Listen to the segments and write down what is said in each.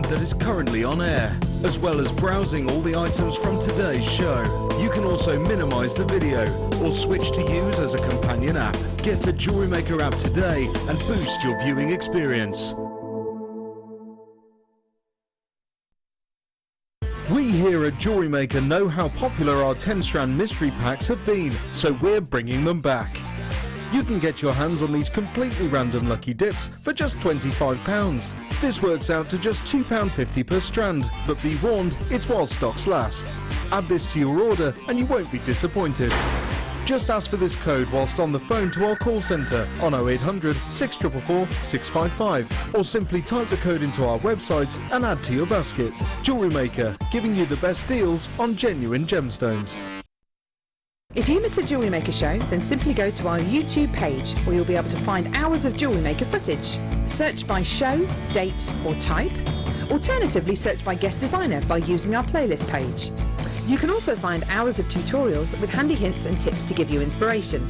that is currently on air, as well as browsing all the items from today's show. You can also minimize the video or switch to use as a companion app. Get the JewelleryMaker app today and boost your viewing experience. We here at JewelleryMaker know how popular our 10-strand mystery packs have been, so we're bringing them back. You can get your hands on these completely random lucky dips for just £25. This works out to just £2.50 per strand, but be warned, it's while stocks last. Add this to your order and you won't be disappointed. Just ask for this code whilst on the phone to our call centre on 0800 644 655, or simply type the code into our website and add to your basket. JewelleryMaker, giving you the best deals on genuine gemstones. If you miss a JewelleryMaker show, then simply go to our YouTube page where you'll be able to find hours of JewelleryMaker footage. Search by show, date or type. Alternatively, search by guest designer by using our playlist page. You can also find hours of tutorials with handy hints and tips to give you inspiration.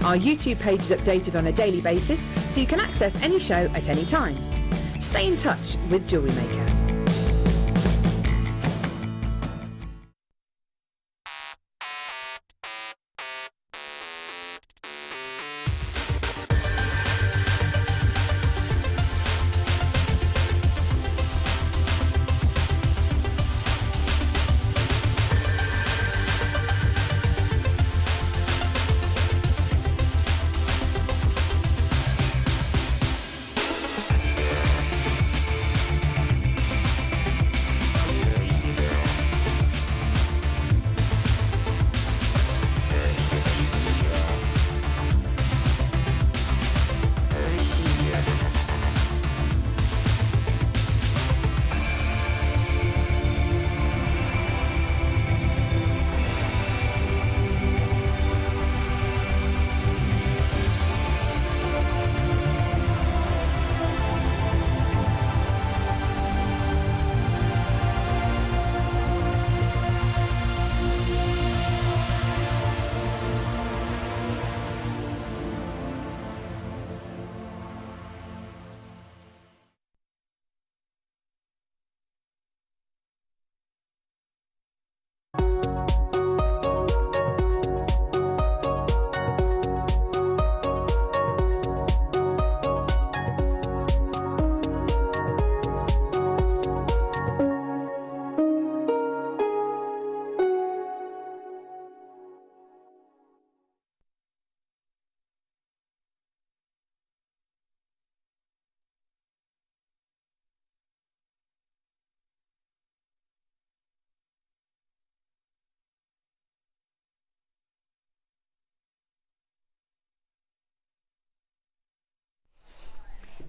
Our YouTube page is updated on a daily basis, so you can access any show at any time. Stay in touch with JewelleryMaker.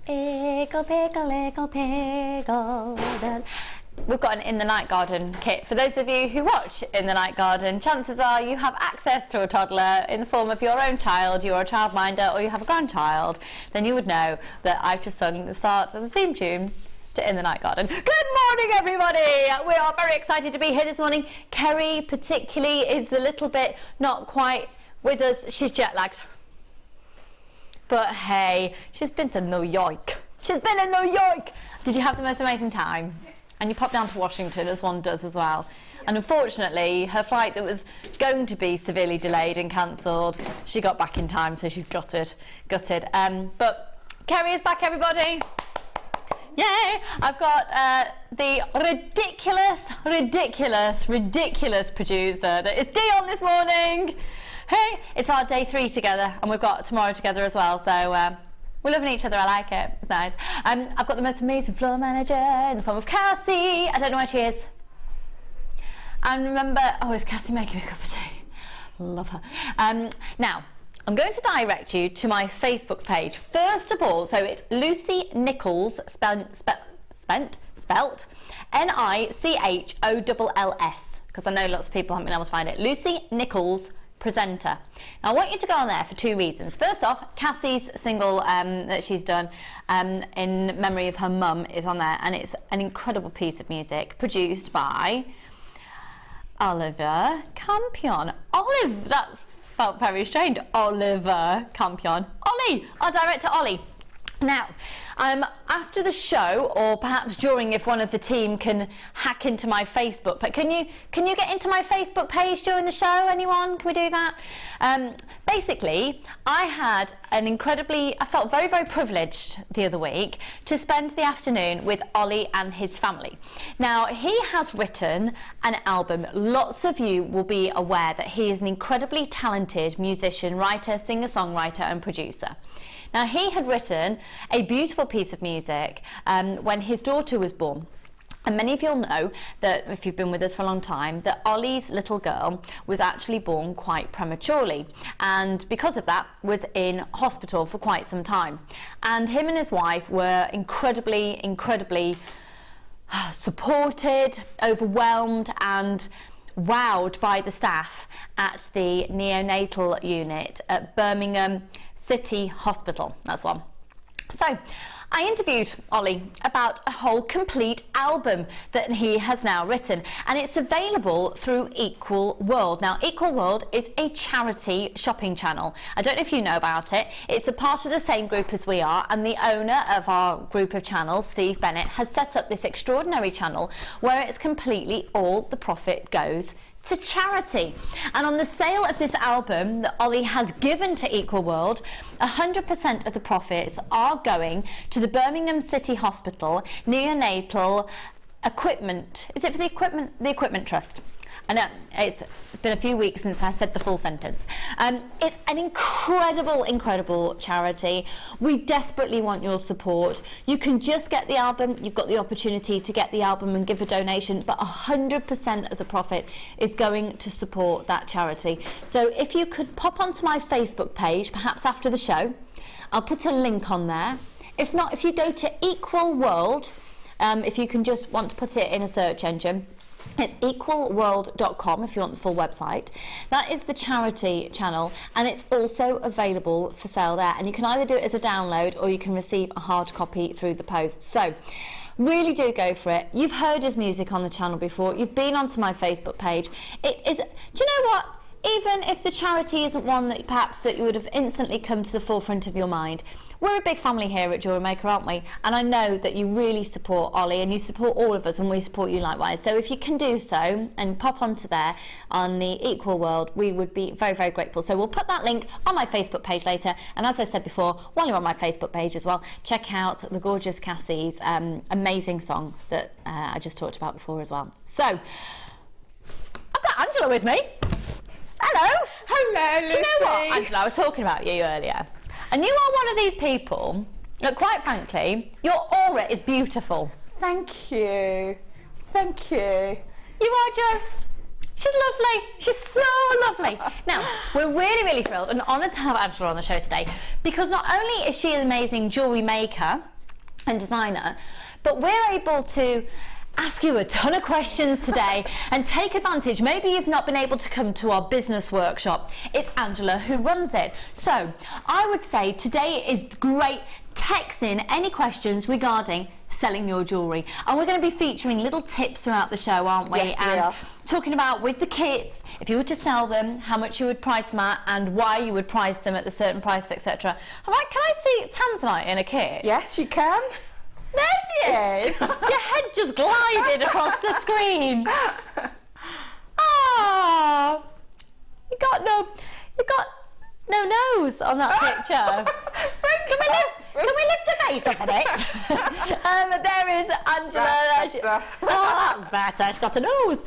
Pickle, pickle, pickle, pickle. We've got an In the Night Garden kit. For those of you who watch In the Night Garden, chances are you have access to a toddler in the form of your own child, you're a childminder, or you have a grandchild. Then you would know that I've just sung the start of the theme tune to In the Night Garden. Good morning, everybody! We are very excited to be here this morning. Kerry particularly is a little bit not quite with us. She's jet lagged. But hey, she's been to New York. She's been in New York! Did you have the most amazing time? And you popped down to Washington, as one does as well. And unfortunately, her flight that was going to be severely delayed and cancelled, she got back in time, so she's gutted. But Kerry is back, everybody. Yay! I've got the ridiculous producer that is Dion this morning. Hey, it's our day 3 together, and we've got tomorrow together as well, so we're loving each other. I like it. It's nice. I've got the most amazing floor manager in the form of Cassie. I don't know where she is. And remember, oh, is Cassie making me a cup of tea? Love her. Now, I'm going to direct you to my Facebook page. First of all, so it's Lucy Nicholls, spelt Nichols, because I know lots of people haven't been able to find it. Lucy Nicholls, presenter. Now I want you to go on there for 2 reasons. First off, Cassie's single that she's done in memory of her mum is on there, and it's an incredible piece of music produced by Oliver Campion. Olive, that felt very strange. Oliver Campion. Ollie, our director Ollie. Now, I after the show, or perhaps during, if one of the team can hack into my Facebook. But can you get into my Facebook page during the show? Anyone? Can we do that? Basically, I felt very, very privileged the other week to spend the afternoon with Ollie and his family. Now, he has written an album. Lots of you will be aware that he is an incredibly talented musician, writer, singer-songwriter and producer. Now, he had written a beautiful piece of music when his daughter was born. And many of you'll know that, if you've been with us for a long time, that Ollie's little girl was actually born quite prematurely, and because of that was in hospital for quite some time. And him and his wife were incredibly supported, overwhelmed and wowed by the staff at the neonatal unit at Birmingham City Hospital. That's one. So I interviewed Ollie about a whole complete album that he has now written, and it's available through Equal World. Now, Equal World is a charity shopping channel. I don't know if you know about it. It's a part of the same group as we are, and the owner of our group of channels, Steve Bennett, has set up this extraordinary channel where it's completely all the profit goes to charity. And on the sale of this album that Ollie has given to Equal World, 100% of the profits are going to the Birmingham City Hospital Neonatal Equipment. Is it for the Equipment Trust? I know it's been a few weeks since I said the full sentence. It's an incredible charity. We desperately want your support. You can just get the album. You've got the opportunity to get the album and give a donation, but 100% of the profit is going to support that charity. So if you could pop onto my Facebook page, perhaps after the show, I'll put a link on there. If not, if you go to Equal World, if you can just want to put it in a search engine, it's equalworld.com if you want the full website. That is the charity channel, and it's also available for sale there. And you can either do it as a download or you can receive a hard copy through the post. So really do go for it. You've heard his music on the channel before. You've been onto my Facebook page. It is, do you know what? Even if the charity isn't one that perhaps that you would have instantly come to the forefront of your mind, we're a big family here at JewelleryMaker, aren't we? And I know that you really support Ollie, and you support all of us, and we support you likewise. So if you can do so and pop onto there on the Equal World, we would be very, very grateful. So we'll put that link on my Facebook page later. And as I said before, while you're on my Facebook page as well, check out the gorgeous Cassie's amazing song that I just talked about before as well. So I've got Angela with me. Hello. Hello, Lucy. Do you know what, Angela? I was talking about you earlier. And you are one of these people that, quite frankly, your aura is beautiful. Thank you. Thank you. You are just... She's lovely. She's so lovely. Now, we're really, really thrilled and honoured to have Angela on the show today, because not only is she an amazing jewellery maker and designer, but we're able to ask you a ton of questions today and take advantage. Maybe you've not been able to come to our business workshop. It's Angela who runs it. So I would say today is great. Text in any questions regarding selling your jewellery, and we're going to be featuring little tips throughout the show, aren't we? Yes, we and are. Talking about with the kits, if you were to sell them, how much you would price them at and why you would price them at a certain price, etc. All right, can I see tanzanite in a kit? Yes, you can. There she is! Your head just glided across the screen. Ah, you got no nose on that picture. Can we lift the face up a bit? There is Angela. That's better. Oh, that's better. She's got a nose.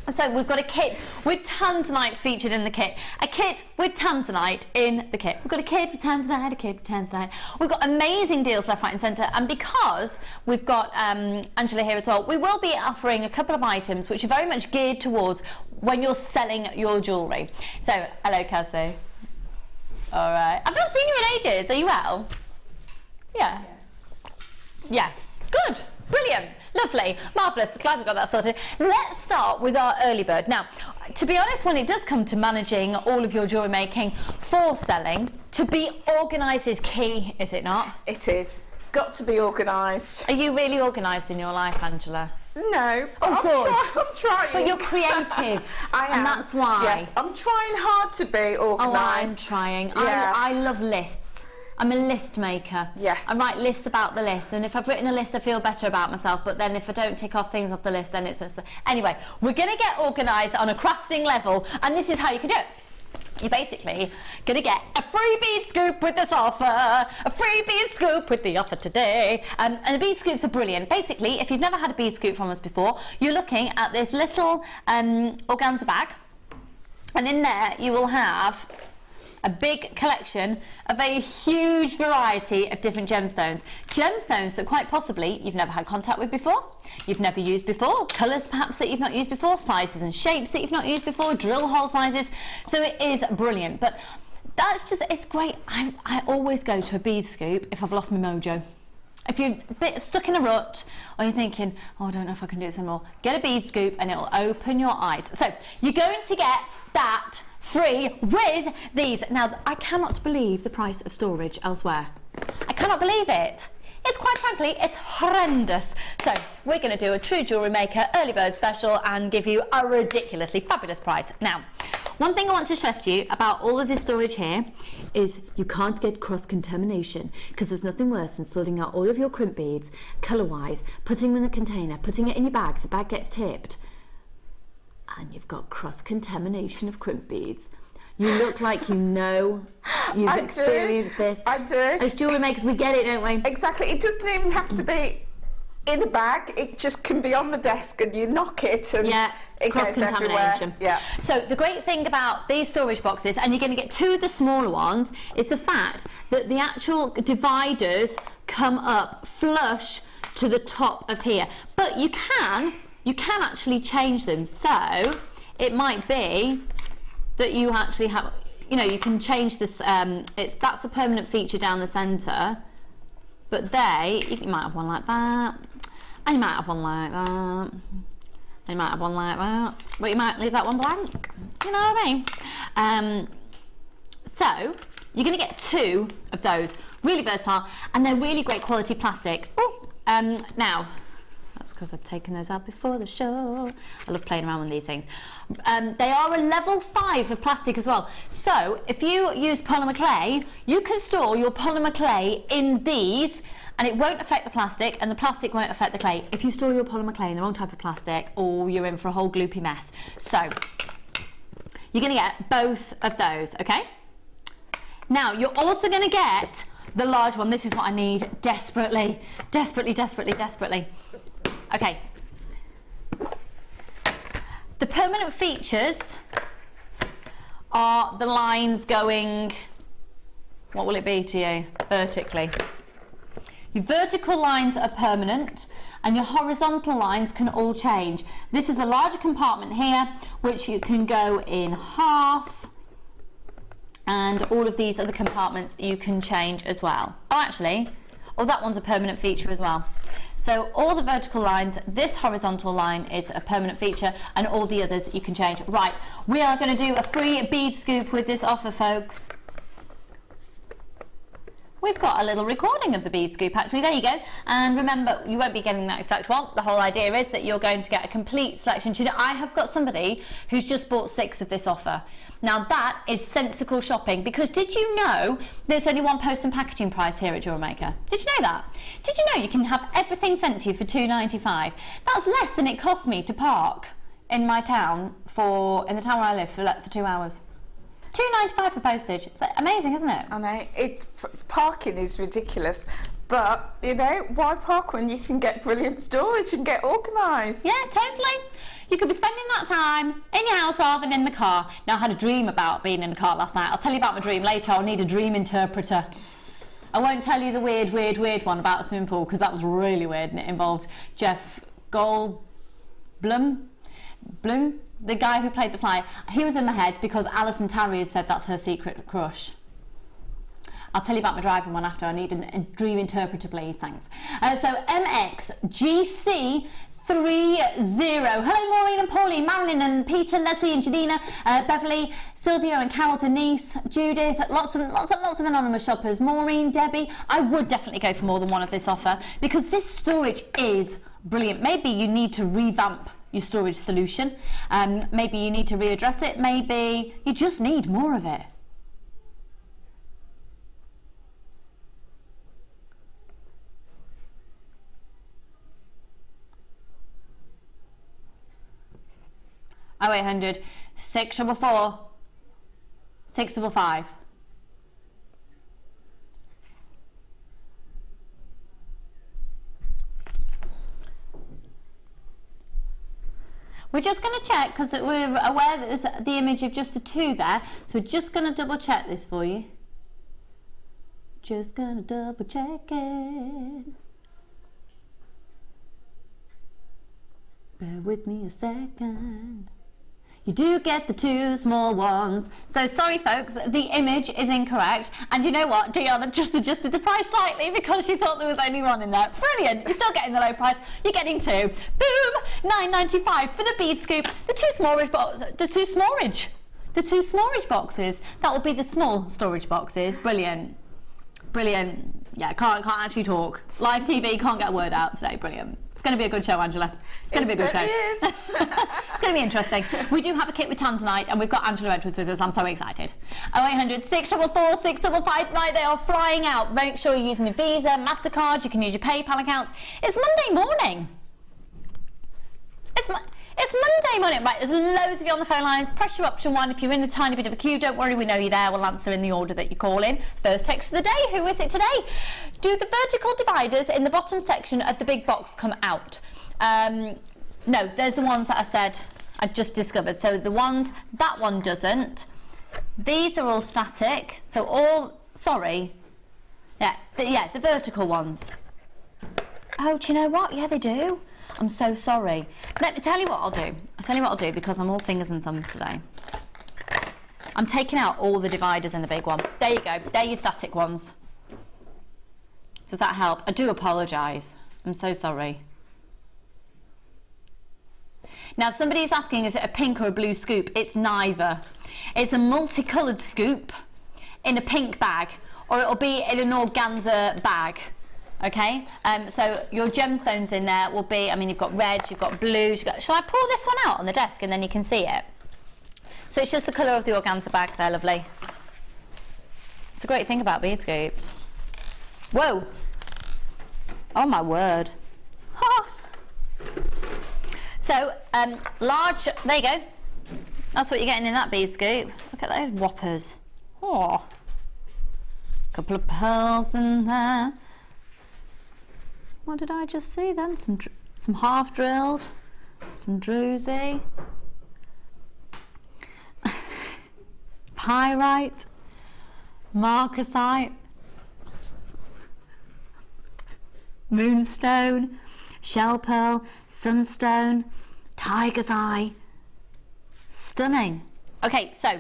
So we've got a kit with tanzanite featured in the kit. A kit with tanzanite in the kit. We've got a kit with tanzanite, a kit with tanzanite. We've got amazing deals left, right and centre. And because we've got Angela here as well, we will be offering a couple of items which are very much geared towards when you're selling your jewellery. So, hello Cassie. All right. I've not seen you in ages. Are you well? Yeah. Yeah. Good. Brilliant. Lovely. Marvellous. Glad we got that sorted. Let's start with our early bird. Now, to be honest, when it does come to managing all of your jewellery making for selling, to be organised is key, is it not? It is. Got to be organised. Are you really organised in your life, Angela? No. Oh, good. I'm trying. But you're creative. I am. And that's why. Yes, I'm trying hard to be organised. Oh, I'm trying. Yeah. I love lists. I'm a list maker. Yes. I write lists about the list, and if I've written a list I feel better about myself, but then if I don't tick off things off the list, then it's just... Anyway, we're going to get organised on a crafting level, and this is how you can do it. You're basically going to get a free bead scoop with this offer, a free bead scoop with the offer today. And the bead scoops are brilliant. Basically, if you've never had a bead scoop from us before, you're looking at this little organza bag, and in there you will have a big collection of a huge variety of different gemstones. Gemstones that quite possibly you've never had contact with before, you've never used before, colours perhaps that you've not used before, sizes and shapes that you've not used before, drill hole sizes. So it is brilliant, but that's just, it's great. I always go to a bead scoop if I've lost my mojo. If you're a bit stuck in a rut, or you're thinking, oh, I don't know if I can do this anymore, get a bead scoop and it'll open your eyes. So you're going to get that free with these. Now, I cannot believe the price of storage elsewhere. I cannot believe it. It's quite frankly, it's horrendous. So we're going to do a true jewellery maker early bird special and give you a ridiculously fabulous price. Now, one thing I want to stress to you about all of this storage here is you can't get cross-contamination, because there's nothing worse than sorting out all of your crimp beads, colour-wise, putting them in a container, putting it in your bag, the bag gets tipped, and you've got cross-contamination of crimp beads. You look like you know, you've experienced this. I do. As jewellery makers, we get it, don't we? Exactly. It doesn't even have to be in a bag. It just can be on the desk and you knock it and it goes everywhere. Yeah. So the great thing about these storage boxes, and you're going to get two of the smaller ones, is the fact that the actual dividers come up flush to the top of here. But you can actually change them. So it might be that you actually have, you know, you can change this. That's a permanent feature down the centre, but you might have one like that, and you might have one like that, and you might have one like that, but you might leave that one blank. You know what I mean? So you're going to get two of those, really versatile, and they're really great quality plastic. Oh, now. That's because I've taken those out before the show. I love playing around with these things. They are a level 5 of plastic as well. So if you use polymer clay, you can store your polymer clay in these and it won't affect the plastic and the plastic won't affect the clay. If you store your polymer clay in the wrong type of plastic, or you're in for a whole gloopy mess. So you're going to get both of those, okay? Now you're also going to get the large one. This is what I need desperately, desperately, desperately, desperately. Okay, the permanent features are the lines going, what will it be to you, vertically. Your vertical lines are permanent and your horizontal lines can all change. This is a larger compartment here which you can go in half, and all of these other compartments you can change as well. Oh, that one's a permanent feature as well. So all the vertical lines, this horizontal line is a permanent feature, and all the others you can change. Right, we are going to do a free bead scoop with this offer, folks. We've got a little recording of the bead scoop, actually. There you go. And remember, you won't be getting that exact one. The whole idea is that you're going to get a complete selection. Do you know, I have got somebody who's just bought 6 of this offer. Now that is sensible shopping, because did you know there's only one post and packaging price here at JewelleryMaker? Did you know that? Did you know you can have everything sent to you for £2.95? That's less than it cost me to park in my town in the town where I live for 2 hours. £2.95 for postage. It's amazing, isn't it? I know. Parking is ridiculous, but you know, why park when you can get brilliant storage and get organised? Yeah, totally. You could be spending that time in your house rather than in the car. Now, I had a dream about being in the car last night. I'll tell you about my dream later. I'll need a dream interpreter. I won't tell you the weird one about a swimming pool, because that was really weird and it involved Jeff Goldblum, the guy who played the fly. He was in my head because Alison Tarry has said that's her secret crush. I'll tell you about my driving one after. I need a dream interpreter, please. Thanks. So MXGC30. Hello, Maureen and Pauline, Marilyn and Peter, Leslie and Janina, Beverly, Sylvia and Carol, Denise, Judith, lots of anonymous shoppers, Maureen, Debbie. I would definitely go for more than one of this offer, because this storage is brilliant. Maybe you need to revamp your storage solution. Maybe you need to readdress it. Maybe you just need more of it. 0800 644 655. We're just going to check because we're aware that there's the image of just the two there, so we're just going to double check this for you. Just going to double check it. Bear with me a second. You do get the two small ones. So sorry folks, the image is incorrect. And you know what? Deanna just adjusted the price slightly because she thought there was only one in there. Brilliant. You're still getting the low price. You're getting two. Boom! $9.95 for the bead scoop. The two storage boxes. That will be the small storage boxes. Brilliant. Brilliant. Yeah, can't actually talk. Live TV, can't get a word out today. Brilliant. It's going to be a good show, Angela. It's going to be a good show. It's going to be interesting. We do have a kit with Tanzanite, and we've got Angela Edwards with us. I'm so excited. 0800 644 655. Right, they are flying out. Make sure you're using a Visa, MasterCard. You can use your PayPal accounts. It's Monday morning. It's Monday morning. Right, there's loads of you on the phone lines. Press your option 1 if you're in a tiny bit of a queue. Don't worry, we know you're there. We'll answer in the order that you call in. First text of the day. Who is it today? Do the vertical dividers in the bottom section of the big box come out? No, there's the ones that I said I just discovered. So the ones, that one doesn't. These are all static. So all, sorry. Yeah, the vertical ones. Oh, do you know what? Yeah, they do. I'm so sorry. Let me tell you what I'll do. I'll tell you what I'll do because I'm all fingers and thumbs today. I'm taking out all the dividers in the big one. There you go. They're your static ones. Does that help? I do apologise. I'm so sorry. Now, if somebody's asking, is it a pink or a blue scoop? It's neither. It's a multicoloured scoop in a pink bag, or it'll be in an organza bag. Okay, so your gemstones in there will be, I mean, you've got reds, you've got blues, shall I pour this one out on the desk and then you can see it? So it's just the colour of the organza bag there, lovely. It's a great thing about bead scoops. Whoa! Oh my word. Ha! So, large, there you go. That's what you're getting in that bead scoop. Look at those whoppers. Oh, couple of pearls in there. What did I just see then? Some half drilled, some druzy, pyrite, marcasite, moonstone, shell pearl, sunstone, tiger's eye. Stunning. Okay, so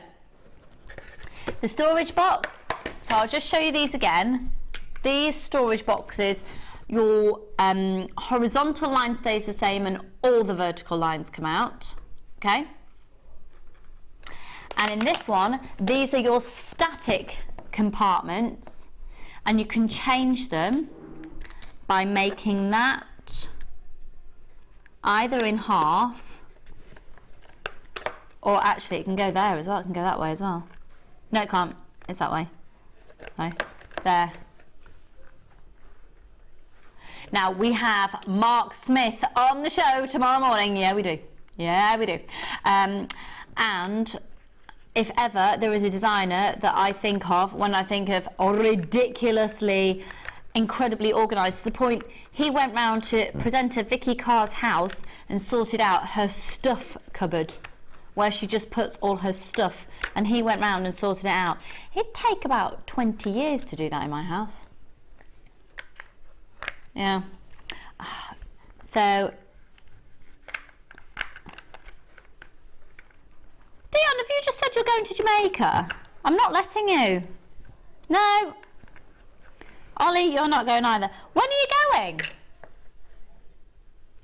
the storage box. So I'll just show you these again. These storage boxes, your horizontal line stays the same and all the vertical lines come out, okay? And in this one, these are your static compartments, and you can change them by making that either in half, or actually it can go there as well, it can go that way as well. No, it can't, it's that way. No, there. Now, we have Mark Smith on the show tomorrow morning. Yeah, we do. Yeah, we do. And if ever there is a designer that I think of when I think of ridiculously, incredibly organised, to the point he went round to presenter Vicky Carr's house and sorted out her stuff cupboard, where she just puts all her stuff, and he went round and sorted it out. It'd take about 20 years to do that in my house. Yeah. So, Dion, have you just said you're going to Jamaica? I'm not letting you. No. Ollie, you're not going either. When are you going?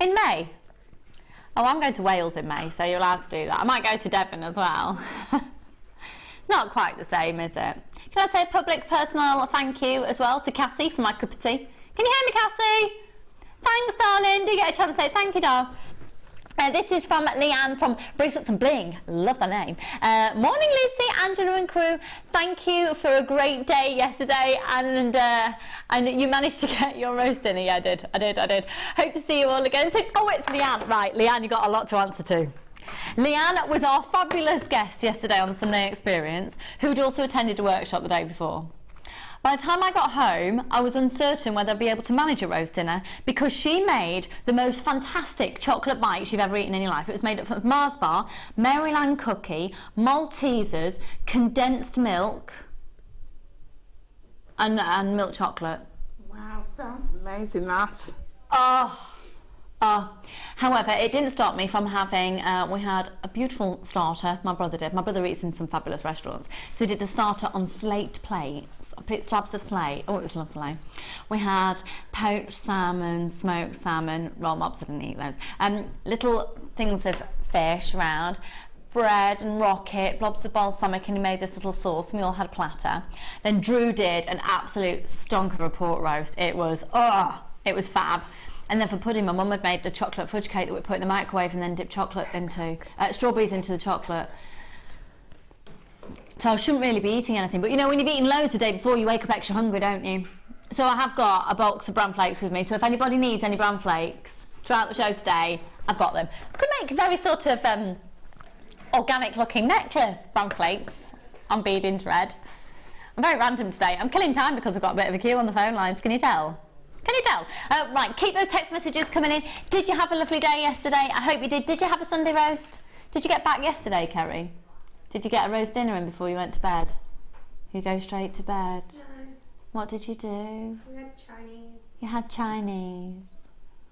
In May? Oh, I'm going to Wales in May, so you're allowed to do that. I might go to Devon as well. It's not quite the same, is it? Can I say a public personal thank you as well to Cassie for my cup of tea? Can you hear me, Cassie? Thanks, darling. Do you get a chance to say thank you, darling? This is from Leanne from Bracelets and Bling. Love the name. Morning, Lucy, Angela and crew. Thank you for a great day yesterday, and you managed to get your roast dinner. Yeah, I did. Hope to see you all again. So, oh, it's Leanne. Right, Leanne, you got a lot to answer to. Leanne was our fabulous guest yesterday on the Sunday Experience, who'd also attended a workshop the day before. By the time I got home, I was uncertain whether I'd be able to manage a roast dinner because she made the most fantastic chocolate bites you've ever eaten in your life. It was made up of Mars bar, Maryland cookie, Maltesers, condensed milk, and milk chocolate. Wow, sounds amazing, that. However, it didn't stop me from having, we had a beautiful starter, my brother did. My brother eats in some fabulous restaurants. So we did a starter on slate plates, slabs of slate. Oh, it was lovely. We had poached salmon, smoked salmon, roll mops, I didn't eat those. Little things of fish round, bread and rocket, blobs of balsamic, and he made this little sauce, and we all had a platter. Then Drew did an absolute stonker of a pork roast. It was fab. And then for pudding, my mum had made the chocolate fudge cake that we put in the microwave and then dip chocolate into, strawberries into the chocolate. So I shouldn't really be eating anything. But you know, when you've eaten loads the day before, you wake up extra hungry, don't you? So I have got a box of bran flakes with me. So if anybody needs any bran flakes throughout the show today, I've got them. I could make a very sort of organic looking necklace, bran flakes on beading thread. I'm very random today. I'm killing time because I've got a bit of a queue on the phone lines. Can you tell? Can you tell? Right, keep those text messages coming in. Did you have a lovely day yesterday? I hope you did. Did you have a Sunday roast? Did you get back yesterday, Kerry? Did you get a roast dinner in before you went to bed? You go straight to bed? No. What did you do? We had Chinese. You had Chinese.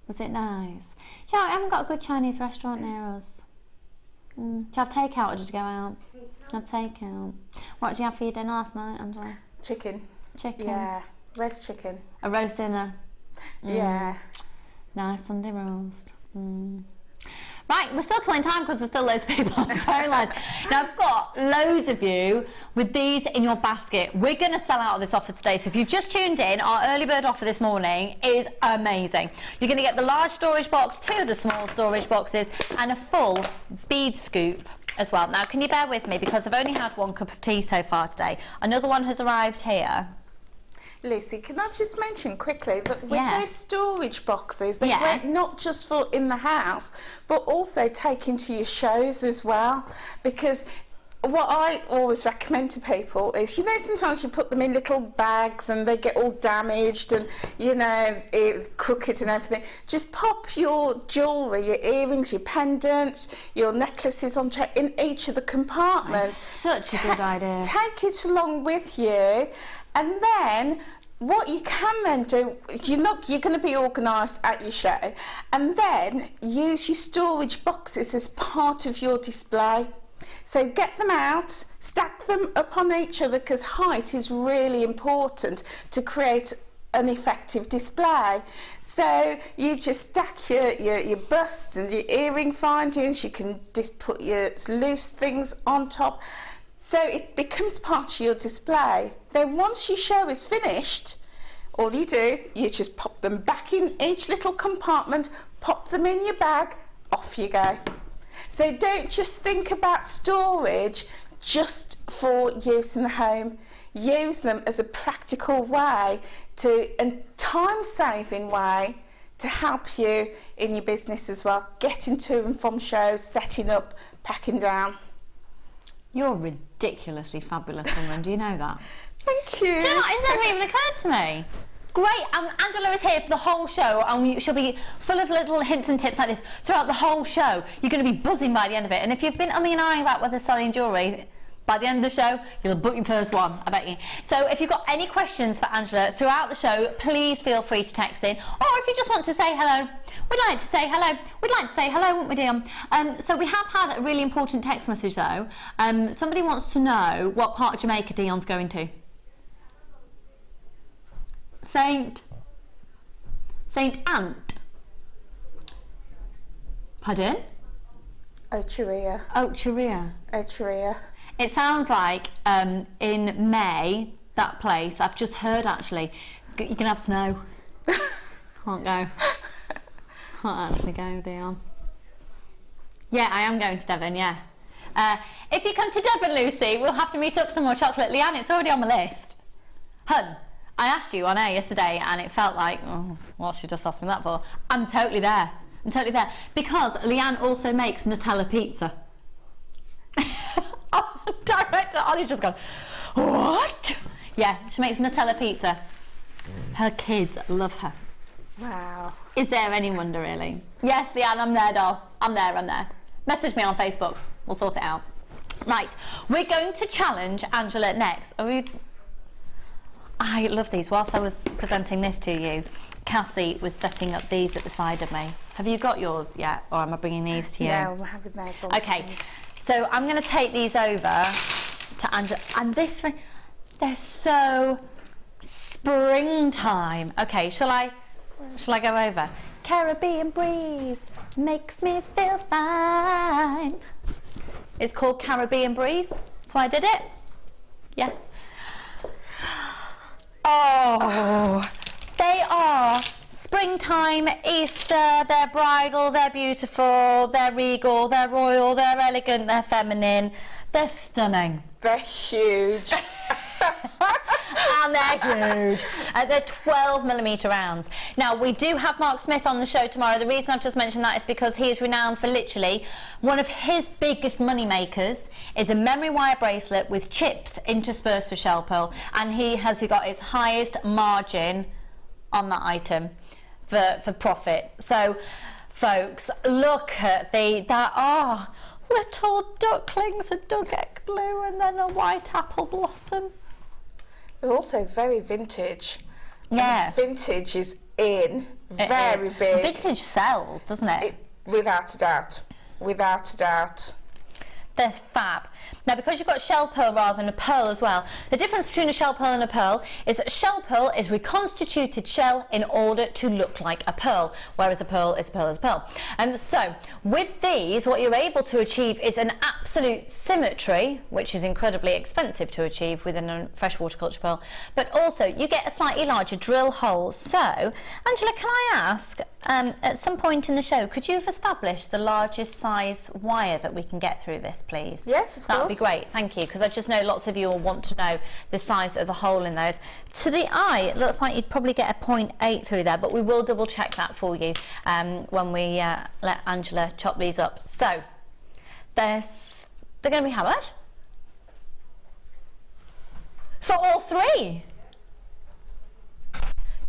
Was it nice? Yeah, I haven't got a good Chinese restaurant near us. Did you have takeout or did you go out? Takeout. Had takeout. What did you have for your dinner last night, Angela? Chicken. Chicken? Yeah, roast chicken. A roast dinner? Yeah. Nice Sunday roast. Right, we're still killing time because there's still loads of people on the phone lines. Now, I've got loads of you with these in your basket. We're going to sell out of this offer today. So if you've just tuned in, our early bird offer this morning is amazing. You're going to get the large storage box, 2 of the small storage boxes, and a full bead scoop as well. Now, can you bear with me because I've only had 1 cup of tea so far today. Another one has arrived here. Lucy, can I just mention quickly that with those storage boxes, they're great not just for in the house, but also taken to your shows as well. Because what I always recommend to people is, you know, sometimes you put them in little bags and they get all damaged and, you know, crooked and everything. Just pop your jewellery, your earrings, your pendants, your necklaces on in each of the compartments. That's such a good idea. Take it along with you. And then what you can then do, you're going to be organised at your show, and then use your storage boxes as part of your display. So get them out, stack them up on each other because height is really important to create an effective display. So you just stack your bust and your earring findings, you can just put your loose things on top. So it becomes part of your display. Then once your show is finished, all you do, you just pop them back in each little compartment, pop them in your bag, off you go. So don't just think about storage just for use in the home. Use them as a practical way and time-saving way to help you in your business as well. Getting to and from shows, setting up, packing down. You're ridiculously fabulous woman, do you know that? Thank you. Do you know what? It's never even occurred to me. Great, Angela is here for the whole show and she'll be full of little hints and tips like this throughout the whole show. You're going to be buzzing by the end of it. And if you've been umming and ahhing about whether selling jewellery, by the end of the show, you'll book your first one, I bet you. So if you've got any questions for Angela throughout the show, please feel free to text in. Or if you just want to say hello, we'd like to say hello. We'd like to say hello, wouldn't we, dear? So we have had a really important text message, though. Somebody wants to know what part of Jamaica Dion's going to. Saint Ant. Pardon? Ocheria. Ocheria. It sounds like in May, that place, I've just heard actually, you can have snow. Can't go. Can't actually go, Dion. Yeah, I am going to Devon, yeah. If you come to Devon, Lucy, we'll have to meet up some more chocolate. Leanne, it's already on the list. Hun, I asked you on air yesterday and it felt like, oh, what should I just ask me that for? I'm totally there. I'm totally there. Because Leanne also makes Nutella pizza. Director Ollie's just gone, what? Yeah, she makes Nutella pizza. Her kids love her. Wow. Is there any wonder, really? Yes, Leanne, I'm there, doll. I'm there. Message me on Facebook. We'll sort it out. Right, we're going to challenge Angela next. I love these. Whilst I was presenting this to you, Cassie was setting up these at the side of me. Have you got yours yet, or am I bringing these to you? No, I'm having those on. Okay, so I'm going to take these over to Angela, and this one, they're so springtime. Okay, shall I go over? Caribbean breeze makes me feel fine. It's called Caribbean breeze. That's why I did it. Yeah. Oh, they are springtime, Easter, they're bridal, they're beautiful, they're regal, they're royal, they're elegant, they're feminine, they're stunning. They're huge. And they're huge. They're 12mm rounds. Now, we do have Mark Smith on the show tomorrow. The reason I've just mentioned that is because he is renowned for literally one of his biggest money makers is a memory wire bracelet with chips interspersed with shell pearl, and he has got his highest margin on that item for profit. So, folks, look at that are little ducklings, a dug egg blue and then a white apple blossom. They're also very vintage. Yeah. Vintage is in, very big. Vintage sells, doesn't it? Without a doubt. Without a doubt. They're fab. Now, because you've got shell pearl rather than a pearl as well, the difference between a shell pearl and a pearl is that shell pearl is reconstituted shell in order to look like a pearl, whereas a pearl is a pearl is a pearl. And so, with these, what you're able to achieve is an absolute symmetry, which is incredibly expensive to achieve within a freshwater culture pearl, but also you get a slightly larger drill hole. So, Angela, can I ask, at some point in the show, could you have established the largest size wire that we can get through this, please? Yes, of course. That would be great, thank you, because I just know lots of you will want to know the size of the hole in those. To the eye, it looks like you'd probably get a 0.8 through there, but we will double check that for you when we let Angela chop these up. So, they're going to be how much? For all three?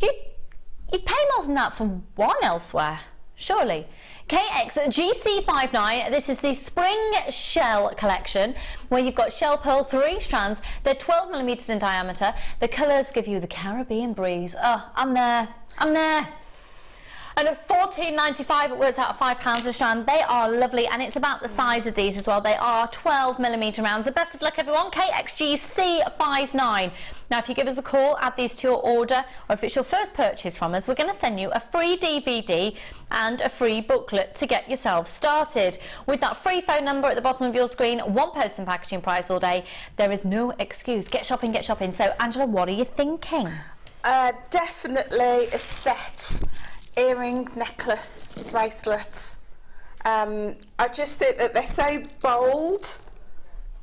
You'd pay more than that for one elsewhere, surely. KXGC59, this is the Spring Shell collection, where you've got shell pearl 3 strands. They're 12mm in diameter. The colours give you the Caribbean breeze. Oh, I'm there. And at $14.95, it works out at £5 a strand. They are lovely, and it's about the size of these as well. They are 12mm rounds. The best of luck, everyone. KXGC59. Now, if you give us a call, add these to your order, or if it's your first purchase from us, we're going to send you a free DVD and a free booklet to get yourself started. With that free phone number at the bottom of your screen, one post and packaging price all day. There is no excuse. Get shopping, get shopping. So, Angela, what are you thinking? Definitely a set. Earring, necklace, bracelet. I just think that they're so bold.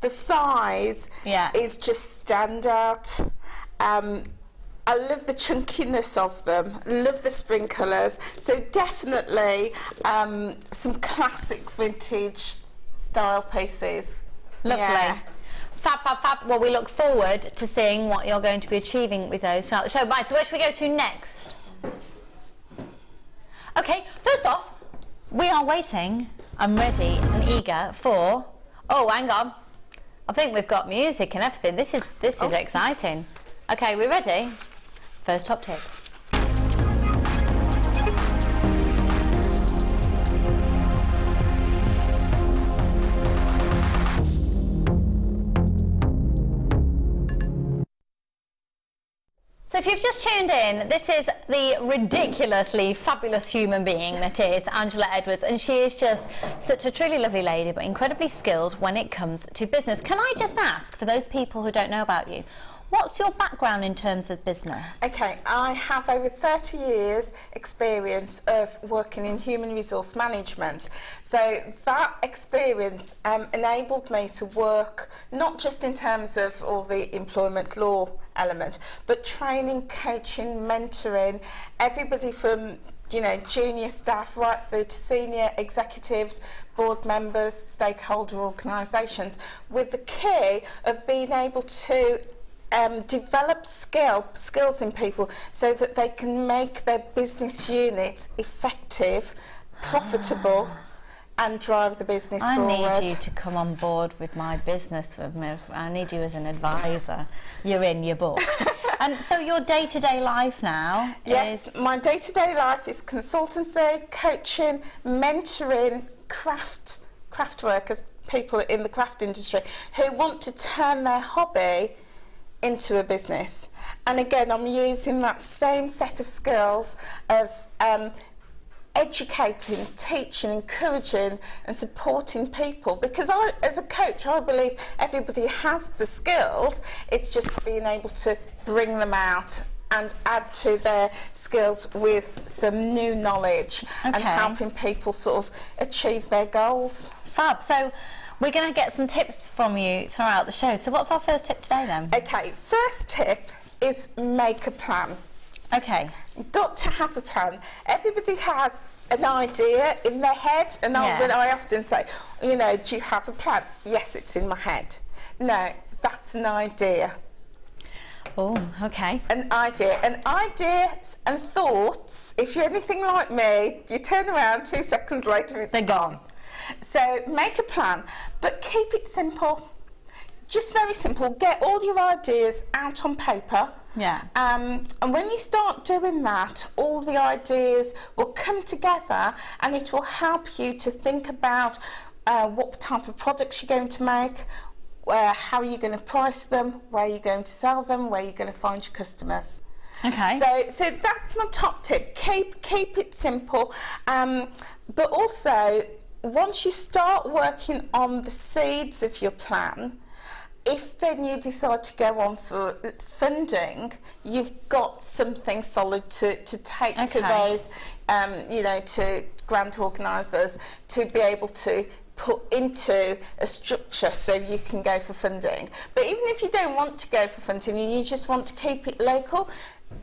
The size is just standout. I love the chunkiness of them. Love the spring colours. So definitely some classic vintage style pieces. Lovely. Yeah. Fab, fab, fab. Well, we look forward to seeing what you're going to be achieving with those throughout the show. Right, so where should we go to next? Okay, first off, we are waiting and ready and eager for... Oh, hang on. I think we've got music and everything. This is exciting. Okay, we ready? First top tip. So if you've just tuned in, this is the ridiculously fabulous human being that is Angela Edwards, and she is just such a truly lovely lady, but incredibly skilled when it comes to business. Can I just ask, for those people who don't know about you, what's your background in terms of business? Okay, I have over 30 years experience of working in human resource management. So that experience enabled me to work not just in terms of all the employment law element, but training, coaching, mentoring, everybody from you know, junior staff right through to senior executives, board members, stakeholder organisations, with the key of being able to develop skills in people so that they can make their business units effective, profitable, and drive the business forward. I need you to come on board with my business with me. I need you as an advisor. You're in, you're booked. So your day-to-day life now is... my day-to-day life is consultancy, coaching, mentoring, craft workers, people in the craft industry who want to turn their hobby into a business. And again, I'm using that same set of skills of educating, teaching, encouraging and supporting people, because as a coach I believe everybody has the skills, it's just being able to bring them out and add to their skills with some new knowledge and helping people sort of achieve their goals. Fab. So we're going to get some tips from you throughout the show. So what's our first tip today then? Okay, first tip is make a plan. Okay. Got to have a plan. Everybody has an idea in their head, and I often say, you know, do you have a plan? Yes, it's in my head. No, that's an idea. Oh, okay. An idea. An idea and thoughts, if you're anything like me, you turn around 2 seconds later, they're gone. So make a plan, but keep it simple. Just very simple. Get all your ideas out on paper. Yeah. And when you start doing that, all the ideas will come together, and it will help you to think about what type of products you're going to make, how you're going to price them, where you're going to sell them, where you're going to find your customers. Okay. So that's my top tip. Keep it simple, but also once you start working on the seeds of your plan, if then you decide to go on for funding, you've got something solid to take to those, you know, to grant organisers to be able to put into a structure so you can go for funding. But even if you don't want to go for funding and you just want to keep it local,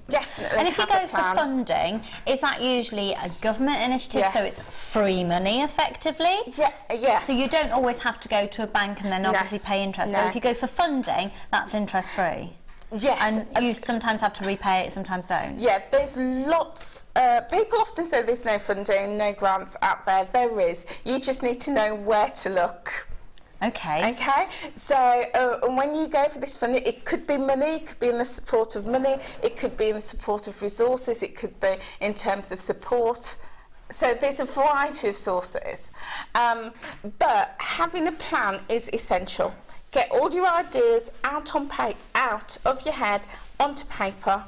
definitely. And if you go for funding, is that usually a government initiative? Yes. So it's free money effectively? Yeah, yes. So you don't always have to go to a bank and then obviously pay interest. So if you go for funding, that's interest free? Yes. And you sometimes have to repay it, sometimes don't? Yeah, there's lots. People often say there's no funding, no grants out there. There is. You just need to know where to look. Okay. Okay, so when you go for this funding, it could be money, it could be in the support of money, it could be in the support of resources, it could be in terms of support. So there's a variety of sources. But having a plan is essential. Get all your ideas out of your head onto paper,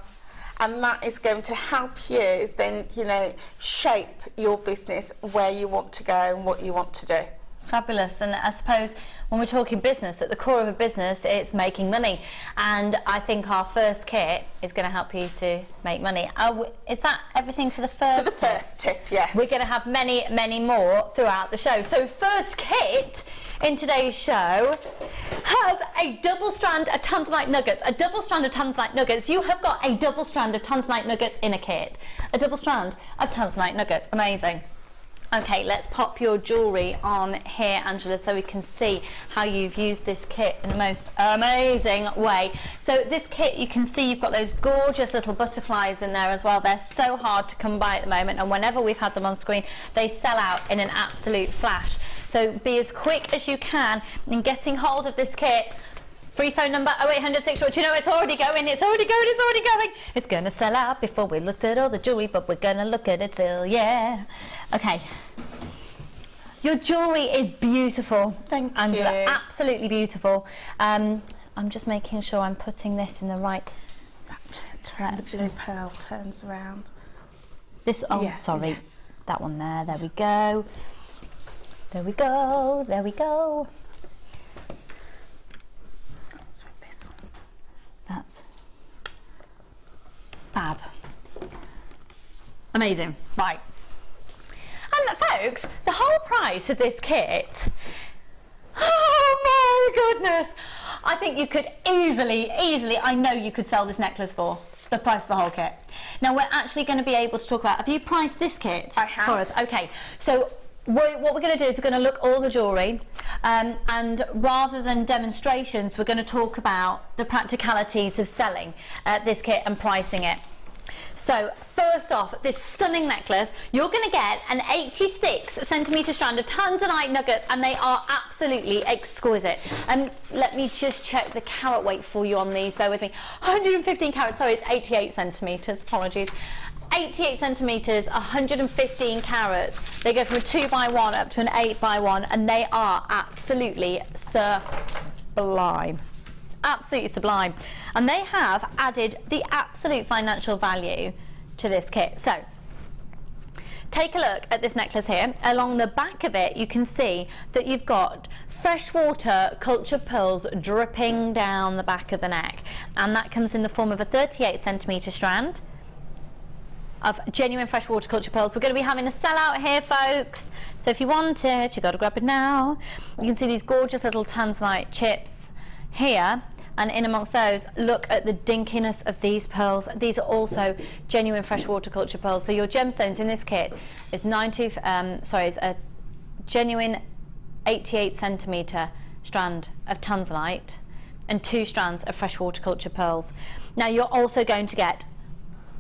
and that is going to help you then, you know, shape your business where you want to go and what you want to do. Fabulous. And I suppose when we're talking business, at the core of a business, it's making money. And I think our first kit is going to help you to make money. Is that everything for the first tip? For the first tip, yes. We're going to have many, many more throughout the show. So first kit in today's show has a double strand of tanzanite nuggets. A double strand of tanzanite nuggets. You have got a double strand of tanzanite nuggets in a kit. A double strand of tanzanite nuggets. Amazing. Okay, let's pop your jewellery on here, Angela, so we can see how you've used this kit in the most amazing way. So this kit, you can see you've got those gorgeous little butterflies in there as well. They're so hard to come by at the moment, and whenever we've had them on screen, they sell out in an absolute flash. So be as quick as you can in getting hold of this kit. Free phone number 0800 6. You know, it's already going, it's already going, it's already going. It's going to sell out before we looked at all the jewellery, but we're going to look at it till, yeah. Okay. Your jewellery is beautiful. Thank Angela, you. absolutely beautiful. I'm just making sure I'm putting this in the right The blue pearl turns around. This, oh, Yeah, sorry. yeah. That one there, there we go. There we go, there we go. That's fab. Amazing. Right. And folks, the whole price of this kit, oh my goodness, I think you could easily, I know you could sell this necklace for the price of the whole kit. Now we're actually going to be able to talk about, have you priced this kit I have. for us? Okay, so what we're going to do is we're going to look all the jewellery, and rather than demonstrations, we're going to talk about the practicalities of selling this kit and pricing it. So first off, this stunning necklace, you're going to get an 86cm strand of tanzanite nuggets, and they are absolutely exquisite. And let me just check the carat weight for you on these, bear with me. 115 carats, sorry, it's 88 centimetres, apologies. 88 centimetres, 115 carats. They go from a 2x1 up to an 8x1, and they are absolutely sublime. Absolutely sublime. And they have added the absolute financial value to this kit. So take a look at this necklace here. Along the back of it, you can see that you've got freshwater cultured pearls dripping down the back of the neck, and that comes in the form of a 38cm strand of genuine freshwater cultured pearls. We're going to be having a sellout here, folks, so if you want it, you've got to grab it now. You can see these gorgeous little tanzanite chips here, and in amongst those, look at the dinkiness of these pearls. These are also genuine freshwater cultured pearls. So your gemstones in this kit is is a genuine 88cm strand of tanzanite and 2 strands of freshwater cultured pearls. Now you're also going to get,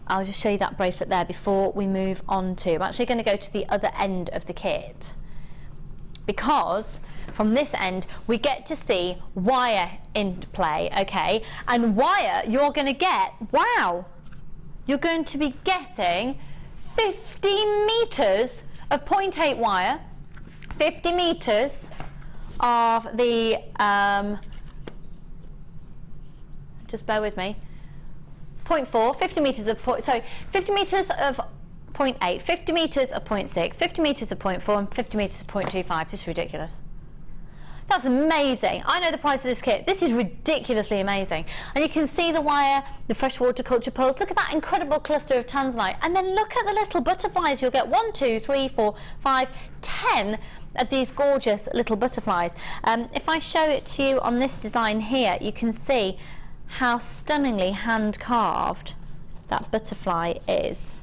I'll just show you that bracelet there before we move on to, I'm actually going to go to the other end of the kit, because from this end we get to see wire in play, okay? And wire, you're going to get, wow, you're going to be getting 50 metres of 0.8 wire, 50 metres of the, just bear with me, 0.4, 50 metres of, 50 metres of 0.8, 50 metres of 0.6, 50 metres of 0.4 and 50 metres of 0.25. This is ridiculous. That's amazing. I know the price of this kit. This is ridiculously amazing. And you can see the wire, the freshwater cultured pearls. Look at that incredible cluster of tanzanite. And then look at the little butterflies. You'll get 1, 2, 3, 4, 5, 10 of these gorgeous little butterflies. If I show it to you on this design here, you can see how stunningly hand carved that butterfly is.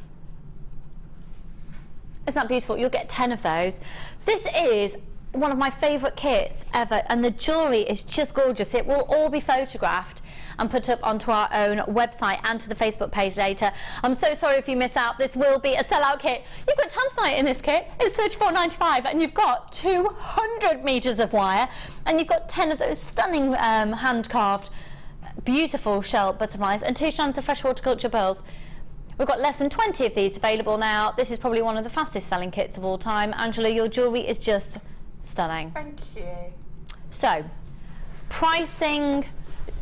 Isn't that beautiful? You'll get 10 of those. This is one of my favourite kits ever, and the jewellery is just gorgeous. It will all be photographed and put up onto our own website and to the Facebook page later. I'm so sorry if you miss out. This will be a sellout kit. You've got tanzanite in this kit. It's $34.95, and you've got 200 metres of wire, and you've got 10 of those stunning hand-carved, beautiful shell butterflies and 2 strands of freshwater cultured pearls. We've got less than 20 of these available now. This is probably one of the fastest selling kits of all time. Angela, your jewellery is just stunning. Thank you. So, pricing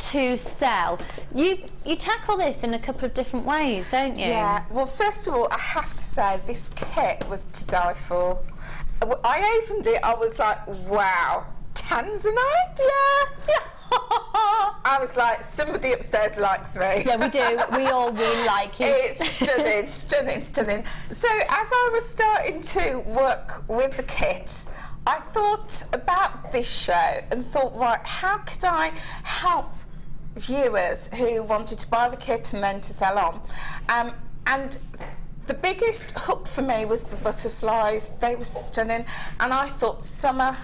to sell. You tackle this in a couple of different ways, don't you? Yeah, well, first of all, I have to say this kit was to die for. I opened it, I was like, wow, tanzanite? Yeah. I was like, somebody upstairs likes me. Yeah, we do. We all really like you. It's stunning, stunning, stunning. So as I was starting to work with the kit, I thought about this show and thought, right, how could I help viewers who wanted to buy the kit and then to sell on? And the biggest hook for me was the butterflies. They were stunning, and I thought summer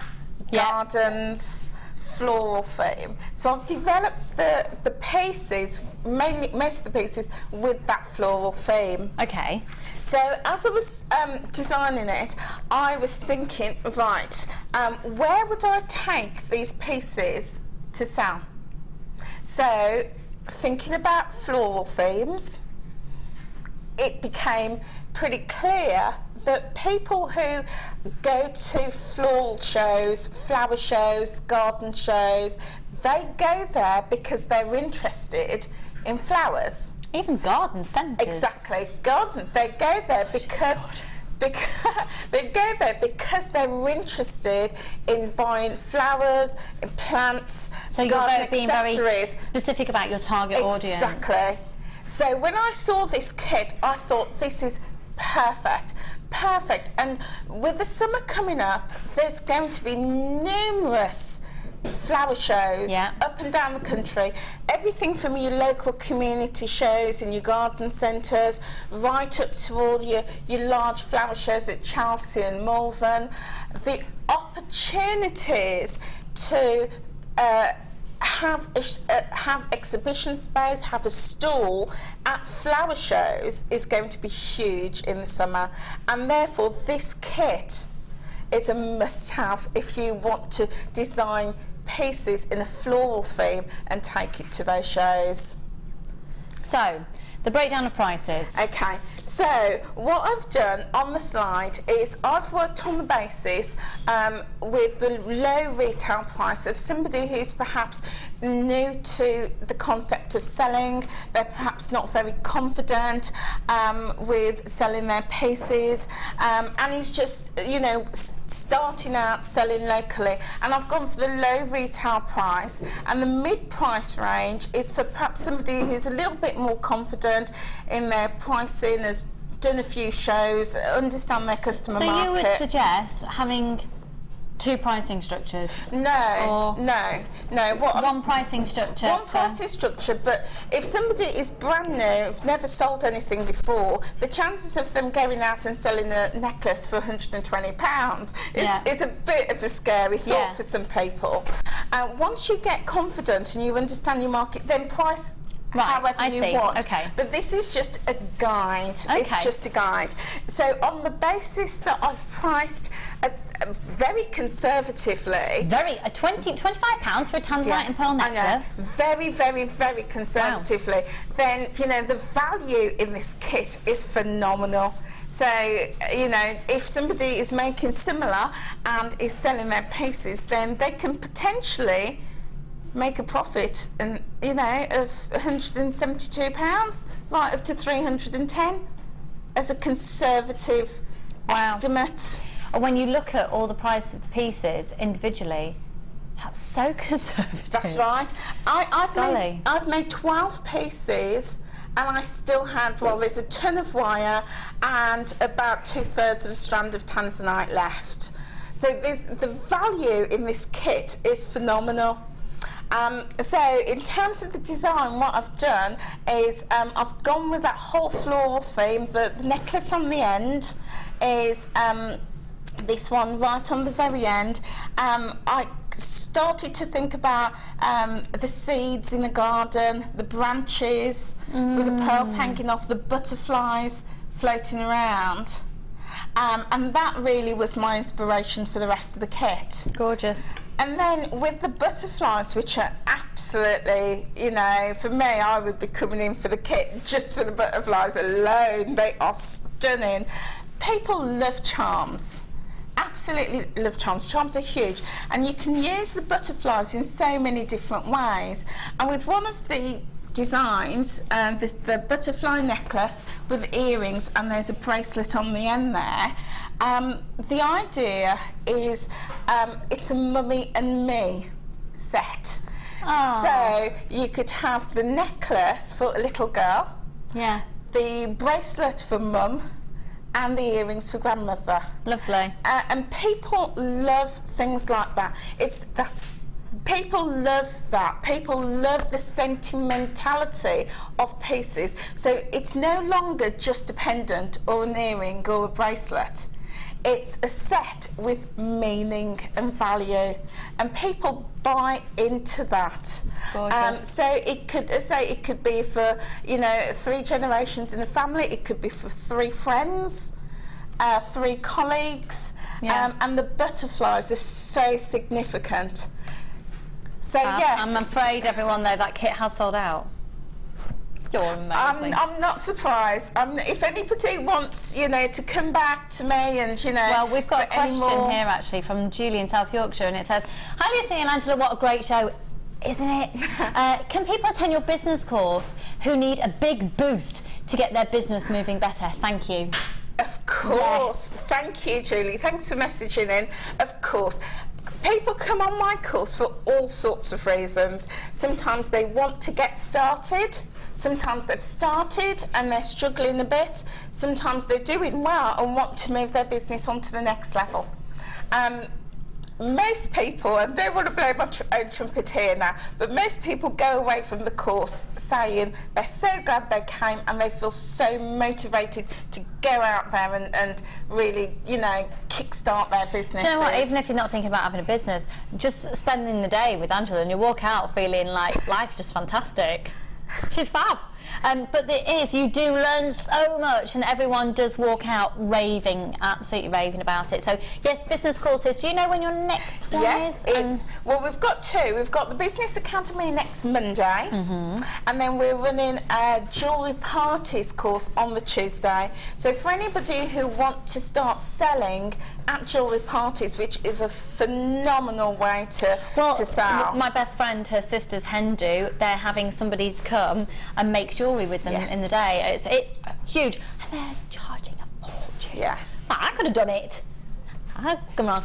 gardens, floral theme. So I've developed the pieces, mainly most of the pieces, with that floral theme. Okay. So as I was designing it, I was thinking, right, where would I take these pieces to sell? So thinking about floral themes, it became pretty clear that people who go to floral shows, flower shows, garden shows, they go there because they're interested in flowers. Even garden centres. Exactly, garden. They go there because they go there because they're interested in buying flowers, in plants, so you're being very specific about your target audience. Exactly. So when I saw this kit, I thought this is perfect, perfect. And with the summer coming up, there's going to be numerous flower shows Yeah. up and down the country, everything from your local community shows in your garden centres right up to all your large flower shows at Chelsea and Malvern. The opportunities to have exhibition space, have a stall at flower shows is going to be huge in the summer, and therefore this kit is a must-have if you want to design pieces in a floral theme and take it to those shows. So, the breakdown of prices. Okay, so what I've done on the slide is I've worked on the basis with the low retail price of somebody who's perhaps new to the concept of selling. They're perhaps not very confident with selling their pieces, and he's just, you know, starting out selling locally. And I've gone for the low retail price, and the mid-price range is for perhaps somebody who's a little bit more confident in their pricing, has done a few shows, understand their customer market. So you would suggest having two pricing structures? No, no. One pricing structure? One pricing structure, but if somebody is brand new, never sold anything before, the chances of them going out and selling a necklace for £120 is a bit of a scary thought for some people. Once you get confident and you understand your market, then price however you want. Okay. But this is just a guide. Okay. It's just a guide. So on the basis that I've priced very conservatively. £25 for a tanzanite and pearl necklace. Very, very, very conservatively. Wow. Then, you know, the value in this kit is phenomenal. So, you know, if somebody is making similar and is selling their pieces, then they can potentially make a profit, and you know, of £172, right up to 310 as a conservative estimate. When you look at all the price of the pieces individually, that's so conservative. That's right. I've made 12 pieces, and I still had, well, there's a ton of wire and about 2/3 of a strand of tanzanite left. So the value in this kit is phenomenal. So in terms of the design, what I've done is I've gone with that whole floral theme. The necklace on the end is this one right on the very end. I started to think about the seeds in the garden, the branches with the pearls hanging off, the butterflies floating around. And that really was my inspiration for the rest of the kit. Gorgeous. And then with the butterflies, which are absolutely, you know, for me, I would be coming in for the kit just for the butterflies alone. They are stunning. People love charms. Absolutely love charms. Charms are huge, and you can use the butterflies in so many different ways. And with one of the designs, the butterfly necklace with earrings, and there's a bracelet on the end there. The idea is it's a mummy and me set. Aww. So you could have the necklace for a little girl, the bracelet for mum, and the earrings for grandmother. Lovely. And people love things like that. People love that. People love the sentimentality of pieces. So it's no longer just a pendant or an earring or a bracelet. It's a set with meaning and value, and people buy into that. So it could be for, you know, 3 generations in a family. It could be for 3 friends, 3 colleagues, and the butterflies are so significant. So yes, I'm afraid everyone though that kit has sold out. You're amazing. I'm not surprised. If anybody wants, you know, to come back to me and, you know... Well, we've got a question here, actually, from Julie in South Yorkshire, and it says, "Hi, Lucy and Angela, what a great show, isn't it? Can people attend your business course who need a big boost to get their business moving better? Thank you." Of course. Yes. Thank you, Julie. Thanks for messaging in. Of course. People come on my course for all sorts of reasons. Sometimes they want to get started. Sometimes they've started and they're struggling a bit. Sometimes they're doing well and want to move their business on to the next level. most people, I don't want to blow my own trumpet here now, but most people go away from the course saying they're so glad they came and they feel so motivated to go out there and really, you know, kickstart their businesses. You know what, even if you're not thinking about having a business, just spending the day with Angela and you walk out feeling like life's just fantastic. She's fab. But it is, you do learn so much, and everyone does walk out raving, absolutely raving about it. So yes, business courses. Do you know when your next one is? Yes, well, we've got two. We've got the Business Academy next Monday, and then we're running a jewellery parties course on the Tuesday. So for anybody who want to start selling at jewellery parties, which is a phenomenal way to sell. My best friend, her sister's hen do, they're having somebody come and make jewellery with them in the day. It's huge, and they're charging a fortune. Yeah, I could have done it. Come on.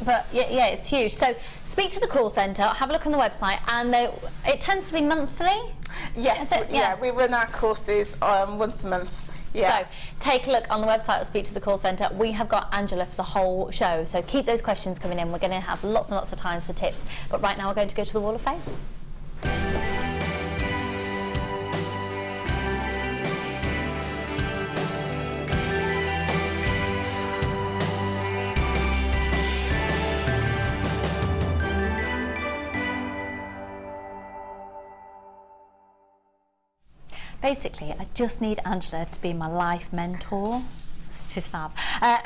But yeah, it's huge. So speak to the call centre, have a look on the website, and it tends to be monthly. Yes, we run our courses once a month. Yeah. So take a look on the website or speak to the call centre. We have got Angela for the whole show, so keep those questions coming in. We're going to have lots and lots of times for tips, but right now we're going to go to the Wall of Fame. Basically, I just need Angela to be my life mentor. She's fab.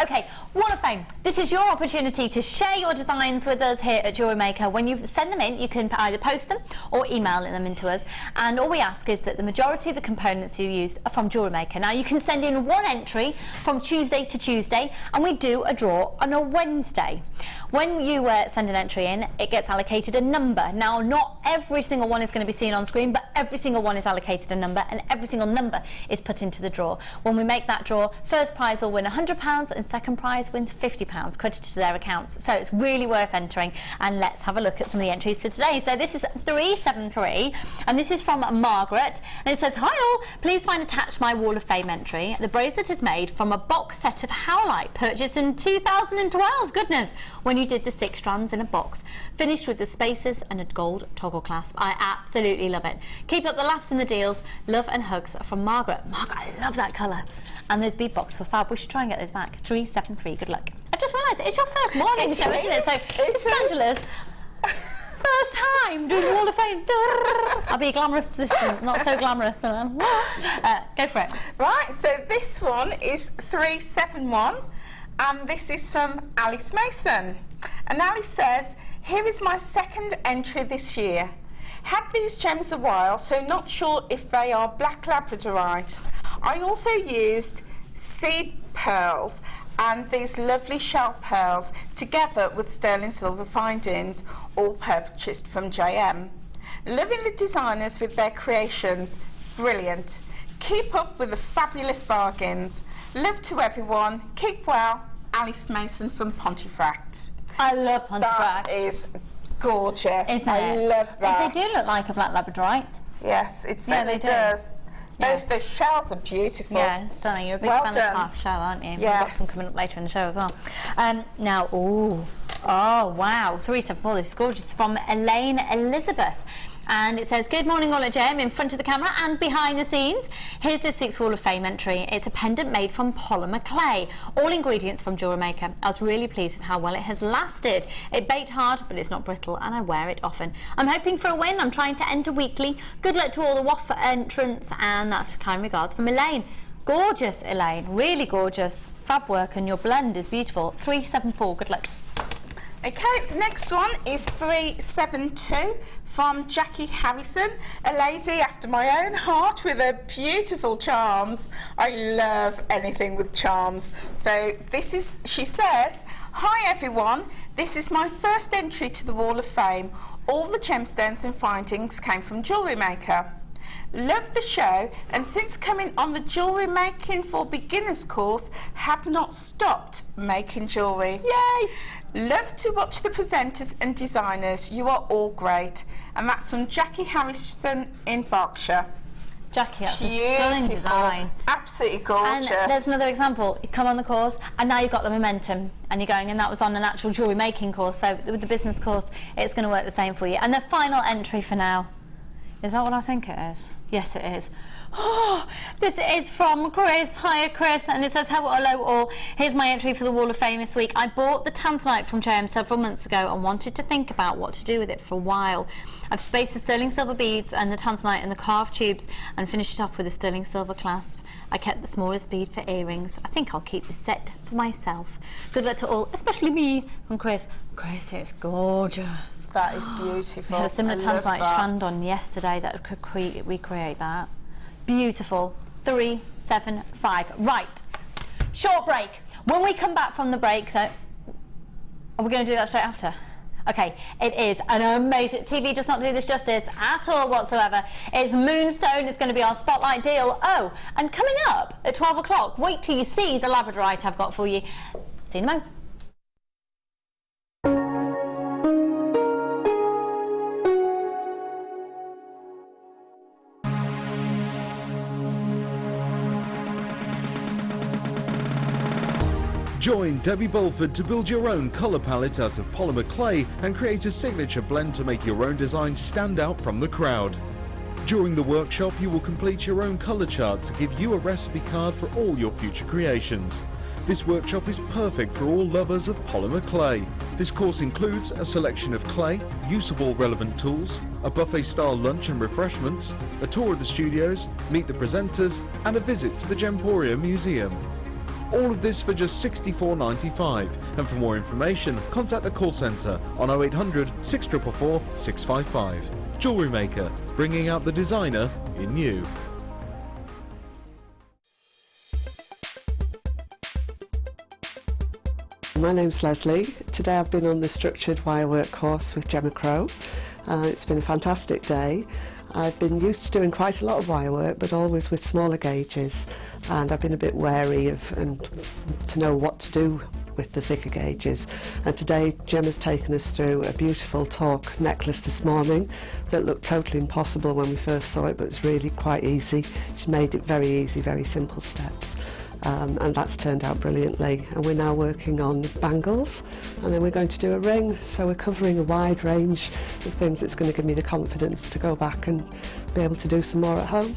Okay, Wall of Fame. This is your opportunity to share your designs with us here at JewelleryMaker. When you send them in, you can either post them or email them into us. And all we ask is that the majority of the components you use are from JewelleryMaker. Now, you can send in one entry from Tuesday to Tuesday, and we do a draw on a Wednesday. When you send an entry in, it gets allocated a number. Now, not every single one is going to be seen on screen, but every single one is allocated a number, and every single number is put into the draw. When we make that draw, first prize will win £100 and second prize wins £50 credited to their accounts. So it's really worth entering, and let's have a look at some of the entries for today. So this is 373, and this is from Margaret, and it says, "Hi all, please find attached my Wall of Fame entry. The bracelet is made from a box set of howlite purchased in 2012. Goodness, when you did the 6 strands in a box, finished with the spacers and a gold toggle clasp. I absolutely love it. Keep up the laughs and the deals. Love and hugs from Margaret." Margaret, I love that colour. And those bead box for fab. We should try and get those back. 373. Good luck. I just realised it's your first morning show, isn't it? So it's Angela's first time doing the Wall of Fame. I'll be a glamorous assistant, not so glamorous. Go for it. Right. So this one is 371, and this is from Alice Mason. And Alice says, "Here is my second entry this year. Had these gems a while, so not sure if they are black labradorite. I also used seed pearls and these lovely shell pearls together with sterling silver findings, all purchased from JM. Loving the designers with their creations. Brilliant. Keep up with the fabulous bargains. Love to everyone. Keep well. Alice Mason from Pontefract." I love Pontefract. That is gorgeous. Isn't I it? love that. They do look like a black labradorite. Yes, it certainly do. does. Yeah. The shells are beautiful. Yeah, stunning. You're a big Well fan done. of half shell, aren't you? Yes. We've got some coming up later in the show as well. Now, oh wow, 374. This is gorgeous, from Elaine Elizabeth. And it says, "Good morning all at JM, in front of the camera and behind the scenes. Here's this week's Wall of Fame entry. It's a pendant made from polymer clay. All ingredients from JewelleryMaker. I was really pleased with how well it has lasted. It baked hard, but it's not brittle, and I wear it often. I'm hoping for a win. I'm trying to enter weekly. Good luck to all the WAF entrants," and that's kind regards from Elaine. Gorgeous, Elaine. Really gorgeous. Fab work, and your blend is beautiful. 374. Good luck. Okay, the next one is 372 from Jackie Harrison, a lady after my own heart with her beautiful charms. I love anything with charms. So this is, she says, "Hi everyone, this is my first entry to the Wall of Fame. All the gemstones and findings came from JewelleryMaker. Love the show, and since coming on the Jewellery Making for Beginners course, have not stopped making jewellery. Yay! Love to watch the presenters and designers. You are all great." And that's from Jackie Harrison in Berkshire. Jackie, that's a stunning design. Absolutely gorgeous. And there's another example. You come on the course and now you've got the momentum and you're going, and that was on an actual jewellery making course, so with the business course it's going to work the same for you. And the final entry for now, is that what I think it is? Yes, it is. Oh, this is from Chris. Hiya Chris, and it says hello all. Here's my entry for the Wall of Fame this week. I bought the tanzanite from JM several months ago and wanted to think about what to do with it for a while. I've spaced the sterling silver beads and the tanzanite in the carved tubes and finished it off with a sterling silver clasp. I kept the smallest bead for earrings. I think I'll keep this set for myself. Good luck to all, especially me. From Chris. Chris, it's gorgeous. That is beautiful. We had a similar tanzanite strand on yesterday that could recreate that. Beautiful. 375. Right. Short break. When we come back from the break, though, are we going to do that straight after? Okay, it is an amazing. TV does not do this justice at all whatsoever. It's Moonstone. It's going to be our spotlight deal. Oh, and coming up at 12 o'clock, wait till you see the Labradorite I've got for you. See you in a moment. Join Debbie Bulford to build your own colour palette out of polymer clay and create a signature blend to make your own design stand out from the crowd. During the workshop, you will complete your own colour chart to give you a recipe card for all your future creations. This workshop is perfect for all lovers of polymer clay. This course includes a selection of clay, use of all relevant tools, a buffet-style lunch and refreshments, a tour of the studios, meet the presenters, and a visit to the Gemporia Museum. All of this for just $64.95, and for more information contact the call centre on 0800 644 655. Jewellery Maker, bringing out the designer in you. My name's Leslie. Today I've been on the structured wirework course with Gemma Crow. It's been a fantastic day. I've been used to doing quite a lot of wirework, but always with smaller gauges, and I've been a bit wary of to know what to do with the thicker gauges. And today Gemma's taken us through a beautiful torque necklace this morning that looked totally impossible when we first saw it, but it's really quite easy. She made it very easy, very simple steps. And that's turned out brilliantly, and we're now working on bangles, and then we're going to do a ring, so we're covering a wide range of things that's going to give me the confidence to go back and be able to do some more at home.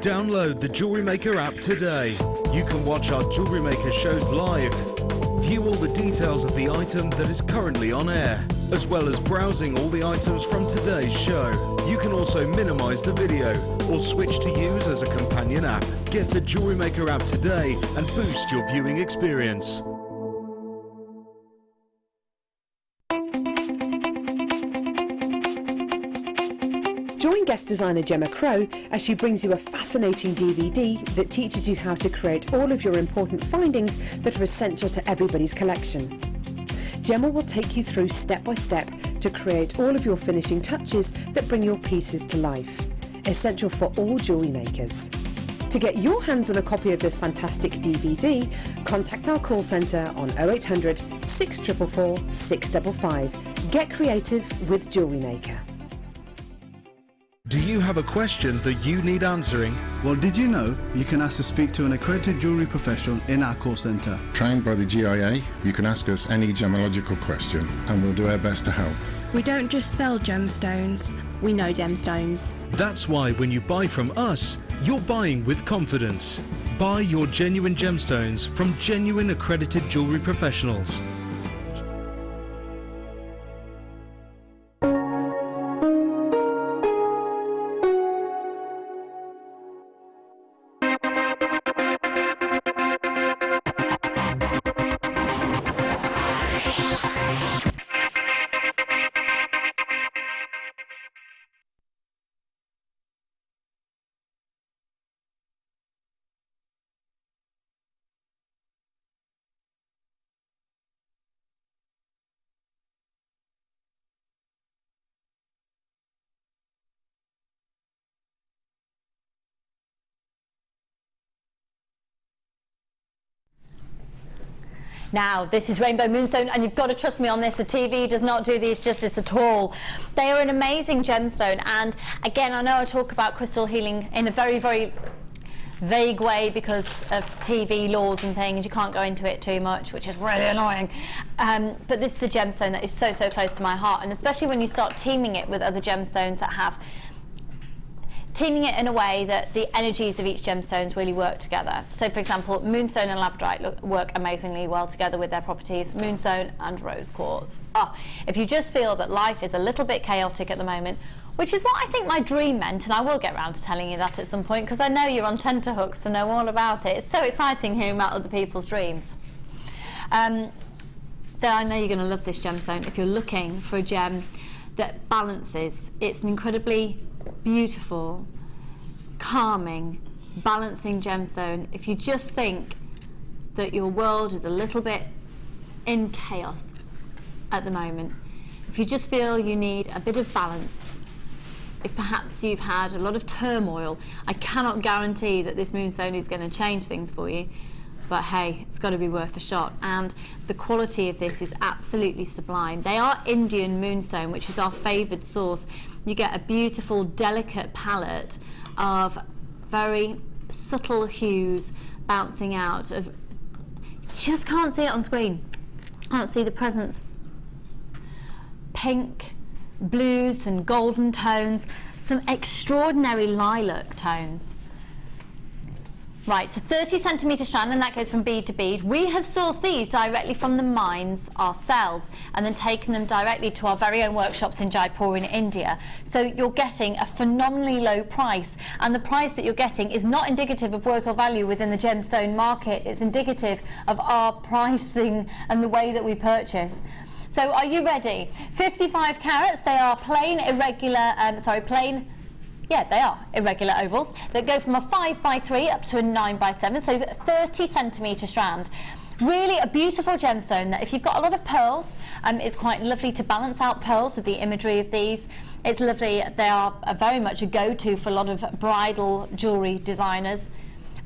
Download the Jewellery Maker app today. You can watch our Jewellery Maker shows live, view all the details of the item that is currently on air, as well as browsing all the items from today's show. You can also minimise the video or switch to use as a companion app. Get the Jewellery Maker app today and boost your viewing experience. Join guest designer Gemma Crow as she brings you a fascinating DVD that teaches you how to create all of your important findings that are essential to everybody's collection. Gemma will take you through step by step to create all of your finishing touches that bring your pieces to life, essential for all jewellery makers. To get your hands on a copy of this fantastic DVD, contact our call centre on 0800 644 655. Get creative with Jewellery Maker. Do you have a question that you need answering? Well, did you know you can ask to speak to an accredited jewellery professional in our call centre? Trained by the GIA, you can ask us any gemological question and we'll do our best to help. We don't just sell gemstones, we know gemstones. That's why when you buy from us, you're buying with confidence. Buy your genuine gemstones from genuine accredited jewellery professionals. Now, this is Rainbow Moonstone, and you've got to trust me on this, the TV does not do these justice at all. They are an amazing gemstone, and again, I know I talk about crystal healing in a very, very vague way because of TV laws and things. You can't go into it too much, which is really annoying. But this is the gemstone that is so, so close to my heart, and especially when you start teaming it with other gemstones that have teaming it in a way that the energies of each gemstones really work together. So for example, moonstone and labradorite work amazingly well together with their properties, moonstone and rose quartz. If you just feel that life is a little bit chaotic at the moment, which is what I think my dream meant, and I will get around to telling you that at some point because I know you're on tenterhooks to know all about it. It's so exciting hearing about other people's dreams. Then I know you're going to love this gemstone if you're looking for a gem that balances. It's an incredibly beautiful, calming, balancing gemstone. If you just think that your world is a little bit in chaos at the moment, if you just feel you need a bit of balance, if perhaps you've had a lot of turmoil, I cannot guarantee that this moonstone is going to change things for you, but hey, it's got to be worth a shot. And the quality of this is absolutely sublime. They are Indian moonstone, which is our favoured source. You get a beautiful, delicate palette of very subtle hues bouncing out of, just can't see it on screen. Can't see the presence. Pink, blues and golden tones, some extraordinary lilac tones. Right, so 30 centimetre strand, and that goes from bead to bead. We have sourced these directly from the mines ourselves and then taken them directly to our very own workshops in Jaipur in India. So you're getting a phenomenally low price, and the price that you're getting is not indicative of worth or value within the gemstone market. It's indicative of our pricing and the way that we purchase. So are you ready? 55 carats, they are plain, irregular, they are irregular ovals that go from a 5x3 up to a 9x7, so 30 centimetre strand. Really a beautiful gemstone that if you've got a lot of pearls, it's quite lovely to balance out pearls with the imagery of these. It's lovely, they are very much a go-to for a lot of bridal jewellery designers.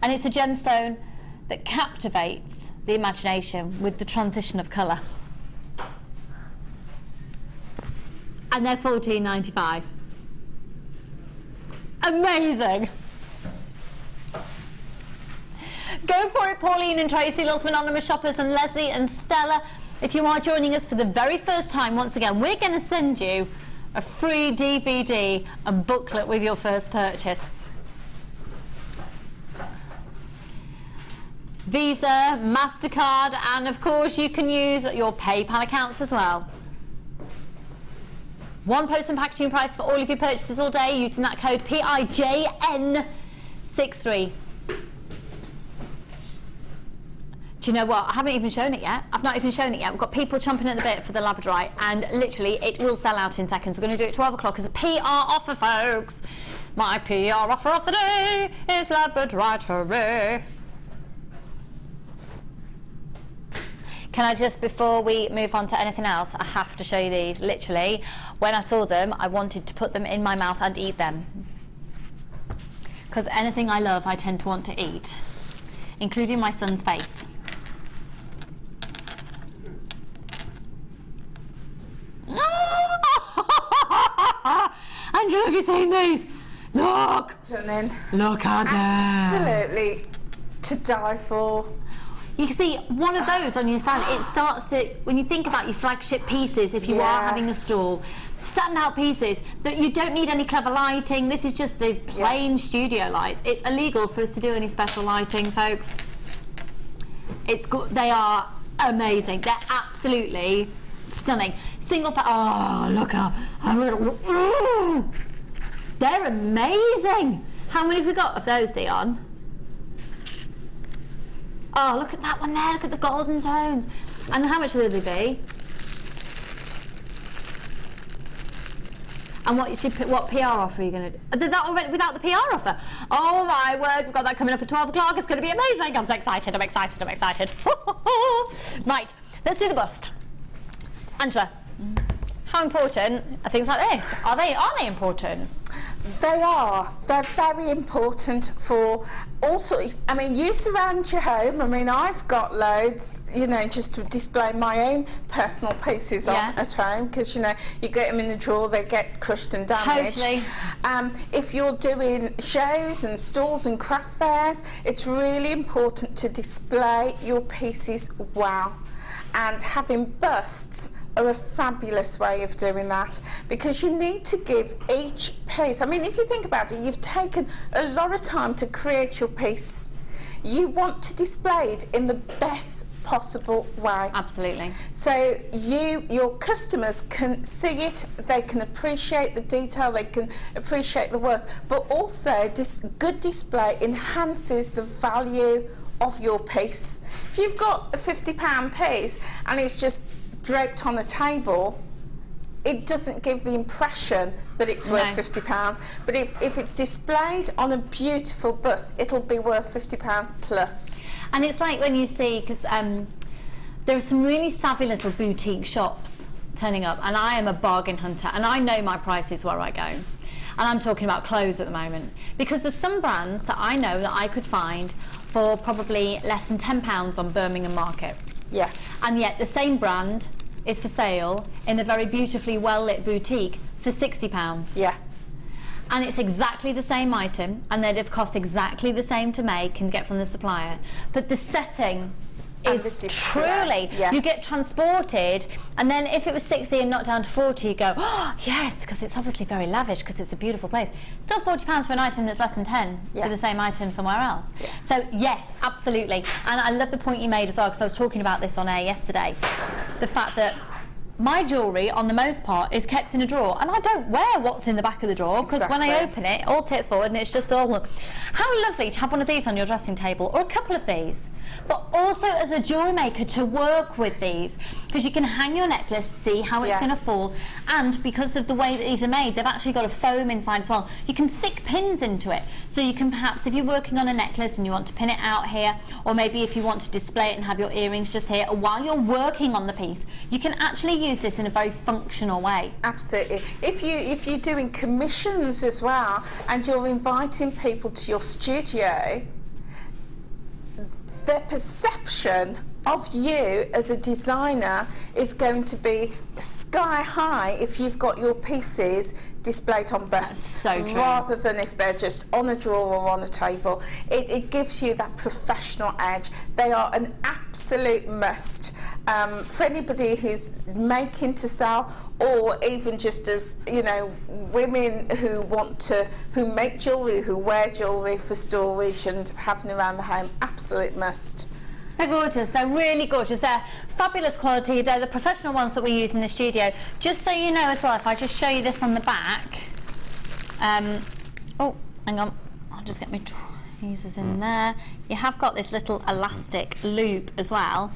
And it's a gemstone that captivates the imagination with the transition of colour. And they're $14.95. Amazing. Go for it, Pauline and Tracy, lots of anonymous shoppers, and Leslie and Stella. If you are joining us for the very first time, once again, we're going to send you a free DVD and booklet with your first purchase. Visa, MasterCard, and of course you can use your PayPal accounts as well. One post and packaging price for all of your purchases all day using that code PIJN63. Do you know what? I haven't even shown it yet. I've not even shown it yet. We've got people chomping at the bit for the Labradorite, and literally it will sell out in seconds. We're going to do it at 12 o'clock as a PR offer, folks. My PR offer of the day is Labradorite. Can I just, before we move on to anything else, I have to show you these. Literally, when I saw them, I wanted to put them in my mouth and eat them. Because anything I love, I tend to want to eat, including my son's face. Angela, have you seen these? Look! Look at them! Absolutely to die for. You can see one of those on your stand. It starts to, when you think about your flagship pieces, if you are having a stall, standout pieces that you don't need any clever lighting. This is just the plain studio lights. It's illegal for us to do any special lighting, folks. It's good. They are amazing. They're absolutely stunning. Single oh, look how they're amazing. How many have we got of those, Dion? Oh, look at that one there, look at the golden tones. And how much will they be? And what PR offer are you going to do? Did that already without the PR offer? Oh my word, we've got that coming up at 12 o'clock. It's going to be amazing. I'm so excited, I'm excited, I'm excited. Right, let's do the bust. Angela, how important are things like this? Are they important? They're very important for also, I mean, you surround your home. I mean, I've got loads, you know, just to display my own personal pieces on at home, because, you know, you get them in the drawer, they get crushed and damaged. Totally. If you're doing shows and stalls and craft fairs, it's really important to display your pieces well, and having busts are a fabulous way of doing that, because you need to give each piece, I mean, if you think about it, you've taken a lot of time to create your piece. You want to display it in the best possible way. Absolutely. So your customers can see it, they can appreciate the detail, they can appreciate the worth, but also this good display enhances the value of your piece. If you've got a £50 piece and it's just draped on a table, it doesn't give the impression that it's worth £50. But if it's displayed on a beautiful bust, it'll be worth £50 plus. And it's like when you see, because there are some really savvy little boutique shops turning up, and I am a bargain hunter, and I know my prices where I go. And I'm talking about clothes at the moment, because there's some brands that I know that I could find for probably less than £10 on Birmingham Market. Yeah. And yet the same brand is for sale in a very beautifully well-lit boutique for £60. Yeah. And it's exactly the same item, and they'd have cost exactly the same to make and get from the supplier. But the setting is truly, you get transported, and then if it was 60 and not down to 40, you go, oh yes, because it's obviously very lavish, because it's a beautiful place. Still £40 for an item that's less than 10 for the same item somewhere else. So yes, absolutely. And I love the point you made as well, because I was talking about this on air yesterday, the fact that my jewellery, on the most part, is kept in a drawer, and I don't wear what's in the back of the drawer, because when I open it, all tips forward, and it's just all... How lovely to have one of these on your dressing table, or a couple of these, but also as a jewellery maker to work with these, because you can hang your necklace, see how it's going to fall, and because of the way that these are made, they've actually got a foam inside as well. You can stick pins into it, so you can perhaps, if you're working on a necklace and you want to pin it out here, or maybe if you want to display it and have your earrings just here, or while you're working on the piece, you can actually use this in a very functional way. Absolutely. If you're doing commissions as well, and you're inviting people to your studio, their perception of you as a designer is going to be sky high if you've got your pieces displayed on busts, rather than if they're just on a drawer or on a table. It gives you that professional edge. They are an absolute must for anybody who's making to sell, or even just as, you know, women who make jewellery, who wear jewellery for storage and having around the home. Absolute must. They're gorgeous, they're really gorgeous, they're fabulous quality, they're the professional ones that we use in the studio. Just so you know as well, if I just show you this on the back, oh, hang on, I'll just get my tweezers in there. You have got this little elastic loop as well.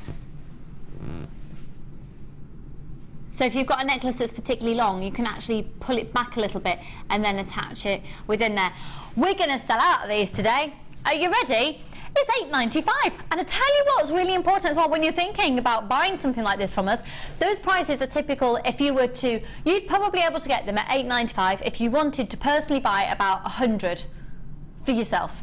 So if you've got a necklace that's particularly long, you can actually pull it back a little bit and then attach it within there. We're going to sell out of these today. Are you ready? It's £8.95, and I tell you what's really important as well when you're thinking about buying something like this from us. Those prices are typical. If you were to, you'd probably be able to get them at £8.95 if you wanted to personally buy about 100 for yourself.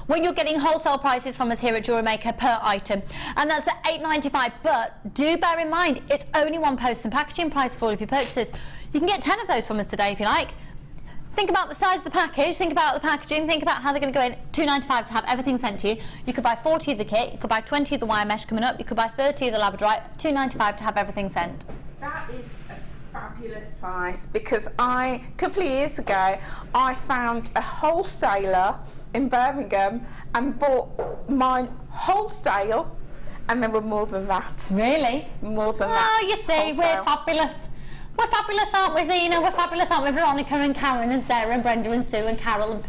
When you're getting wholesale prices from us here at JewelleryMaker per item, and that's at £8.95. But do bear in mind, it's only one post and packaging price for all of your purchases. You can get 10 of those from us today if you like. Think about the size of the package, think about the packaging, think about how they're going to go in. £2.95 to have everything sent to you. You could buy 40 of the kit, you could buy 20 of the wire mesh coming up, you could buy 30 of the Labradorite, £2.95 to have everything sent. That is a fabulous price, because a couple of years ago, I found a wholesaler in Birmingham and bought mine wholesale, and there were more than that. Really? More than that. Oh, you see, wholesale. We're fabulous. We're fabulous, aren't we, Zena? We're fabulous, aren't we? Veronica and Karen and Sarah and Brenda and Sue and Carol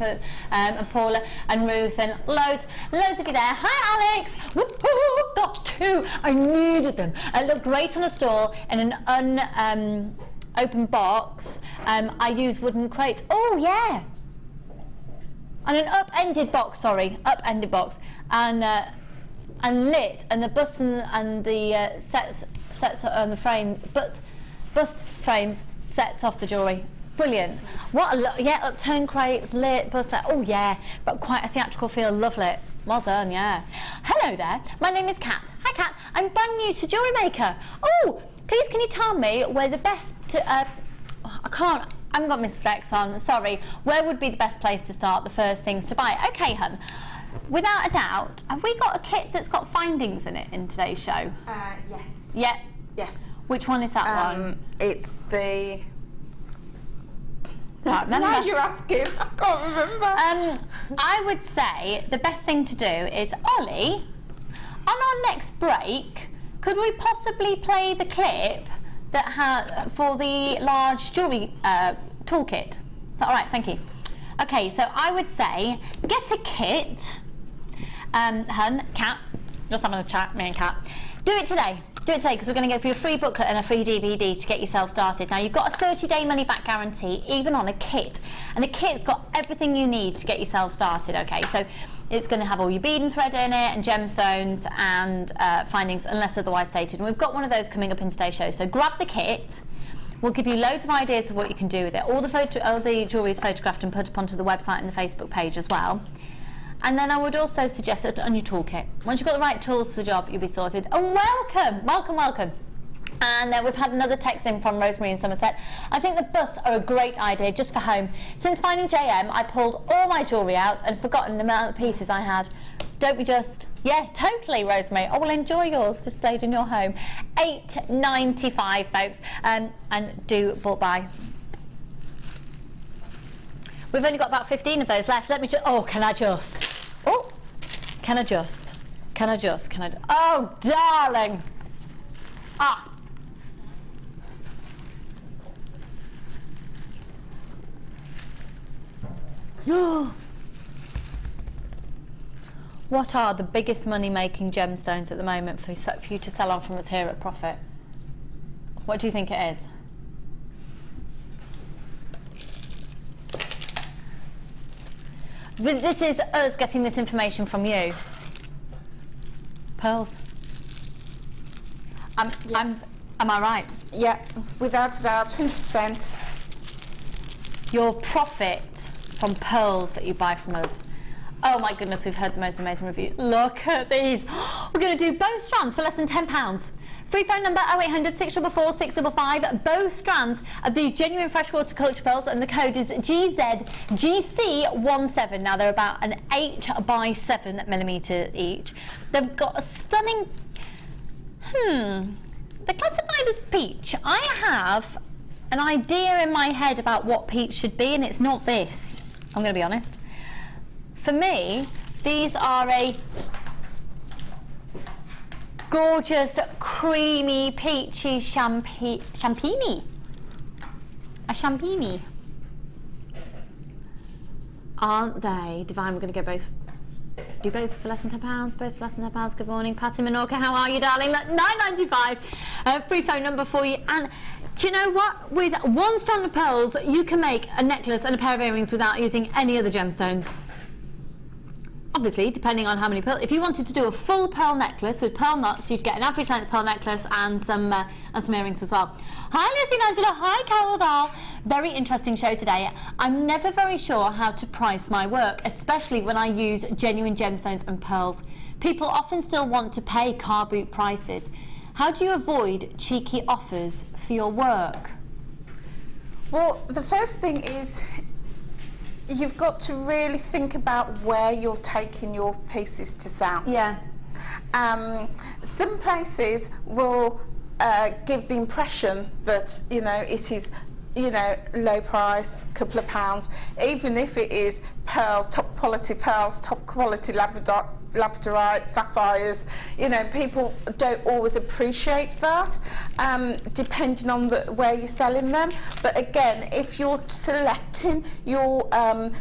and Paula and Ruth and loads of you there. Hi, Alex. Woohoo! Got two. I needed them. It looked great on a stall in an open box. I use wooden crates. Oh yeah. And an upended box. And lit, and the bust and the sets on the frames, but bust frames sets off the jewellery. Brilliant. What a look. Yeah, upturned crates, lit, bust. Oh yeah, but quite a theatrical feel. Lovely. Well done, yeah. Hello there. My name is Kat. Hi Kat. I'm brand new to JewelleryMaker. Oh, please can you tell me where the best to I haven't got my specs on, sorry. Where would be the best place to start, the first things to buy? Okay, hun. Without a doubt, have we got a kit that's got findings in it in today's show? Yes. Yeah. Yes. Which one is that one? It's the... Can't remember. Now you're asking, I can't remember. I would say the best thing to do is, Ollie, on our next break, could we possibly play the clip that has for the large jewellery toolkit? Is that all right? Thank you. Okay, so I would say get a kit. Hun, Kat, just having a chat, me and Kat. Do it today. Do it today because we're going to give you a free booklet and a free DVD to get yourself started. Now you've got a 30-day money-back guarantee, even on a kit, and the kit's got everything you need to get yourself started. Okay, so it's going to have all your bead and thread in it, and gemstones and findings, unless otherwise stated. And we've got one of those coming up in today's show. So grab the kit. We'll give you loads of ideas of what you can do with it. All the jewellery is photographed and put up onto the website and the Facebook page as well. And then I would also suggest it on your toolkit. Once you've got the right tools for the job, you'll be sorted. And welcome, welcome, welcome. And we've had another text in from Rosemary in Somerset. I think the busts are a great idea just for home. Since finding JM, I pulled all my jewellery out and forgotten the amount of pieces I had. Don't we just? Yeah, totally, Rosemary. Oh, well, enjoy yours displayed in your home. $8.95, folks. And do bulk buy. We've only got about 15 of those left. Let me just, oh, can I just? Oh, can I just? Can I just? Can I? Oh, darling. Ah. What are the biggest money-making gemstones at the moment for you to sell on from us here at Profit? What do you think it is? But this is us getting this information from you. Pearls. Am I right? Yeah, without a doubt, 100%. Your profit from pearls that you buy from us. Oh my goodness, we've heard the most amazing review. Look at these. We're going to do both strands for less than £10. Free phone number 0800 644 655. Both strands of these genuine freshwater culture pearls, and the code is GZGC17. Now they're about an 8 by 7mm each. They've got a stunning. They're classified as peach. I have an idea in my head about what peach should be, and it's not this. I'm going to be honest. For me, these are a gorgeous, creamy, peachy champagne. A champagne. Aren't they divine? We're going to go both. Do both for less than £10. Both for less than £10. Good morning, Patty Menorca. How are you, darling? £9.95. Free phone number for you. And do you know what? With one strand of pearls, you can make a necklace and a pair of earrings without using any other gemstones. Obviously, depending on how many pearls. If you wanted to do a full pearl necklace with pearl knots, you'd get an average length pearl necklace and some earrings as well. Hi, Lizzie and Angela. Hi, Carol Dahl. Very interesting show today. I'm never very sure how to price my work, especially when I use genuine gemstones and pearls. People often still want to pay car boot prices. How do you avoid cheeky offers for your work? Well, the first thing is, you've got to really think about where you're taking your pieces to sell. Yeah. Some places will give the impression that, you know, it is, you know, low price, couple of pounds, even if it is pearls, top quality Labradorite, sapphires. You know, people don't always appreciate that, depending on where you're selling them. But again, if you're selecting your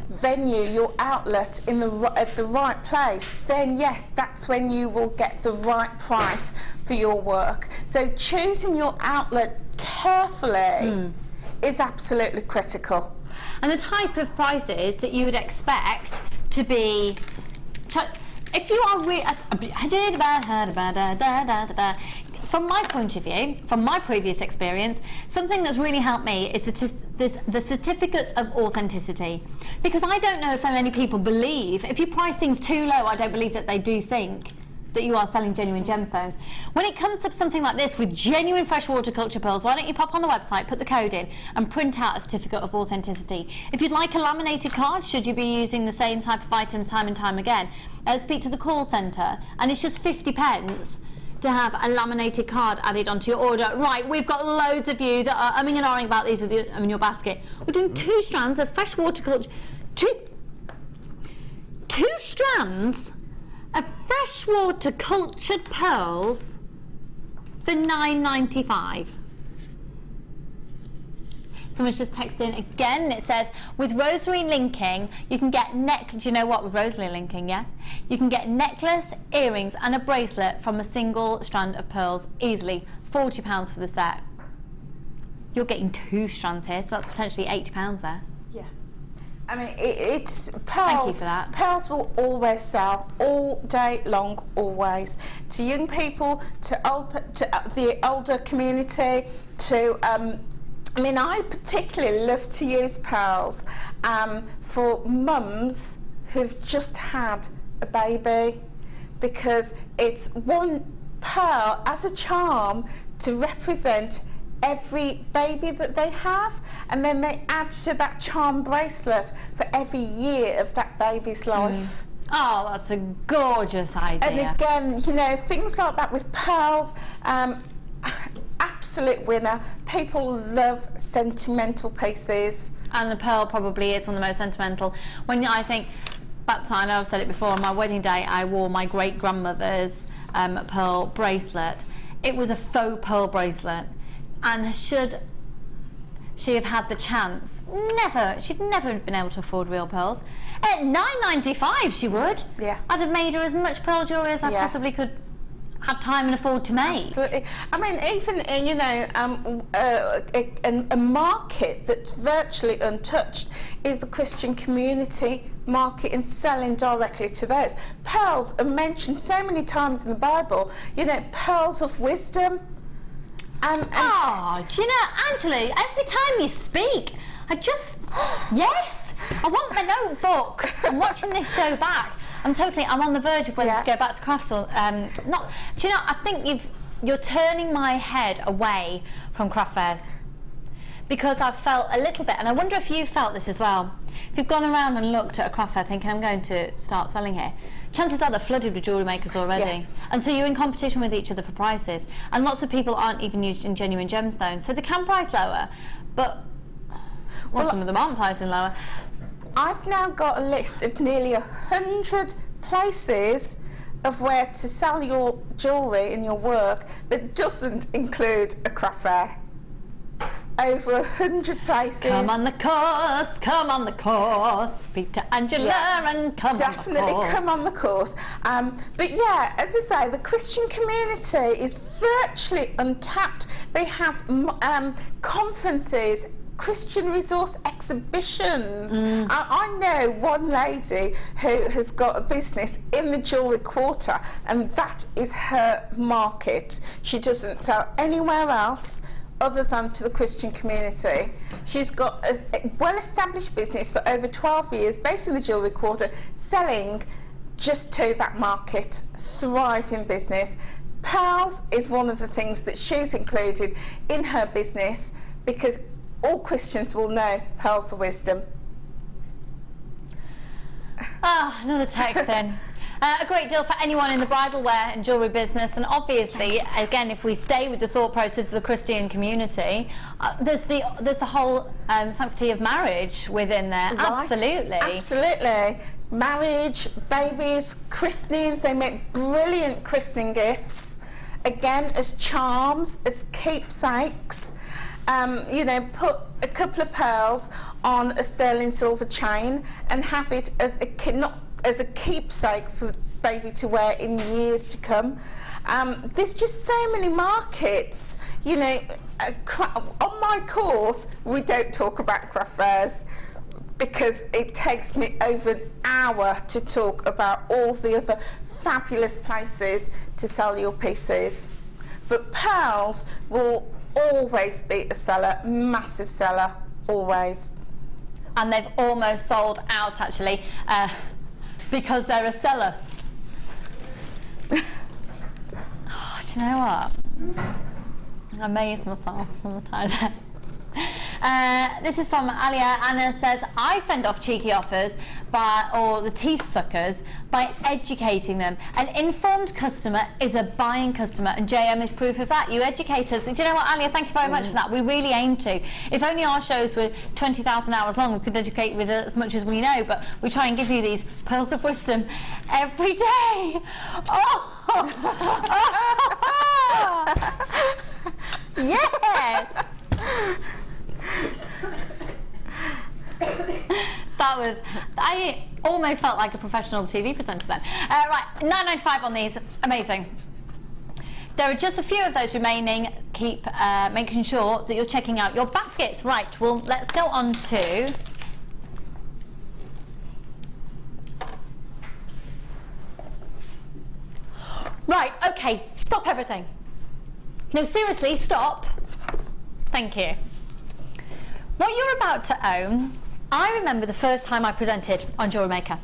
venue, your outlet at the right place, then yes, that's when you will get the right price for your work. So choosing your outlet carefully is absolutely critical. And the type of prices that you would expect to be, from my point of view, from my previous experience, something that's really helped me is the certificates of authenticity. Because I don't know if many people believe, if you price things too low, I don't believe that they do think that you are selling genuine gemstones. When it comes to something like this with genuine freshwater culture pearls, why don't you pop on the website, put the code in and print out a certificate of authenticity. If you'd like a laminated card, should you be using the same type of items time and time again, speak to the call centre, and it's just 50p to have a laminated card added onto your order. Right, we've got loads of you that are umming and ahhing about these with your basket. We're doing 2 strands of freshwater culture, two strands of freshwater cultured pearls for $9.95. Someone's just texted in again. It says, with rosary linking, you can get do you know what, with rosary linking, yeah? You can get necklace, earrings and a bracelet from a single strand of pearls easily. £40 for the set. You're getting 2 strands here, so that's potentially £80 there. Yeah. I mean, it's pearls. Thank you for that. Pearls will always sell, all day long, always. To young people, to the older community, to I mean, I particularly love to use pearls for mums who've just had a baby, because it's one pearl as a charm to represent every baby that they have, and then they add to that charm bracelet for every year of that baby's life. Oh, that's a gorgeous idea. And again, you know, things like that with pearls, absolute winner. People love sentimental pieces. And the pearl probably is one of the most sentimental. When I think back to, I know I've said it before, on my wedding day I wore my great grandmother's pearl bracelet. It was a faux pearl bracelet, and should she have had the chance, she'd never have been able to afford real pearls. At $9.95 she would. Yeah. I'd have made her as much pearl jewellery as I possibly could have time and afford to make. Absolutely. I mean, even you know, a market that's virtually untouched is the Christian community market, and selling directly to those. Pearls are mentioned so many times in the Bible. You know, pearls of wisdom. Oh, do you know, Angela, every time you speak, I just, yes, I want my notebook. I'm watching this show back. I'm on the verge of whether to go back to crafts or not. Do you know, I think you're turning my head away from craft fairs, because I've felt a little bit, and I wonder if you felt this as well. If you've gone around and looked at a craft fair thinking, I'm going to start selling here, chances are they're flooded with jewellery makers already. Yes. And so you're in competition with each other for prices, and lots of people aren't even using genuine gemstones, so they can price lower, but some of them aren't pricing lower. I've now got a list of nearly 100 places of where to sell your jewellery and your work that doesn't include a craft fair. Over 100 places. Come on the course, speak to Angela and come on the course. Definitely come on the course. But yeah, as I say, the Christian community is virtually untapped. They have conferences, Christian resource exhibitions. I know one lady who has got a business in the jewellery quarter, and that is her market. She doesn't sell anywhere else other than to the Christian community. She's got a well-established business for over 12 years based in the jewellery quarter, selling just to that market. Thriving business. Pearls is one of the things that she's included in her business, because all Christians will know pearls of wisdom. Another text then. A great deal for anyone in the bridal wear and jewellery business, and obviously, again, if we stay with the thought process of the Christian community, there's the whole sanctity of marriage within there. Right. Absolutely. Marriage, babies, christenings. They make brilliant christening gifts, again, as charms, as keepsakes. You know, put a couple of pearls on a sterling silver chain and have it as as a keepsake for baby to wear in years to come. There's just so many markets. You know, on my course we don't talk about craft fairs, because it takes me over an hour to talk about all the other fabulous places to sell your pieces. but pearls will always be a seller, massive seller, always. And they've almost sold out actually, because they're a seller. Oh, do you know what? I amazed myself sometimes. This is from Alia. Anna says, I fend off cheeky offers or the teeth suckers by educating them. An informed customer is a buying customer, and JM is proof of that. You educate us. Do you know what, Alia? Thank you very much for that. We really aim to. If only our shows were 20,000 hours long, we could educate with as much as we know, but we try and give you these pearls of wisdom every day. Oh! Yes! I almost felt like a professional TV presenter then. Right, £9.95 on these, amazing. There are just a few of those remaining. Keep making sure that you're checking out your baskets. Right, well, let's go on to... Right, okay, stop everything. No, seriously, stop. Thank you. What you're about to own, I remember the first time I presented on JewelleryMaker.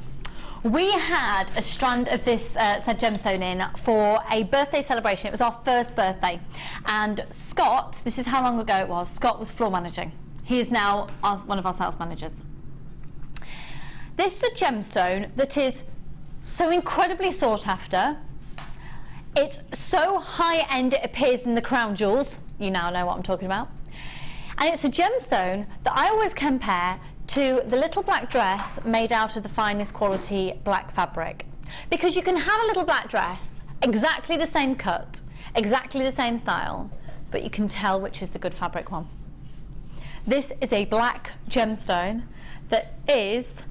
We had a strand of this said gemstone in for a birthday celebration. It was our first birthday. And Scott, this is how long ago it was, Scott was floor managing. He is now one of our sales managers. This is a gemstone that is so incredibly sought after. It's so high-end it appears in the crown jewels. You now know what I'm talking about. And it's a gemstone that I always compare to the little black dress made out of the finest quality black fabric. Because you can have a little black dress, exactly the same cut, exactly the same style, but you can tell which is the good fabric one. This is a black gemstone that is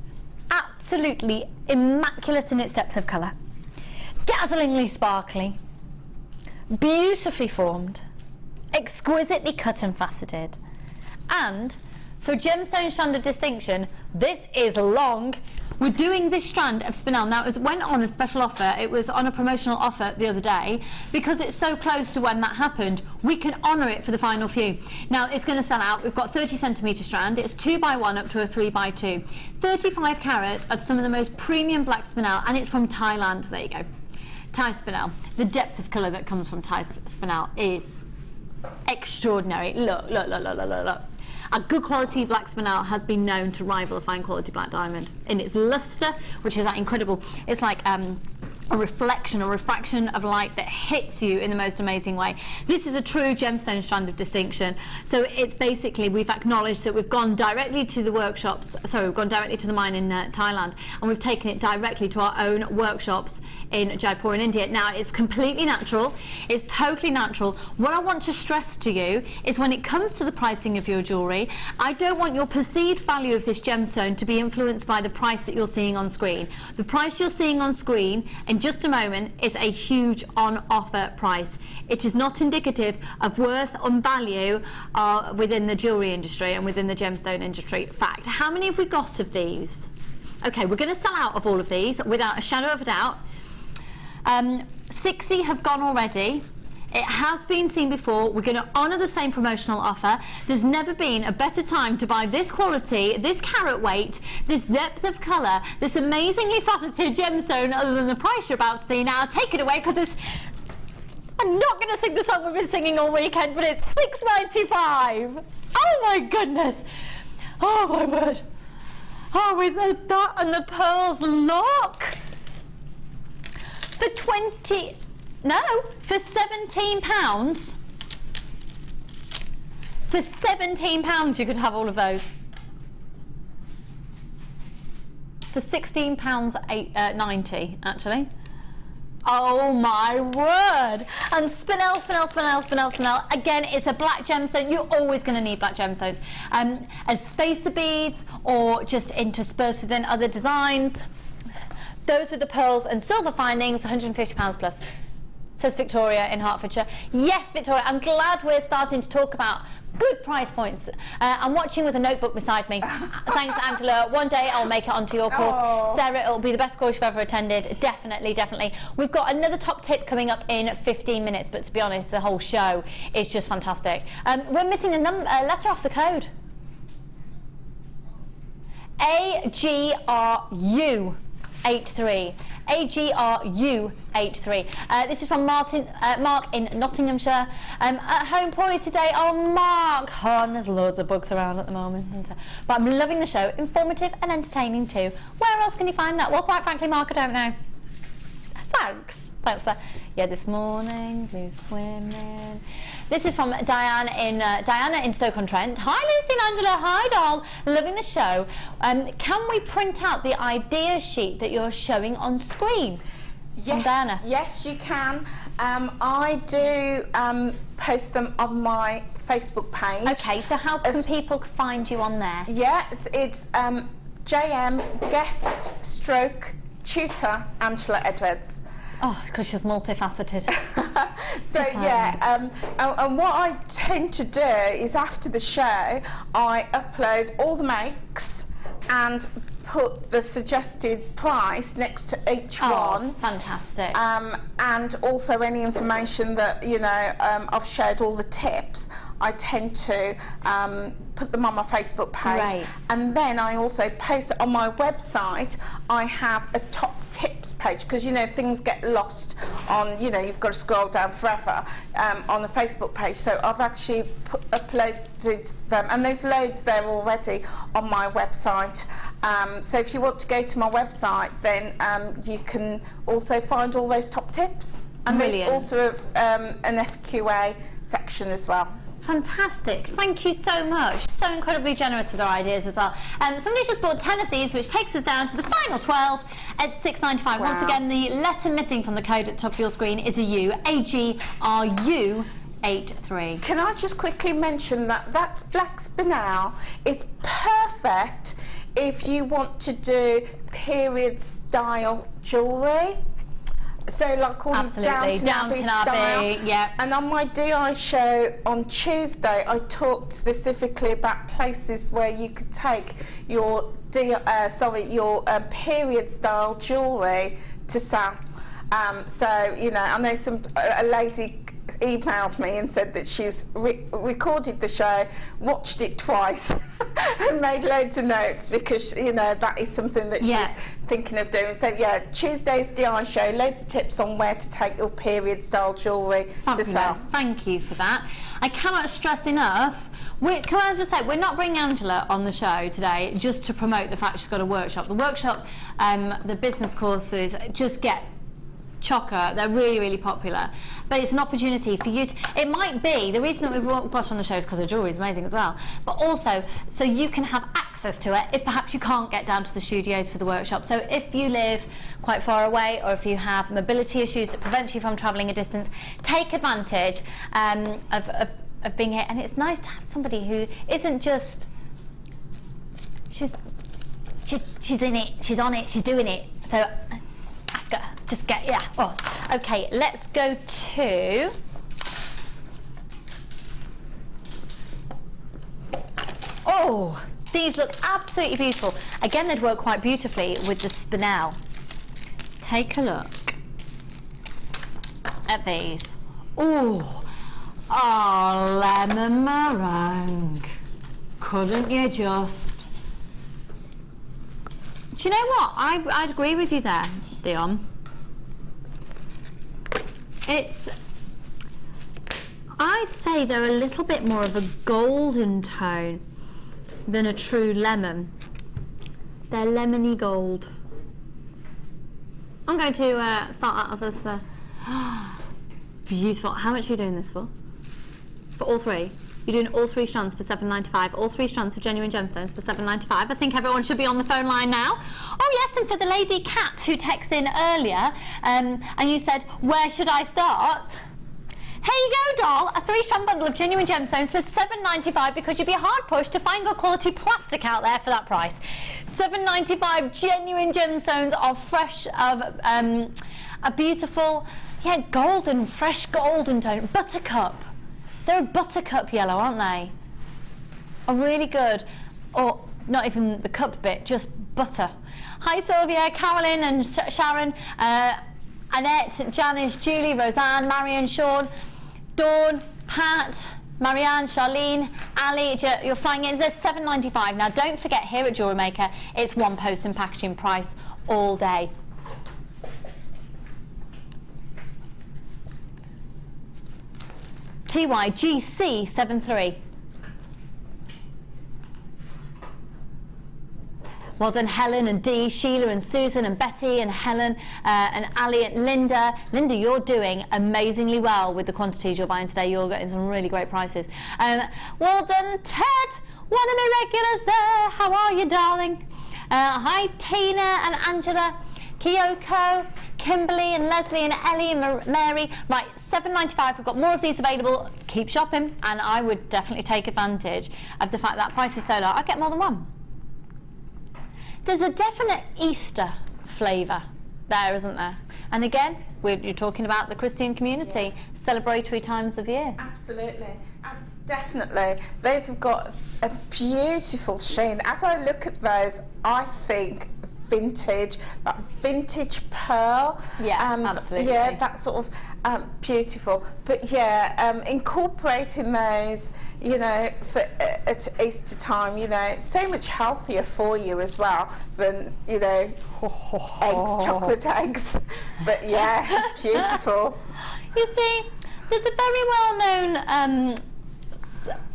absolutely immaculate in its depth of colour. Dazzlingly sparkly, beautifully formed, exquisitely cut and faceted, and for a gemstone strand of distinction, this is long. We're doing this strand of spinel. Now, it went on a special offer. It was on a promotional offer the other day. Because it's so close to when that happened, we can honour it for the final few. Now, it's going to sell out. We've got 30 centimetre strand. It's 2x1 up to a 3x2. 35 carats of some of the most premium black spinel, and it's from Thailand. There you go. Thai spinel. The depth of colour that comes from Thai spinel is extraordinary. Look, look, look, look, look, look, look. A good quality black spinel has been known to rival a fine quality black diamond in its lustre, which is that incredible. It's like a reflection or refraction of light that hits you in the most amazing way. This is a true gemstone strand of distinction. So it's basically, we've acknowledged that we've gone directly to the workshops, sorry, we've gone directly to the mine in Thailand, and we've taken it directly to our own workshops in Jaipur in India. Now, it's completely natural, it's totally natural. What I want to stress to you is when it comes to the pricing of your jewellery, I don't want your perceived value of this gemstone to be influenced by the price that you're seeing on screen. The price you're seeing on screen in just a moment is a huge on offer price. It is not indicative of worth and value within the jewellery industry and within the gemstone industry. Fact. How many have we got of these? Okay, we're going to sell out of all of these without a shadow of a doubt. 60 have gone already. It has been seen before. We're going to honour the same promotional offer. There's never been a better time to buy this quality, this carat weight, this depth of colour, this amazingly faceted gemstone other than the price you're about to see now. Take it away, because it's... I'm not going to sing the song we've been singing all weekend, but it's $6.95. Oh my goodness. Oh my word. Oh, with that and the pearls, look. For £17. For £17 you could have all of those. For £16.90 actually. Oh my word! And spinel, spinel, spinel, spinel, spinel. Again, it's a black gemstone. You're always going to need black gemstones. As spacer beads or just interspersed within other designs. Those with the pearls and silver findings, £150 plus. Says Victoria in Hertfordshire. Yes, Victoria, I'm glad we're starting to talk about good price points. I'm watching with a notebook beside me. Thanks, Angela. One day I'll make it onto your course. Oh. Sarah, it'll be the best course you've ever attended. Definitely, definitely. We've got another top tip coming up in 15 minutes, but to be honest, the whole show is just fantastic. We're missing a letter off the code. AGRU 83. AGRU 83. This is from Mark in Nottinghamshire. At home poorly today. Oh, Mark. Oh, and there's loads of bugs around at the moment. But I'm loving the show. Informative and entertaining too. Where else can you find that? Well, quite frankly, Mark, I don't know. Thanks. Thanks for, yeah, this morning, blue swimming. This is from Diana in Stoke-on-Trent. Hi, Lucy and Angela. Hi, doll. Loving the show. Can we print out the idea sheet that you're showing on screen? Yes, Diana. yes, you can. I do post them on my Facebook page. Okay, so how can people find you on there? Yes, it's JM Guest Stroke Tutor Angela Edwards. Oh, because she's multifaceted. So yeah, and what I tend to do is after the show, I upload all the makes and put the suggested price next to each one. Fantastic. And also any information that, you know, I've shared all the tips, I tend to put them on my Facebook page. Right. And then I also post it on my website. I have a top tips page because, you know, things get lost on, you know, you've got to scroll down forever on the Facebook page. So I've actually uploaded them, and there's loads there already on my website. So if you want to go to my website, then you can also find all those top tips. And Brilliant. there's also an FQA section as well. Fantastic. Thank you so much. So incredibly generous with our ideas as well. Somebody's just bought 10 of these, which takes us down to the final 12 at £6.95. Wow. Once again, the letter missing from the code at the top of your screen is a U. AGRU 83. Can I just quickly mention that that's black spinel is perfect if you want to do period style jewellery. So like all Absolutely. Downton Abbey style. Yeah. And on my DI show on Tuesday, I talked specifically about places where you could take your period style jewellery to sell. So you know, I know a lady emailed me and said that she's recorded the show, watched it twice and made loads of notes because, you know, that is something that she's thinking of doing. So yeah, Tuesday's DI show, loads of tips on where to take your period style jewellery to sell. Thank you for that. I cannot stress enough, can I just say, we're not bringing Angela on the show today just to promote the fact she's got a workshop. The workshop, the business courses, just get chocker. They're really, really popular. But it's an opportunity for you to, it might be, the reason that we've got on the show is because the jewellery is amazing as well, but also so you can have access to it if perhaps you can't get down to the studios for the workshop. So if you live quite far away, or if you have mobility issues that prevent you from travelling a distance, take advantage of being here. And it's nice to have somebody who isn't just, she's in it, she's on it, she's doing it. So ask her, just get, yeah. Oh, okay, let's go to, oh, these look absolutely beautiful. Again, they'd work quite beautifully with the spinel. Take a look at these. Oh, lemon meringue. Couldn't you just? Do you know what? I'd agree with you there, Dion. I'd say they're a little bit more of a golden tone than a true lemon. They're lemony gold. I'm going to start that off as beautiful. How much are you doing this for? For all three? You're doing all three strands for $7.95. All three strands of genuine gemstones for $7.95. I think everyone should be on the phone line now. Oh yes, and for the lady Cat who texted in earlier, and you said, where should I start? Here you go, doll, a 3-strand bundle of genuine gemstones for $7.95 because you'd be hard pushed to find good quality plastic out there for that price. $7.95 genuine gemstones of fresh, of a beautiful, Yeah, golden, fresh golden tone. Buttercup. They're a buttercup yellow, aren't they? Are really good. Or not even the cup bit, just butter. Hi Sylvia, Carolyn and Sharon, Annette, Janice, Julie, Roseanne, Marion, Sean, Dawn, Pat, Marianne, Charlene, Ali, you're flying in. There's $7.95. Now don't forget, here at JewelleryMaker, it's one post and packaging price all day. TYGC73. Well done, Helen and Dee, Sheila and Susan and Betty and Helen and Ali and Linda. Linda, you're doing amazingly well with the quantities you're buying today. You're getting some really great prices. Well done, Ted. One of my regulars there. How are you, darling? Hi, Tina and Angela, Kyoko, Kimberly and Leslie and Ellie and Mary. Right, $7.95. We've got more of these available. Keep shopping, and I would definitely take advantage of the fact that price is so low. I'd get more than one. There's a definite Easter flavour there, isn't there? And again, you're talking about the Christian community, celebratory times of year. Absolutely, definitely. Those have got a beautiful sheen. As I look at those, I think vintage, that vintage pearl. Yeah, absolutely. Yeah, that sort of beautiful. But yeah, incorporating those, you know, for at Easter time, you know, it's so much healthier for you as well than, you know, eggs, chocolate eggs. But yeah, beautiful. You see, there's a very well-known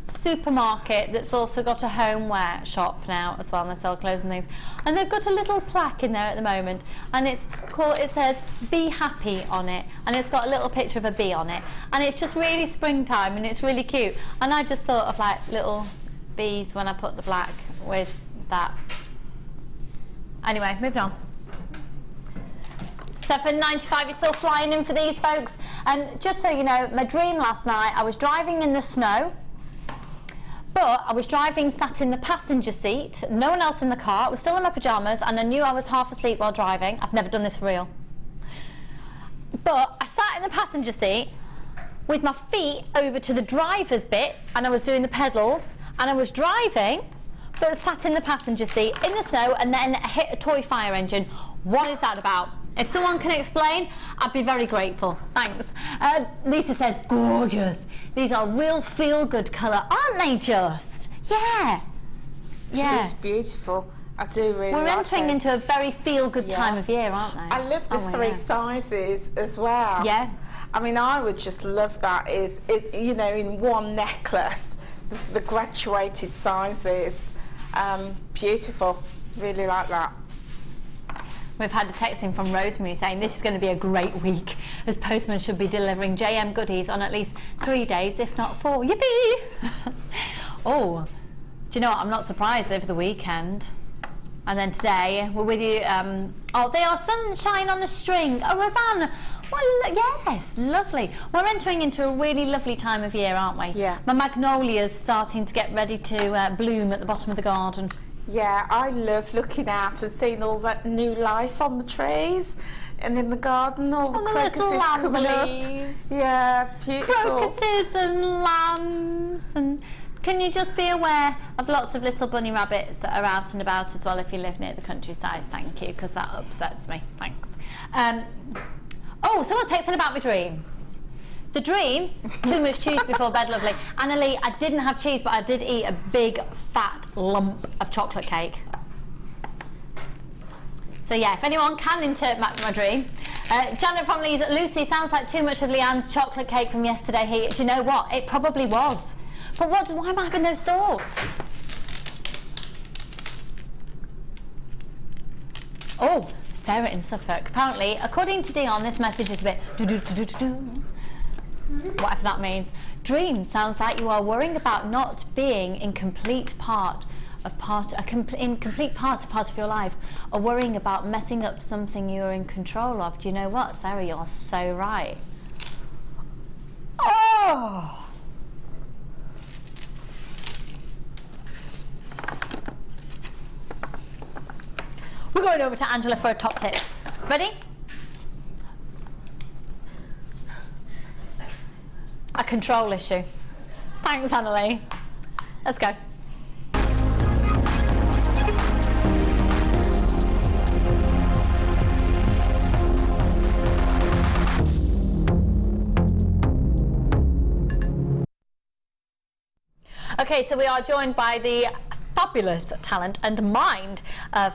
supermarket that's also got a homeware shop now as well, and they sell clothes and things, and they've got a little plaque in there at the moment, and it says "Be Happy" on it, and it's got a little picture of a bee on it, and it's just really springtime and it's really cute, and I just thought of like little bees when I put the black with that. Anyway, moving on. $7.95. You're still flying in for these, folks. And just so you know, my dream last night, I was driving in the snow, but I was driving sat in the passenger seat, no one else in the car. I was still in my pyjamas, and I knew I was half asleep while driving. I've never done this for real. But I sat in the passenger seat with my feet over to the driver's bit, and I was doing the pedals, and I was driving, but sat in the passenger seat in the snow, and then hit a toy fire engine. What is that about? If someone can explain, I'd be very grateful. Thanks. Lisa says, gorgeous. These are real feel-good colour, aren't they just? Yeah. Yeah. It's beautiful. I do really We're like entering those. into a very feel-good time of year, aren't they? I love the three sizes as well. Yeah. I mean, I would just love that, you know, in one necklace, the graduated sizes. Beautiful. Really like that. We've had a text in from Rosemary saying this is going to be a great week, as postmen should be delivering JM goodies on at least 3 days, if not 4. Yippee! Oh, do you know what? I'm not surprised over the weekend. And then today, we're with you. Oh, they are sunshine on a string. Oh, Roseanne. Well, yes, lovely. We're entering into a really lovely time of year, aren't we? Yeah. My magnolia's starting to get ready to bloom at the bottom of the garden. Yeah, I love looking out and seeing all that new life on the trees and in the garden, all the crocuses coming up. Yeah, beautiful. Crocuses and lambs, and can you just be aware of lots of little bunny rabbits that are out and about as well if you live near the countryside. Thank you, because that upsets me. Thanks. Oh, someone's texting about my dream. The dream, too much cheese before bed, lovely. Annalie, I didn't have cheese, but I did eat a big fat lump of chocolate cake. So yeah, if anyone can interpret my dream. Janet from Lee's, Lucy, sounds like too much of Leanne's chocolate cake from yesterday. Do you know what? It probably was. But why am I having those thoughts? Oh, Sarah in Suffolk. Apparently, according to Dion, this message is a bit do-do-do-do-do-do. Whatever that means. Dream sounds like you are worrying about not being in complete part of your life, or worrying about messing up something you're in control of. Do you know what, Sarah? You're so right. Oh! We're going over to Angela for a top tip. Ready? control issue. Thanks, Annalie. Let's go. Okay, so we are joined by the fabulous talent and mind of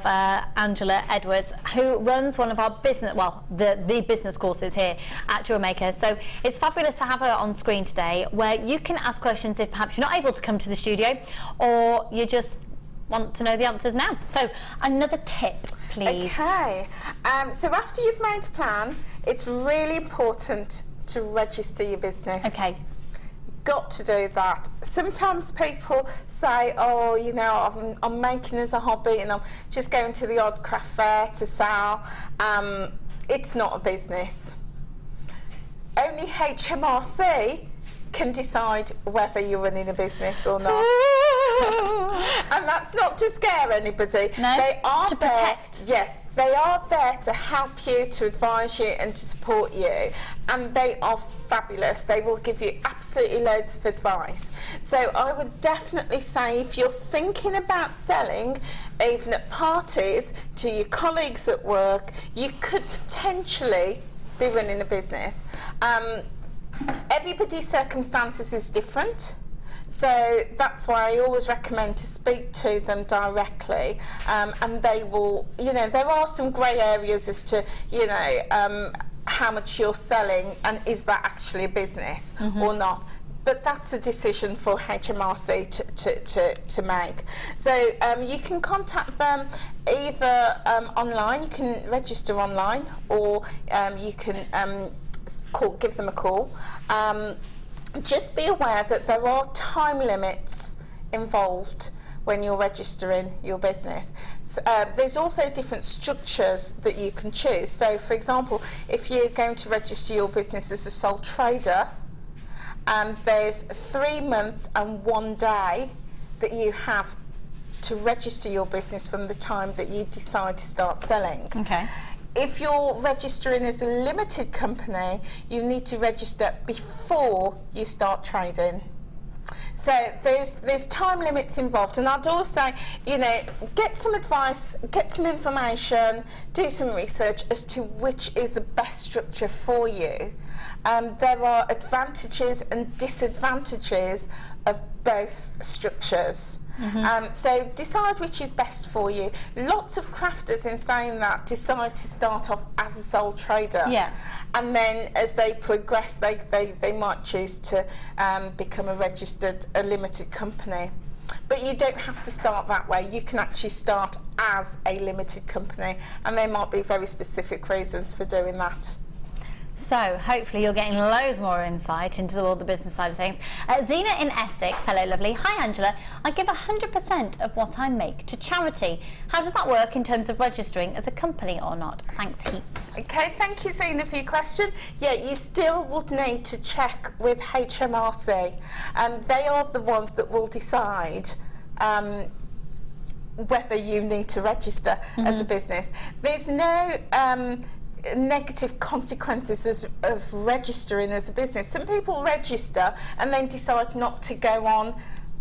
Angela Edwards, who runs one of our business, well, the business courses here at JewelleryMaker. So it's fabulous to have her on screen today, where you can ask questions if perhaps you're not able to come to the studio, or you just want to know the answers now. So another tip, please. Okay, so after you've made a plan, it's really important to register your business. Okay. Got to do that. Sometimes people say, oh, you know, I'm making this a hobby and I'm just going to the odd craft fair to sell. It's not a business. Only HMRC can decide whether you're running a business or not. And that's not to scare anybody. No, they are to protect. Yeah, they are there to help you, to advise you and to support you, and they are fabulous. They will give you absolutely loads of advice. So I would definitely say, if you're thinking about selling, even at parties, to your colleagues at work, you could potentially be running a business. Everybody's circumstances is different. So that's why I always recommend to speak to them directly, and they will, you know, there are some grey areas as to, you know, how much you're selling and is that actually a business or not. But that's a decision for HMRC to make. So you can contact them either online, you can register online, or you can give them a call. Just be aware that there are time limits involved when you're registering your business. So, there's also different structures that you can choose. So, for example, if you're going to register your business as a sole trader, there's 3 months and 1 day that you have to register your business from the time that you decide to start selling. Okay. If you're registering as a limited company, you need to register before you start trading. So there's time limits involved, and I'd always say, you know, get some advice, get some information, do some research as to which is the best structure for you. There are advantages and disadvantages of both structures. So decide which is best for you. Lots of crafters, in saying that, decide to start off as a sole trader. Yeah. And then as they progress, they might choose to become a limited company. But you don't have to start that way. You can actually start as a limited company, and there might be very specific reasons for doing that. So hopefully you're getting loads more insight into all the business side of things. Zena in Essex, hello lovely. Hi Angela, I give 100% of what I make to charity. How does that work in terms of registering as a company or not? Thanks heaps. Okay, thank you Zena for your question. Yeah, you still would need to check with HMRC. They are the ones that will decide whether you need to register as a business. There's no negative consequences of registering as a business. Some people register and then decide not to go on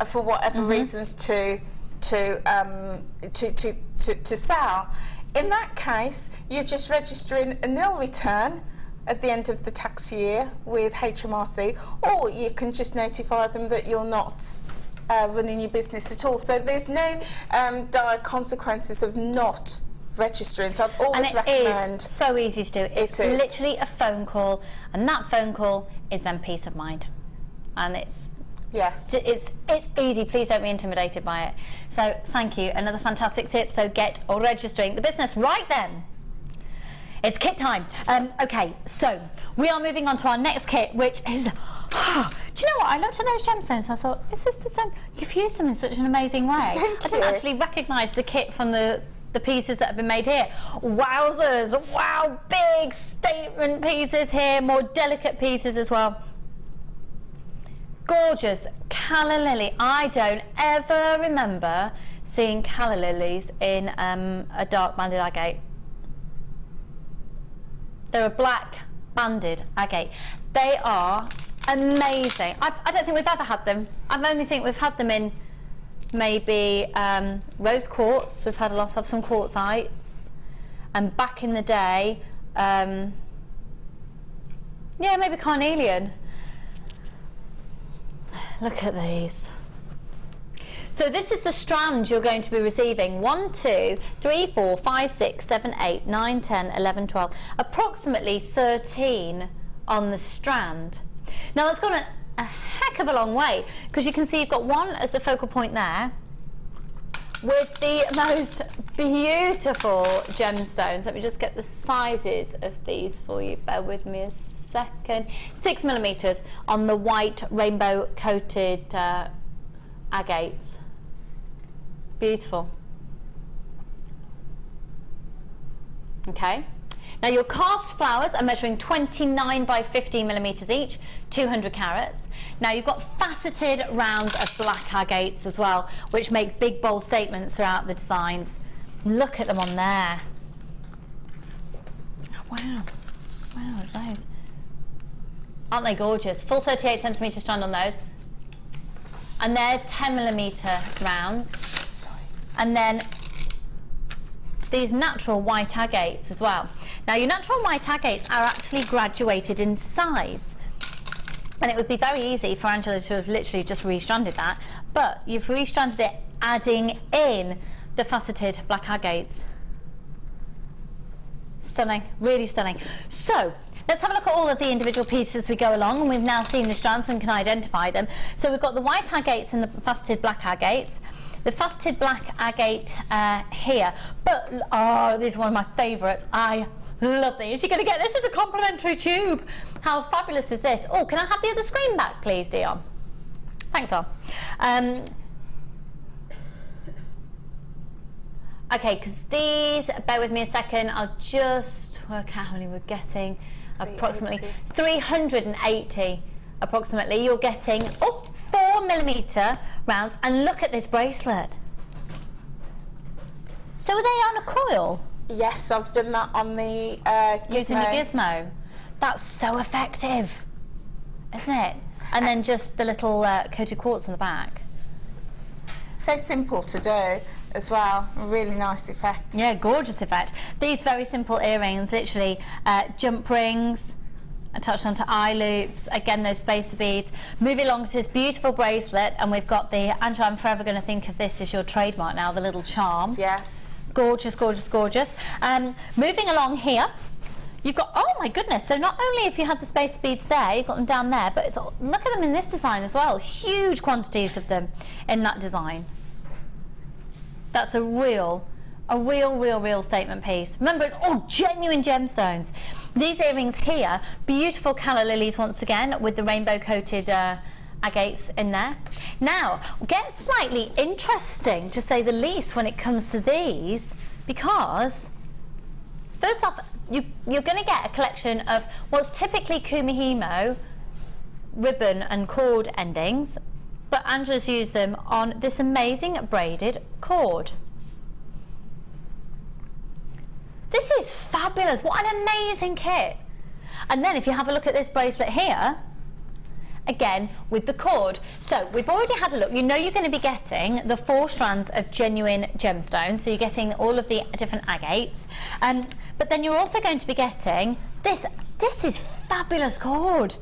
for whatever reasons to sell. In that case, you're just registering a nil return at the end of the tax year with HMRC, or you can just notify them that you're not running your business at all. So there's no dire consequences of not registering, so I'd always recommend. It is so easy to do. It's literally a phone call, and that phone call is then peace of mind, and it's easy. Please don't be intimidated by it. So thank you, another fantastic tip. So get registering the business right then. It's kit time. Okay, so we are moving on to our next kit, which is do you know what? I looked at those gemstones and I thought, is this the same? You've used them in such an amazing way. Thank you. I didn't actually recognise the kit from the pieces that have been made here. Wowzers! Wow, big statement pieces here, more delicate pieces as well. Gorgeous calla lily. I don't ever remember seeing calla lilies in a dark banded agate. They're a black banded agate. They are Amazing. I don't think we've ever had them. I only think we've had them in maybe rose quartz. We've had a lot of some quartzites, and back in the day, yeah, maybe carnelian. Look at these. So this is the strand you're going to be receiving. 1, 2, 3, 4, 5, 6, 7, 8, 9, 10, 11, 12. Approximately 13 on the strand. Now that's gone a heck of a long way, because you can see you've got one as the focal point there with the most beautiful gemstones. Let me just get the sizes of these for you. Bear with me a second. 6mm on the white rainbow coated agates. Beautiful. Okay. Now your carved flowers are measuring 29 by 15mm each, 200 carats. Now you've got faceted rounds of black agates as well, which make big bold statements throughout the designs. Look at them on there. Oh, wow. Wow, there's loads. Aren't they gorgeous? Full 38cm strand on those. And they're 10mm rounds. Sorry. And then these natural white agates as well. Now your natural white agates are actually graduated in size, and it would be very easy for Angela to have literally just restranded that, but you've restranded it adding in the faceted black agates. Stunning, really stunning. So let's have a look at all of the individual pieces as we go along, and we've now seen the strands and can identify them. So we've got the white agates and the faceted black agates. The faceted black agate here, but oh, this is one of my favourites. I love these. You're going to get this as a complimentary tube. How fabulous is this? Oh, can I have the other screen back, please, Dion? Thanks, Don. Okay, because these, bear with me a second, I'll just work out how many we're getting. Approximately 380, approximately. You're getting 4mm rounds, and look at this bracelet. So are they on a coil? Yes, I've done that on the using the gizmo. That's so effective, isn't it? And then just the little coated quartz on the back. So simple to do as well. A really nice effect. Yeah, gorgeous effect. These very simple earrings, literally jump rings, attached onto eye loops, again those spacer beads. Moving along to this beautiful bracelet, and we've got the, Angela, I'm forever going to think of this as your trademark now, the little charm. Yeah. Gorgeous, gorgeous, gorgeous. Moving along here, you've got, oh my goodness, so not only have you had the spacer beads there, you've got them down there, but it's, look at them in this design as well. Huge quantities of them in that design. That's a real statement piece. Remember, it's all genuine gemstones. These earrings here, beautiful calla lilies once again with the rainbow coated agates in there. Now, gets slightly interesting to say the least when it comes to these, because first off, you're going to get a collection of what's typically kumihimo ribbon and cord endings, but Angela's used them on this amazing braided cord. This is fabulous. What an amazing kit. And then if you have a look at this bracelet here, again with the cord. So we've already had a look. You know you're going to be getting the 4 strands of genuine gemstones, so you're getting all of the different agates, but then you're also going to be getting this. This is fabulous cord.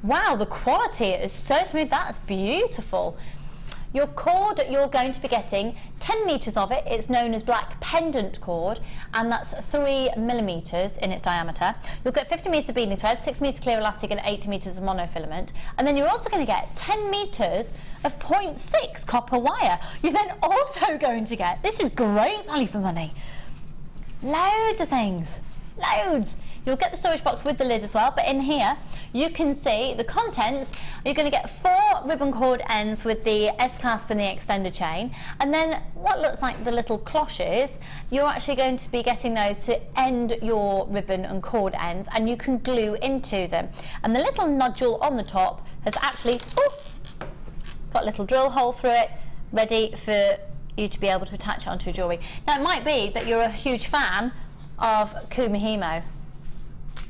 Wow, the quality is so smooth. That's beautiful. Your cord, you're going to be getting 10 meters of it. It's known as black pendant cord, and that's 3 millimeters in its diameter. You'll get 50 meters of beading thread, 6 meters clear elastic, and 80 meters of monofilament. And then you're also going to get 10 meters of 0.6 copper wire. You're then also going to get, this is great value for money, loads of things, loads. You'll get the storage box with the lid as well, but in here you can see the contents. You're going to get 4 ribbon cord ends with the S-clasp and the extender chain, and then what looks like the little cloches, you're actually going to be getting those to end your ribbon and cord ends, and you can glue into them. And the little nodule on the top has actually got a little drill hole through it, ready for you to be able to attach it onto your jewellery. Now it might be that you're a huge fan of kumihimo.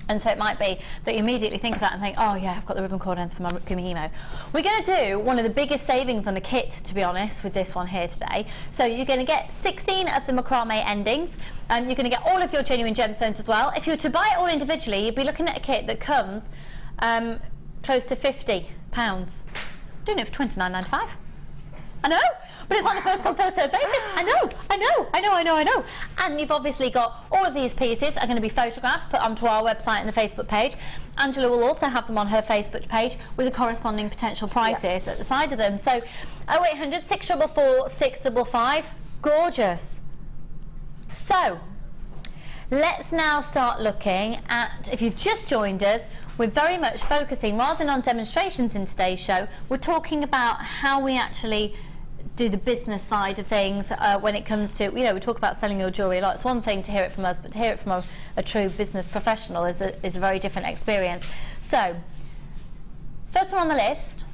And so it might be that you immediately think of that and think, oh yeah, I've got the ribbon cord ends for my Kumihimo. We're going to do one of the biggest savings on a kit, to be honest, with this one here today. So you're going to get 16 of the macrame endings. You're going to get all of your genuine gemstones as well. If you were to buy it all individually, you'd be looking at a kit that comes close to £50. Doing it for £29.95. I know, but it's on a first come first served basis. I know. And you've obviously got all of these pieces are going to be photographed, put onto our website and the Facebook page. Angela will also have them on her Facebook page with the corresponding potential prices at the side of them. So 0800 644 655, gorgeous. So let's now start looking at, if you've just joined us, we're very much focusing, rather than on demonstrations in today's show, we're talking about how we actually do the business side of things when it comes to, you know, we talk about selling your jewellery a lot. It's one thing to hear it from us, but to hear it from a true business professional is a very different experience. So, first one on the list,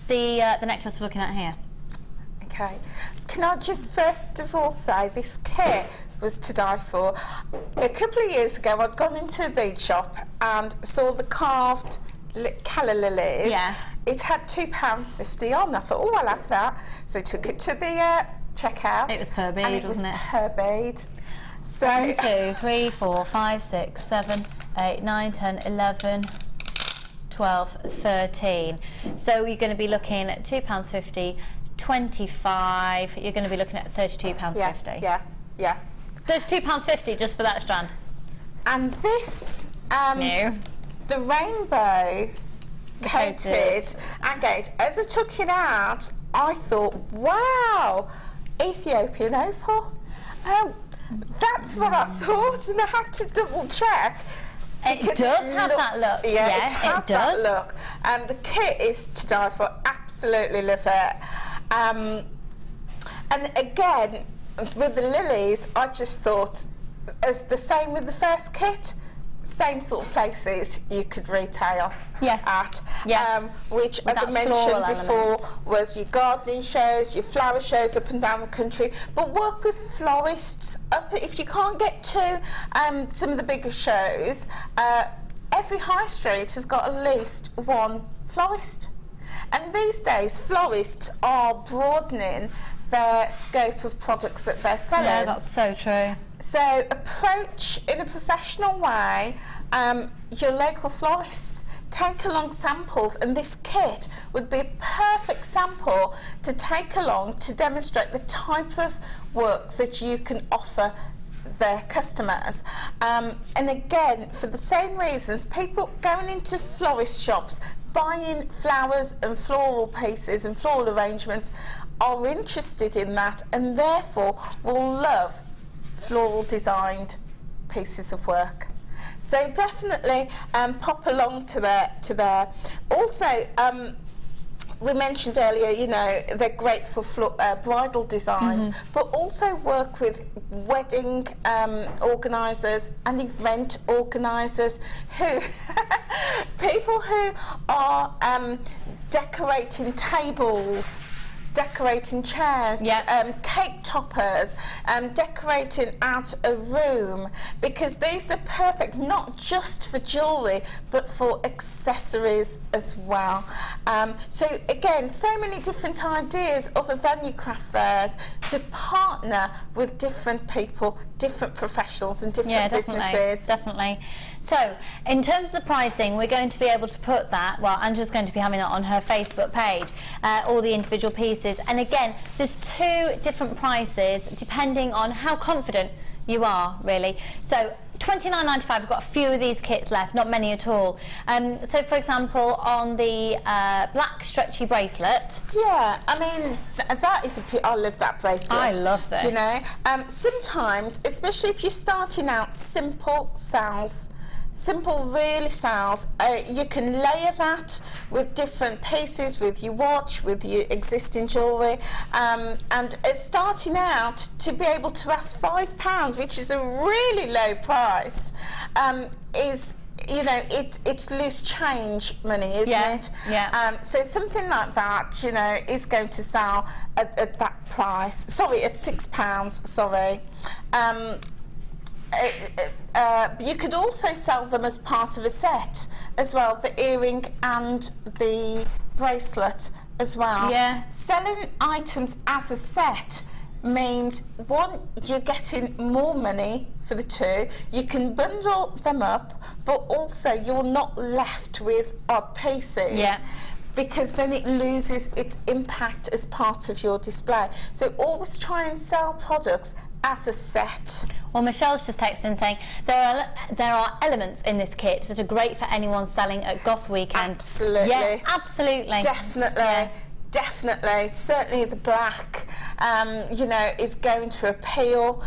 the necklace we're looking at here. Okay. Can I just first of all say this kit was to die for. A couple of years ago I'd gone into a bead shop and saw the carved calla lilies. Yeah. It had £2.50 on. I thought, oh, I'll have that. So I took it to the checkout. It was per bead, and it wasn't was it? Per bead. So 1, 2, 3, 4, 5, 6, 7, 8, 9, 10, 11, 12, 13. So you're going to be looking at £2.50, 25. You're going to be looking at £32.50. Yeah. £32.50 just for that strand. And this, No. the rainbow coated agate, as I took it out, I thought, wow, Ethiopian opal. That's what I thought, and I had to double check. It does have that look. Yeah, it has it that does. look. And the kit is to die for. Absolutely love it. And again, with the lilies, I just thought, as the same with the first kit, same sort of places you could retail at. Which, with as I mentioned before, was your gardening shows, your flower shows up and down the country. But work with florists. If you can't get to some of the bigger shows, every high street has got at least one florist. And these days, florists are broadening their scope of products that they're selling. Yeah, that's so true. So approach in a professional way your local florists. Take along samples, and this kit would be a perfect sample to take along to demonstrate the type of work that you can offer their customers. And again, for the same reasons, people going into florist shops, buying flowers and floral pieces and floral arrangements are interested in that, and therefore will love floral designed pieces of work. So definitely pop along to there. Also, we mentioned earlier, you know, they're great for bridal designs, but also work with wedding organisers and event organisers who, people who are decorating tables, decorating chairs, cake toppers, decorating out a room, because these are perfect not just for jewellery but for accessories as well. So again, so many different ideas other than your craft fairs to partner with different people, different professionals and different businesses. Definitely. So, in terms of the pricing, we're going to be able to put that, well, Angela's going to be having it on her Facebook page, all the individual pieces. And again, there's 2 different prices depending on how confident you are, really. So, £29.95, we've got a few of these kits left, not many at all. So, for example, on the black stretchy bracelet. Yeah, I mean, that is I love that bracelet. I love this. You know, sometimes, especially if you're starting out, simple really sells. You can layer that with different pieces, with your watch, with your existing jewellery, and starting out to be able to ask £5, which is a really low price, is, you know, it's loose change money, isn't it? Yeah. So something like that, you know, is going to sell at that price. Sorry, at £6. Sorry. you could also sell them as part of a set as well, the earring and the bracelet as well. Yeah. Selling items as a set means, one, you're getting more money for the two, you can bundle them up, but also you're not left with odd pieces. Yeah. Because then it loses its impact as part of your display. So always try and sell products as a set. Well, Michelle's just texted saying there are elements in this kit that are great for anyone selling at Goth Weekend. Absolutely. Yeah, absolutely. Definitely. Yeah. Definitely, certainly the black, you know, is going to appeal.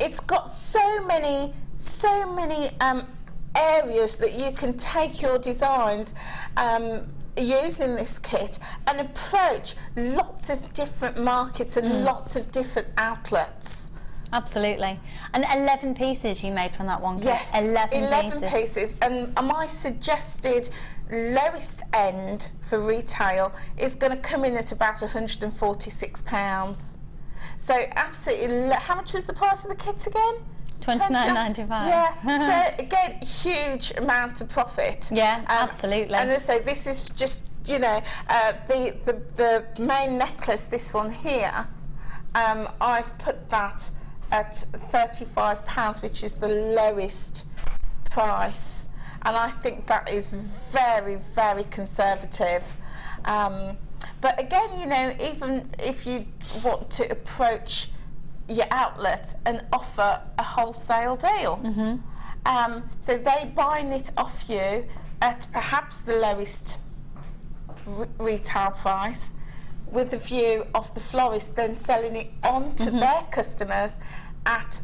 It's got so many areas that you can take your designs using this kit and approach lots of different markets and lots of different outlets. Absolutely. And 11 pieces you made from that one kit. Yes, 11 pieces. And my suggested lowest end for retail is going to come in at about £146. So absolutely, how much was the price of the kit again? $29.95. Yeah, so again, huge amount of profit. Yeah, absolutely. And as I say, this is just, you know, the main necklace, this one here, I've put that at £35, which is the lowest price. And I think that is very, very conservative. But again, you know, even if you want to approach your outlets and offer a wholesale deal, so they buying it off you at perhaps the lowest retail price, with the view of the florist then selling it on to their customers at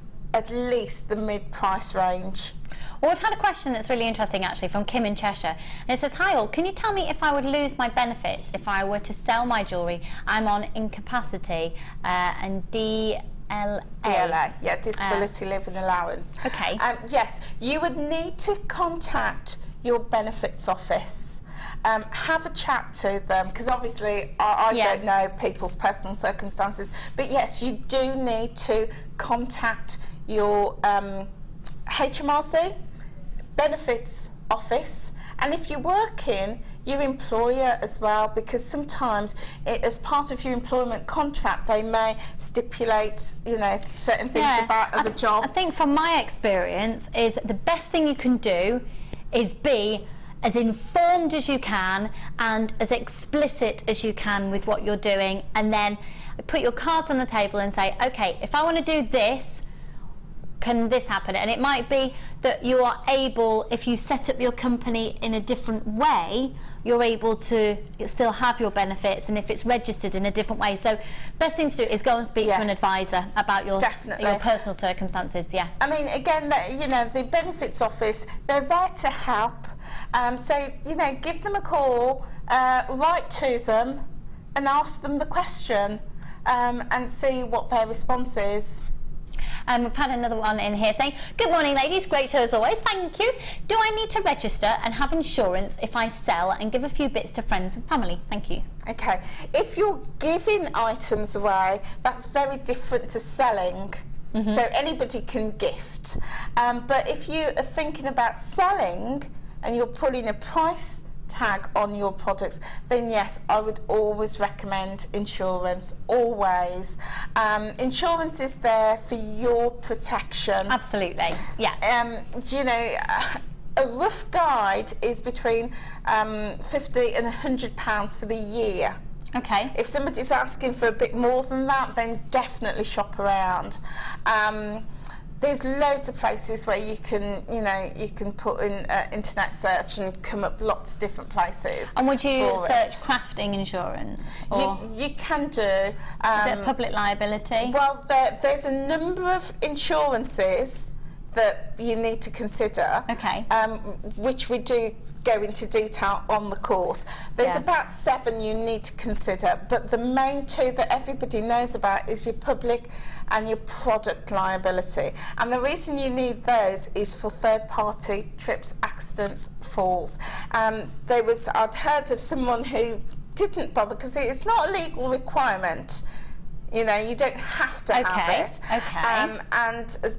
least the mid-price range. Well, we've had a question that's really interesting actually from Kim in Cheshire. And it says, hi all, can you tell me if I would lose my benefits if I were to sell my jewellery? I'm on incapacity and DLA, yeah, disability living allowance. Okay. Yes, you would need to contact your benefits office. Have a chat to them, because obviously I don't know people's personal circumstances, but yes, you do need to contact your HMRC benefits office, and if you're working, your employer as well, because sometimes as part of your employment contract they may stipulate, you know, certain things about other jobs. I think from my experience is the best thing you can do is be as informed as you can and as explicit as you can with what you're doing, and then put your cards on the table and say, okay, if I want to do this, can this happen? And it might be that you are able, if you set up your company in a different way, you're able to still have your benefits, and if it's registered in a different way. So best thing to do is go and speak to an advisor about your personal circumstances. Yeah. I mean, again, you know, the benefits office, they're there to help. So, you know, give them a call, write to them and ask them the question and see what their response is. We've had another one in here saying, good morning ladies, great show as always, thank you. Do I need to register and have insurance if I sell and give a few bits to friends and family? Thank you. Okay, if you're giving items away, that's very different to selling. So anybody can gift. But if you are thinking about selling and you're putting a price tag on your products, then yes, I would always recommend insurance, always. Insurance is there for your protection. Absolutely, yeah. You know, a rough guide is between £50 and £100 for the year. Okay. If somebody's asking for a bit more than that, then definitely shop around. There's loads of places where you can, you know, you can put in internet search and come up lots of different places. And would you search crafting insurance? Or you can do. Is it public liability? Well, there's a number of insurances that you need to consider. Okay. Which we do go into detail on the course. There's about 7 you need to consider, but the main 2 that everybody knows about is your public and your product liability. And the reason you need those is for third-party trips, accidents, falls. I'd heard of someone who didn't bother, because it's not a legal requirement. You know, you don't have to have it.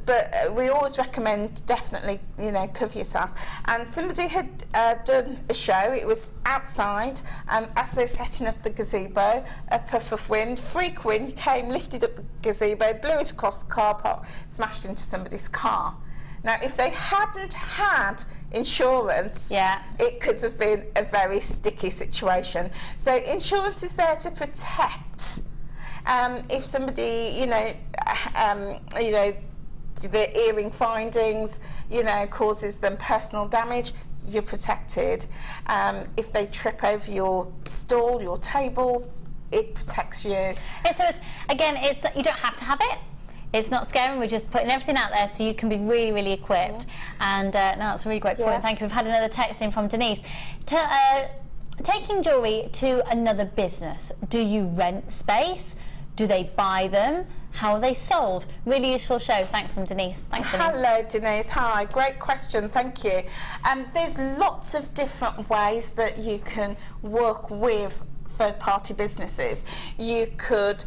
But we always recommend definitely, you know, cover yourself. And somebody had done a show. It was outside, as they're setting up the gazebo, a puff of wind, freak wind came, lifted up the gazebo, blew it across the car park, smashed into somebody's car. Now, if they hadn't had insurance, it could have been a very sticky situation. So insurance is there to protect. If somebody, you know, the earring findings, you know, causes them personal damage, you're protected. If they trip over your stool, your table, it protects you. So it's you don't have to have it. It's not scary, we're just putting everything out there so you can be really, really equipped. And no, that's a really great point. Thank you. We've had another text in from Denise. Taking jewellery to another business, do you rent space? Do they buy them? How are they sold? Really useful show. Thanks from Denise. Thanks, Denise. Hello, Denise. Hi. Great question. Thank you. There's lots of different ways that you can work with third-party businesses. You could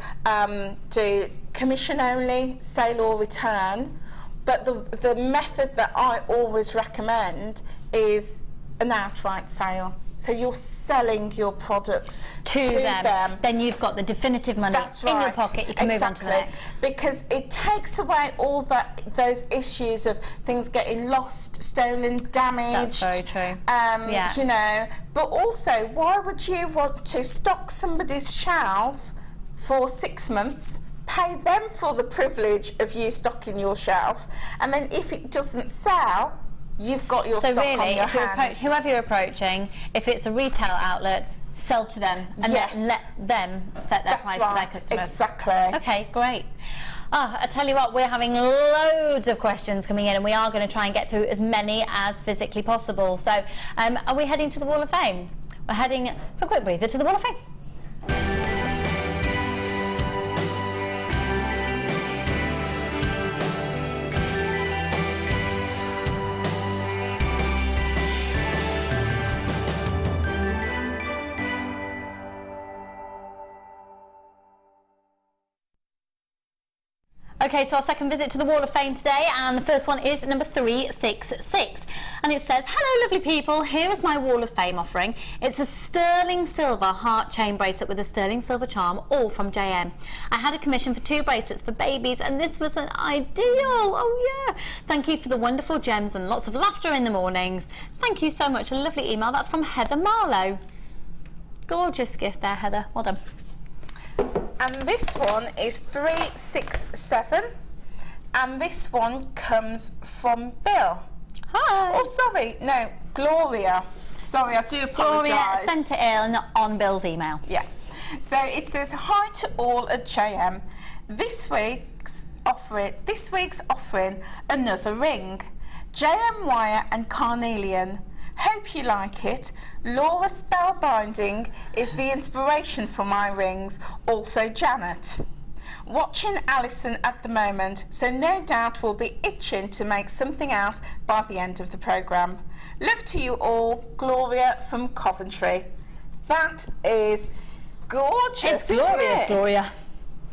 do commission only, sale or return, but the method that I always recommend is an outright sale. So you're selling your products to them. Then you've got the definitive money in your pocket. You can move on to the next. Because it takes away all those issues of things getting lost, stolen, damaged. That's very true. You know, but also, why would you want to stock somebody's shelf for 6 months, pay them for the privilege of you stocking your shelf, and then if it doesn't sell, you've got your stock really, on your hands. Whoever you're approaching, if it's a retail outlet, sell to them and let them set their price to their customers. Exactly. Okay, great. I tell you what, we're having loads of questions coming in, and we are going to try and get through as many as physically possible. So, are we heading to the Wall of Fame? We're heading, for a quick breather, to the Wall of Fame. Okay, so our second visit to the Wall of Fame today, and the first one is number 366. And it says, hello lovely people, here is my Wall of Fame offering. It's a sterling silver heart chain bracelet with a sterling silver charm, all from JM. I had a commission for 2 bracelets for babies, and this was an ideal. Oh yeah. Thank you for the wonderful gems and lots of laughter in the mornings. Thank you so much. A lovely email. That's from Heather Marlowe. Gorgeous gift there, Heather. Well done. And this one is 367, and this one comes from Bill. Hi. Oh, sorry, no, Gloria. Sorry, I do apologise. Gloria sent it in on Bill's email. Yeah. So it says, hi to all at JM. This week's offering another ring, JM wire and carnelian. Hope you like it. Laura Spellbinding is the inspiration for my rings, also Janet. Watching Alison at the moment, so no doubt we'll be itching to make something else by the end of the programme. Love to you all, Gloria from Coventry. That is gorgeous, isn't it? Gloria.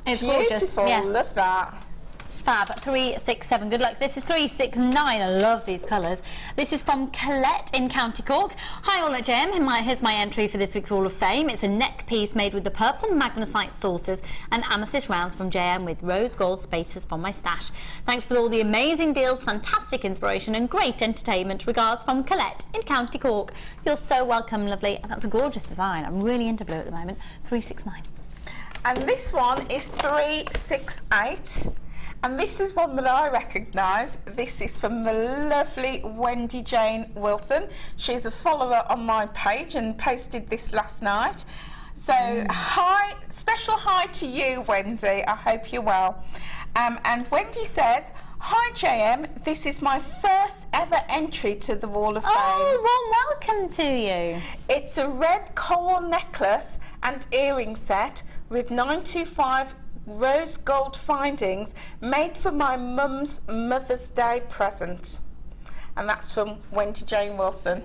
It's beautiful, gorgeous. Yeah. Love that. Fab. 367. Good luck. This is 369. I love these colours. This is from Colette in County Cork. Hi all at JM. Here's my entry for this week's Wall of Fame. It's a neck piece made with the purple magnesite sources and amethyst rounds from JM with rose gold spaces from my stash. Thanks for all the amazing deals, fantastic inspiration and great entertainment. Regards from Colette in County Cork. You're so welcome, lovely. And that's a gorgeous design. I'm really into blue at the moment. 369. And this one is 368. And this is one that I recognise. This is from the lovely Wendy Jane Wilson. She's a follower on my page and posted this last night. So hi, special hi to you, Wendy. I hope you're well. And Wendy says, hi JM, this is my first ever entry to the Wall of Fame. Oh, well, welcome to you. It's a red coral necklace and earring set with 925 rose gold findings made for my mum's Mother's Day present. And that's from Wendy Jane Wilson.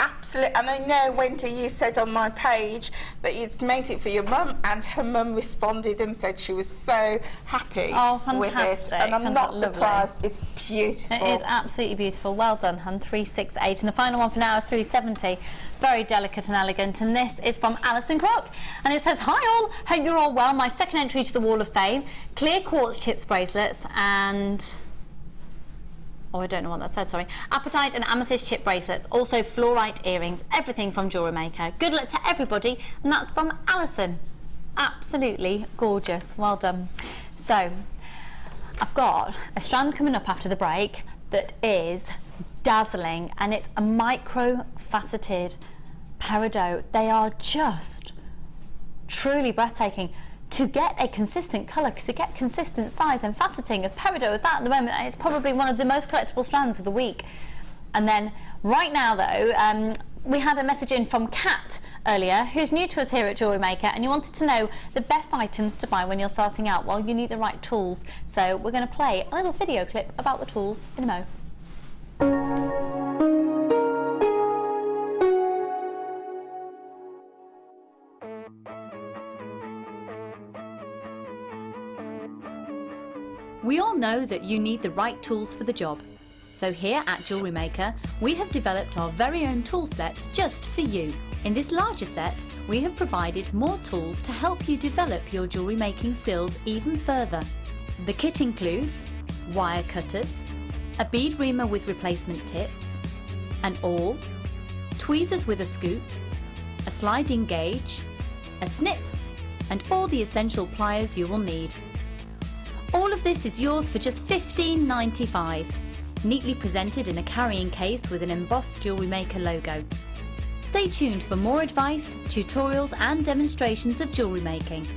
absolutely. And I know, Wendy, you said on my page that you'd made it for your mum, and her mum responded and said she was so happy with it. And I'm not surprised. It's beautiful. It is absolutely beautiful. Well done, hun. 368. And the final one for now is 370. Very delicate and elegant. And this is from Alison Crock. And it says, hi all, hope you're all well. My second entry to the Wall of Fame. Clear quartz chips bracelets and... oh, I don't know what that says, sorry. Apatite and amethyst chip bracelets, also fluorite earrings, everything from JewelleryMaker. Good luck to everybody, and that's from Alison. Absolutely gorgeous, well done. So, I've got a strand coming up after the break that is dazzling, and it's a micro-faceted peridot. They are just truly breathtaking. To get a consistent colour, to get consistent size and faceting of peridot with that at the moment, it's probably one of the most collectible strands of the week. And then right now though, we had a message in from Kat earlier, who's new to us here at JewelleryMaker, and you wanted to know the best items to buy when you're starting out. Well, you need the right tools. So we're going to play a little video clip about the tools in a mo. We all know that you need the right tools for the job. So here at JewelleryMaker, we have developed our very own tool set just for you. In this larger set, we have provided more tools to help you develop your jewellery making skills even further. The kit includes wire cutters, a bead reamer with replacement tips, an awl, tweezers with a scoop, a sliding gauge, a snip, and all the essential pliers you will need. All of this is yours for just $15.95, neatly presented in a carrying case with an embossed JewelleryMaker logo. Stay tuned for more advice, tutorials and demonstrations of jewellery making.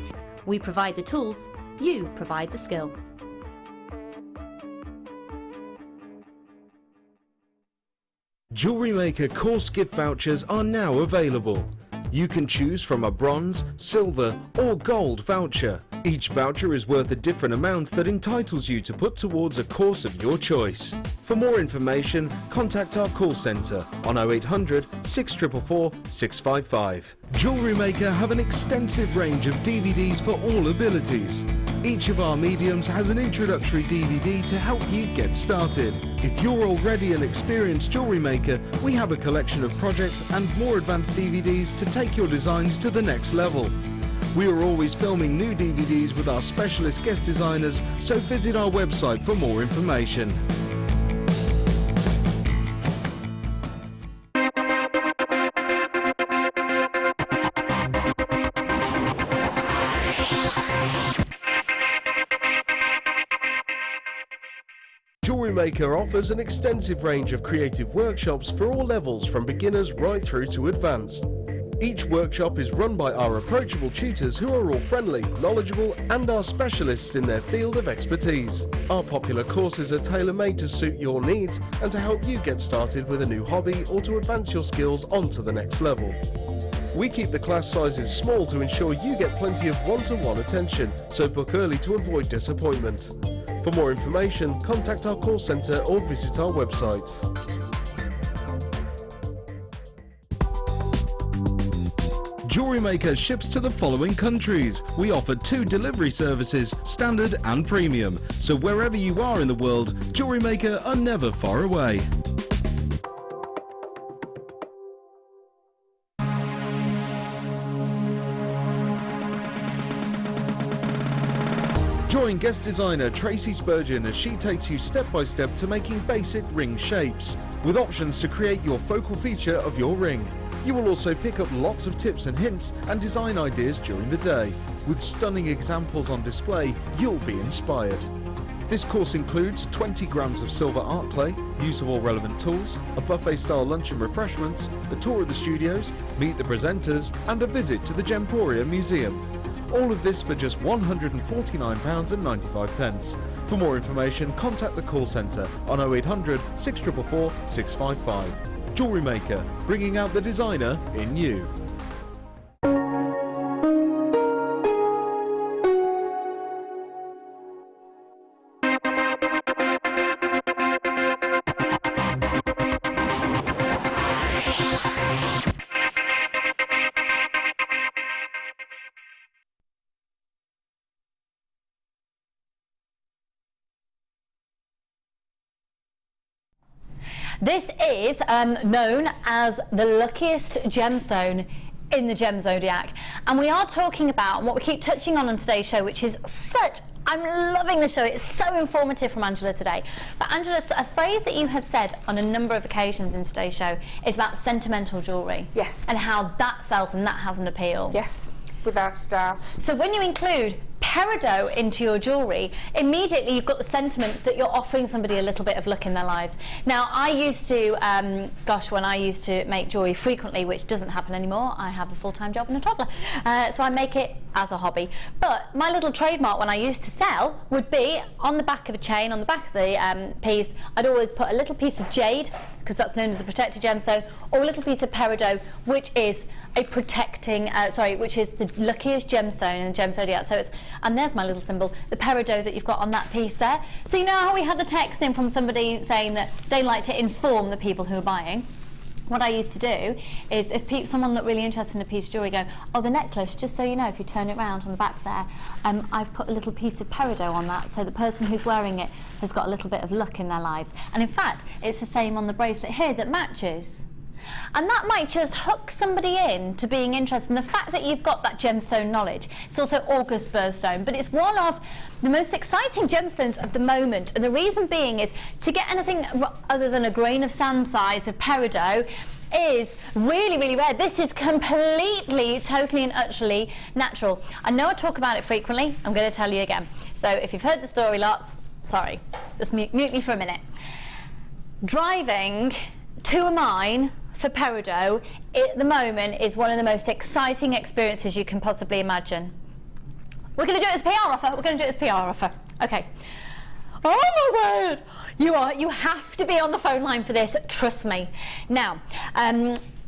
We provide the tools, you provide the skill. JewelleryMaker course gift vouchers are now available. You can choose from a bronze, silver or gold voucher. Each voucher is worth a different amount that entitles you to put towards a course of your choice. For more information, contact our call centre on 0800 644 655. JewelleryMaker have an extensive range of DVDs for all abilities. Each of our mediums has an introductory DVD to help you get started. If you're already an experienced jewellery maker, we have a collection of projects and more advanced DVDs to take your designs to the next level. We are always filming new DVDs with our specialist guest designers, so visit our website for more information. JewelleryMaker offers an extensive range of creative workshops for all levels, from beginners right through to advanced. Each workshop is run by our approachable tutors who are all friendly, knowledgeable and are specialists in their field of expertise. Our popular courses are tailor-made to suit your needs and to help you get started with a new hobby or to advance your skills onto the next level. We keep the class sizes small to ensure you get plenty of one-to-one attention, so book early to avoid disappointment. For more information, contact our call centre or visit our website. JewelleryMaker ships to the following countries. We offer 2 delivery services, standard and premium. So wherever you are in the world, JewelleryMaker are never far away. Join guest designer Tracy Spurgeon as she takes you step by step to making basic ring shapes, with options to create your focal feature of your ring. You will also pick up lots of tips and hints and design ideas during the day. With stunning examples on display, you'll be inspired. This course includes 20 grams of silver art clay, use of all relevant tools, a buffet-style lunch and refreshments, a tour of the studios, meet the presenters, and a visit to the Gemporia Museum. All of this for just £149.95. For more information, contact the call centre on 0800 644 655. JewelleryMaker, bringing out the designer in you. This is known as the luckiest gemstone in the gem zodiac, and we are talking about what we keep touching on today's show, which is I'm loving the show. It's so informative from Angela today. But Angela, a phrase that you have said on a number of occasions in today's show is about sentimental jewellery. Yes. And how that sells and that has an appeal. Yes, without a doubt. So when you include peridot into your jewellery, immediately you've got the sentiment that you're offering somebody a little bit of luck in their lives. Now, I used to, when I used to make jewellery frequently, which doesn't happen anymore, I have a full-time job and a toddler, so I make it as a hobby. But my little trademark when I used to sell would be on the back of a chain, on the back of the piece, I'd always put a little piece of jade, because that's known as a protected gemstone, or a little piece of peridot, which is a protecting, which is the luckiest gemstone in the gem zodiac. So and there's my little symbol, the peridot that you've got on that piece there. So you know how we had the text in from somebody saying that they like to inform the people who are buying? What I used to do is if someone looked really interested in a piece of jewellery, go, oh, the necklace, just so you know, if you turn it around on the back there, I've put a little piece of peridot on that, so the person who's wearing it has got a little bit of luck in their lives. And in fact, it's the same on the bracelet here that matches. And that might just hook somebody in to being interested in the fact that you've got that gemstone knowledge. It's also August birthstone, but it's one of the most exciting gemstones of the moment. And the reason being is to get anything other than a grain of sand size of peridot is really, really rare. This is completely, totally and utterly natural. I know I talk about it frequently. I'm going to tell you again. So if you've heard the story lots, sorry, just mute me for a minute. Driving to a mine for peridot at the moment is one of the most exciting experiences you can possibly imagine. We're going to do it as PR offer. We're going to do it as PR offer. Okay. Oh my word! You have to be on the phone line for this. Trust me. Now,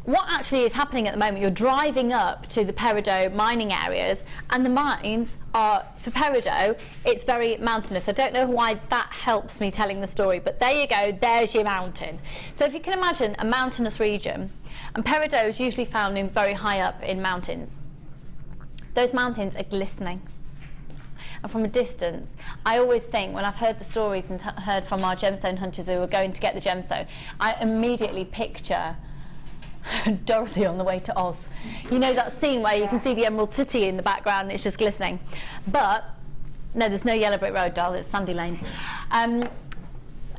what actually is happening at the moment? You're driving up to the peridot mining areas, and the mines are, for peridot, it's very mountainous. I don't know why that helps me telling the story, but there you go, there's your mountain. So if you can imagine a mountainous region, and peridot is usually found in very high up in mountains. Those mountains are glistening. And from a distance, I always think, when I've heard the stories and heard from our gemstone hunters who are going to get the gemstone, I immediately picture Dorothy on the way to Oz. You know that scene where you can see the Emerald City in the background, it's just glistening. But no, there's no yellow brick road, doll, it's sandy lanes.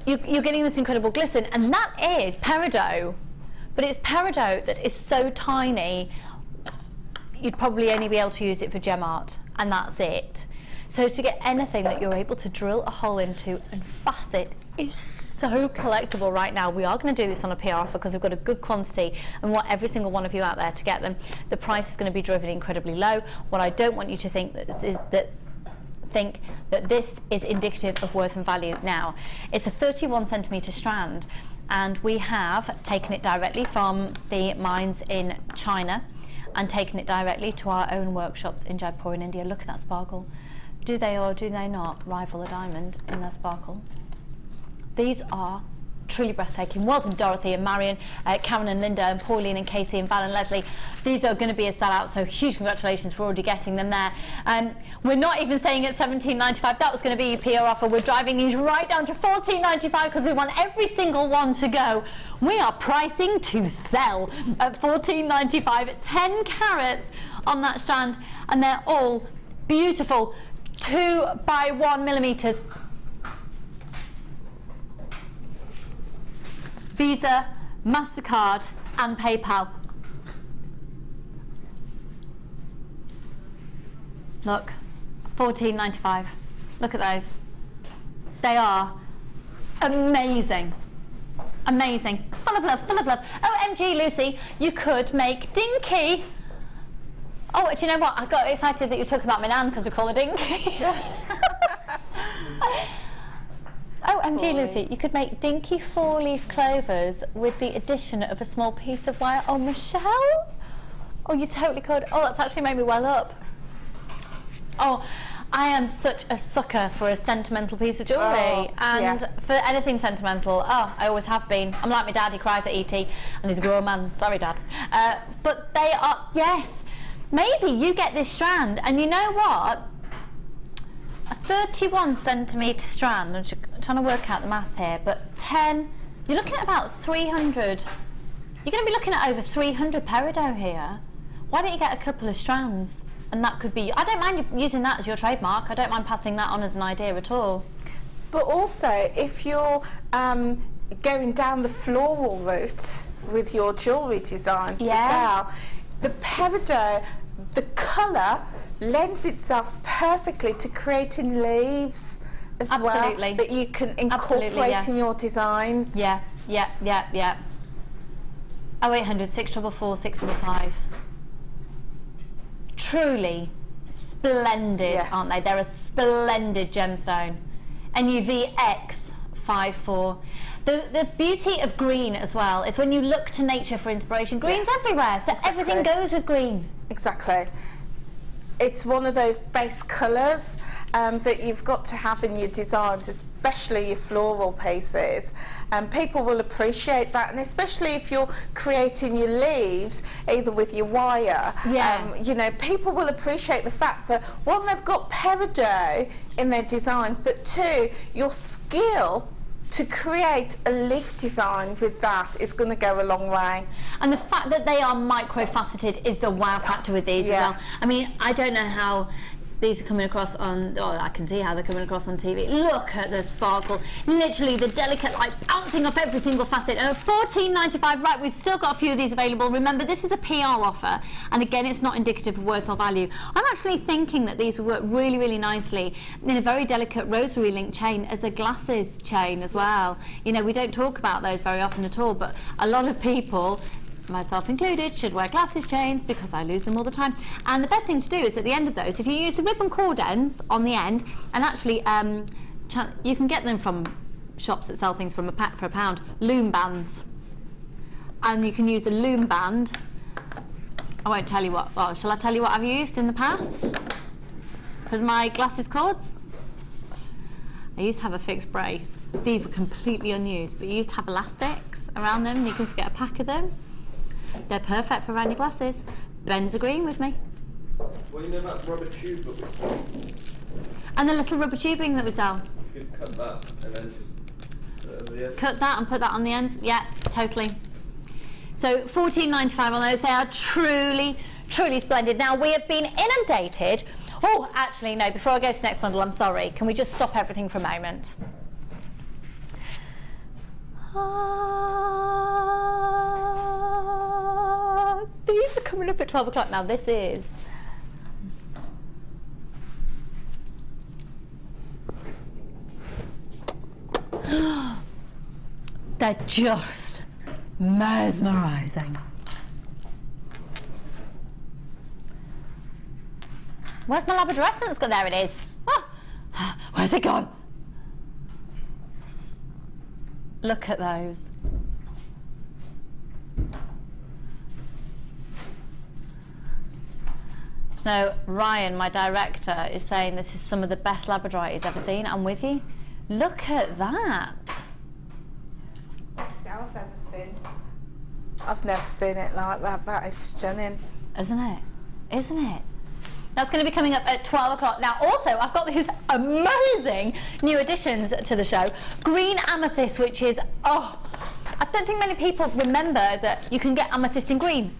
You're getting this incredible glisten, and that is peridot. But it's peridot that is so tiny, you'd probably only be able to use it for gem art, and that's it. So to get anything that you're able to drill a hole into and facet is so collectible right now. We are going to do this on a PR offer because we've got a good quantity and want every single one of you out there to get them. The price is going to be driven incredibly low. What I don't want you to think that think that this is indicative of worth and value. Now, it's a 31 centimetre strand, and we have taken it directly from the mines in China and taken it directly to our own workshops in Jaipur in India. Look at that sparkle. Do they or do they not rival a diamond in their sparkle? These are truly breathtaking. Well done, Dorothy and Marion, Karen and Linda and Pauline and Casey and Val and Leslie. These are going to be a sellout, so huge congratulations for already getting them there. We're not even staying at $17.95. That was going to be your PR offer. We're driving these right down to $14.95 because we want every single one to go. We are pricing to sell at $14.95, 10 carats on that strand, and they're all beautiful 2 by 1 millimeters. Visa, MasterCard and PayPal. Look, $14.95. Look at those. They are amazing. Amazing. Full of love, full of love. OMG, Lucy, you could make Dinky. Oh, do you know what? I got excited that you were talking about my nan because we call her Dinky. OMG, Lucy, you could make dinky 4-leaf clovers with the addition of a small piece of wire. Oh, Michelle? Oh, you totally could. Oh, that's actually made me well up. Oh, I am such a sucker for a sentimental piece of jewellery, and for anything sentimental. Oh, I always have been. I'm like my dad, he cries at ET, and he's a grown man. Sorry, Dad. But they are, yes. Maybe you get this strand, and you know what? A 31 centimetre strand, I'm trying to work out the maths here, but 10 You're looking at about 300. You're going to be looking at over 300 peridot here. Why don't you get a couple of strands? And that could be, I don't mind you using that as your trademark. I don't mind passing that on as an idea at all. But also, if you're going down the floral route with your jewellery designs to sell, the peridot, the colour lends itself perfectly to creating leaves as well that you can incorporate in your designs. Yeah, yeah, yeah, yeah. 0800 644 655. Truly splendid, aren't they? They're a splendid gemstone. NUVX54. The beauty of green as well is when you look to nature for inspiration, green's everywhere, so everything goes with green. Exactly. It's one of those base colours that you've got to have in your designs, especially your floral pieces, and people will appreciate that, and especially if you're creating your leaves either with your wire, you know, people will appreciate the fact that one, they've got peridot in their designs, but two, your skill to create a leaf design with that is going to go a long way. And the fact that they are micro-faceted is the wow factor with these as well. I mean, I don't know how these are coming across on, I can see how they're coming across on TV. Look at the sparkle, literally the delicate light bouncing off every single facet. And at $14.95, right, we've still got a few of these available. Remember, this is a PR offer, and again, it's not indicative of worth or value. I'm actually thinking that these would work really, really nicely in a very delicate rosary link chain as a glasses chain as well. You know, we don't talk about those very often at all, but a lot of people, myself included, should wear glasses chains because I lose them all the time. And the best thing to do is at the end of those, if you use the ribbon cord ends on the end, and actually you can get them from shops that sell things from for £1, loom bands. And you can use a loom band. I won't tell you what, well, shall I tell you what I've used in the past for my glasses cords? I used to have a fixed brace. These were completely unused, but you used to have elastics around them, and you can just get a pack of them. They're perfect for around your glasses. Ben's agreeing with me. What do you know about the rubber tube that we sell? And the little rubber tubing that we sell. You can cut that and then just cut that and put that on the ends. Yeah, totally. So $14.95 on those. They are truly, truly splendid. Now we have been inundated. Oh, actually no. Before I go to the next bundle, I'm sorry. Can we just stop everything for a moment? These are coming up at 12 o'clock. Now this is they're just mesmerising. Where's my Labradorescence? There it is. Oh, where's it gone? Look at those. So Ryan, my director, is saying this is some of the best Labradorite he's ever seen. I'm with you. Look at that. It's the best I've ever seen. I've never seen it like that. That is stunning. Isn't it? Isn't it? That's going to be coming up at 12 o'clock. Now, also, I've got these amazing new additions to the show. Green Amethyst, which is, I don't think many people remember that you can get amethyst in green.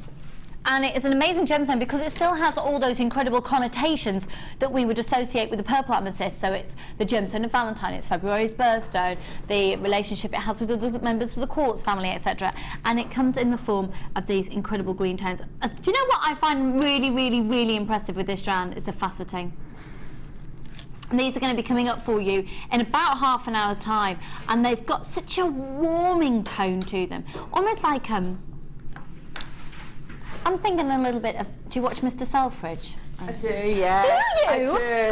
And it is an amazing gemstone because it still has all those incredible connotations that we would associate with the purple amethyst. So it's the gemstone of Valentine, it's February's birthstone, the relationship it has with the members of the quartz family, etc. And it comes in the form of these incredible green tones. Do you know what I find really, really, really impressive with this strand is the faceting. And these are going to be coming up for you in about half an hour's time, and they've got such a warming tone to them, almost like I'm thinking a little bit of, do you watch Mr. Selfridge? I do, yes. Do you? I do.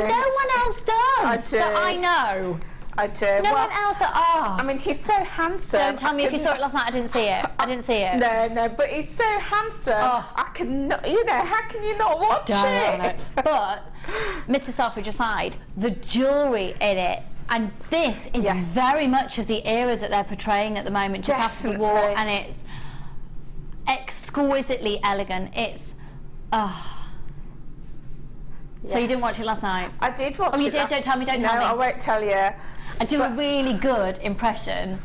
No one else does. I do. That I know. I do. No one else. I mean, he's so handsome. Don't tell me if you saw it last night. I didn't see it. I didn't see it. No, but he's so handsome. I cannot, you know, how can you not watch it? But, Mr. Selfridge aside, the jewellery in it, and this is very much of the era that they're portraying at the moment, just after the war, and it's exquisitely elegant. It's So you didn't watch it last night? I did watch it. Oh, you did? Don't tell me, don't tell me. No, I won't tell you. I do a really good impression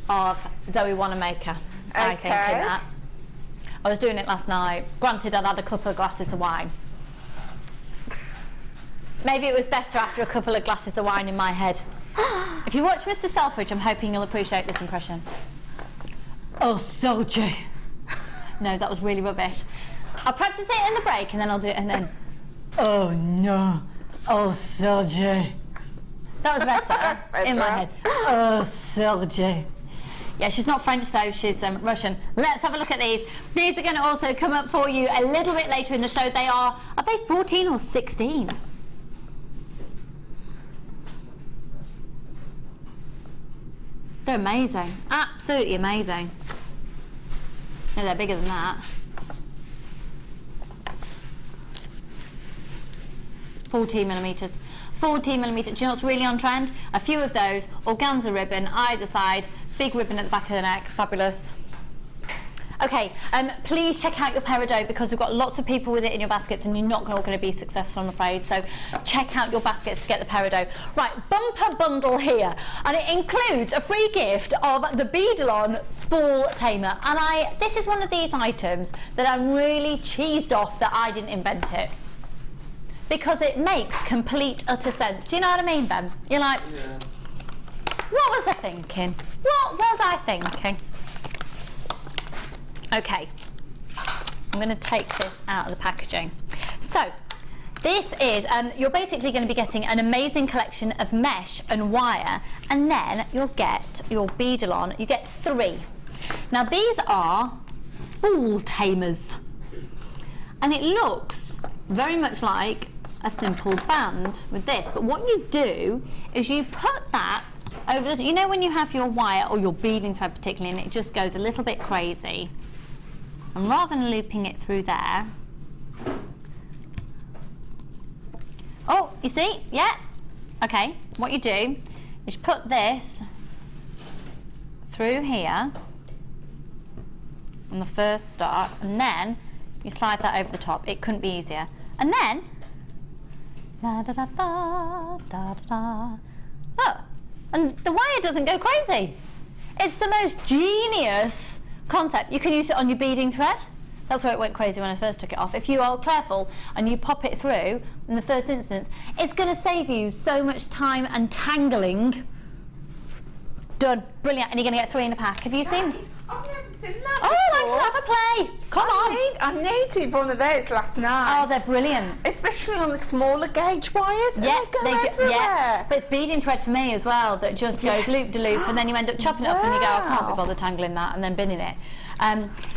of Zoe Wanamaker, I think, in that. I was doing it last night. Granted, I'd had a couple of glasses of wine. Maybe it was better after a couple of glasses of wine in my head. If you watch Mr. Selfridge, I'm hoping you'll appreciate this impression. Oh, soldier. No, that was really rubbish. I'll practice it in the break and then I'll do it and then... Oh, no. Oh, soldier. That was better, That's better in my head. Oh, soldier. Yeah, she's not French though, she's Russian. Let's have a look at these. These are going to also come up for you a little bit later in the show. They are they 14 or 16? They're amazing, absolutely amazing. No, they're bigger than that. 14 millimetres. 14 millimetres. Do you know what's really on trend? A few of those, organza ribbon either side, big ribbon at the back of the neck, fabulous. Okay, please check out your peridot because we've got lots of people with it in your baskets and you're not all going to be successful, I'm afraid. So check out your baskets to get the peridot. Right, bumper bundle here, and it includes a free gift of the Beadle-On Spool Tamer. And this is one of these items that I'm really cheesed off that I didn't invent it, because it makes complete utter sense. Do you know what I mean, Ben? You're like, yeah. What was I thinking? What was I thinking? Okay, I'm going to take this out of the packaging. So, this is, you're basically going to be getting an amazing collection of mesh and wire, and then you'll get your Beadle-On. You get 3. Now, these are spool tamers, and it looks very much like a simple band with this, but what you do is you put that over the, you know when you have your wire or your beading thread particularly and it just goes a little bit crazy, and rather than looping it through there, oh, you see, yeah, okay, what you do is put this through here on the first start, and then you slide that over the top. It couldn't be easier. And then da da da da da da. Oh, and the wire doesn't go crazy. It's the most genius concept. You can use it on your beading thread. That's where it went crazy when I first took it off. If you are careful and you pop it through in the first instance, it's going to save you so much time and tangling. Done. Brilliant. And you're going to get 3 in a pack. Have you seen? I've never seen that before. before. I can have a play. Come on. I needed one of those last night. Oh, they're brilliant. Especially on the smaller gauge wires. Yeah, they go everywhere. Yeah. But it's beading thread for me as well that just goes loop de loop, and then you end up chopping it off and you go, I can't be bothered tangling that, and then binning it.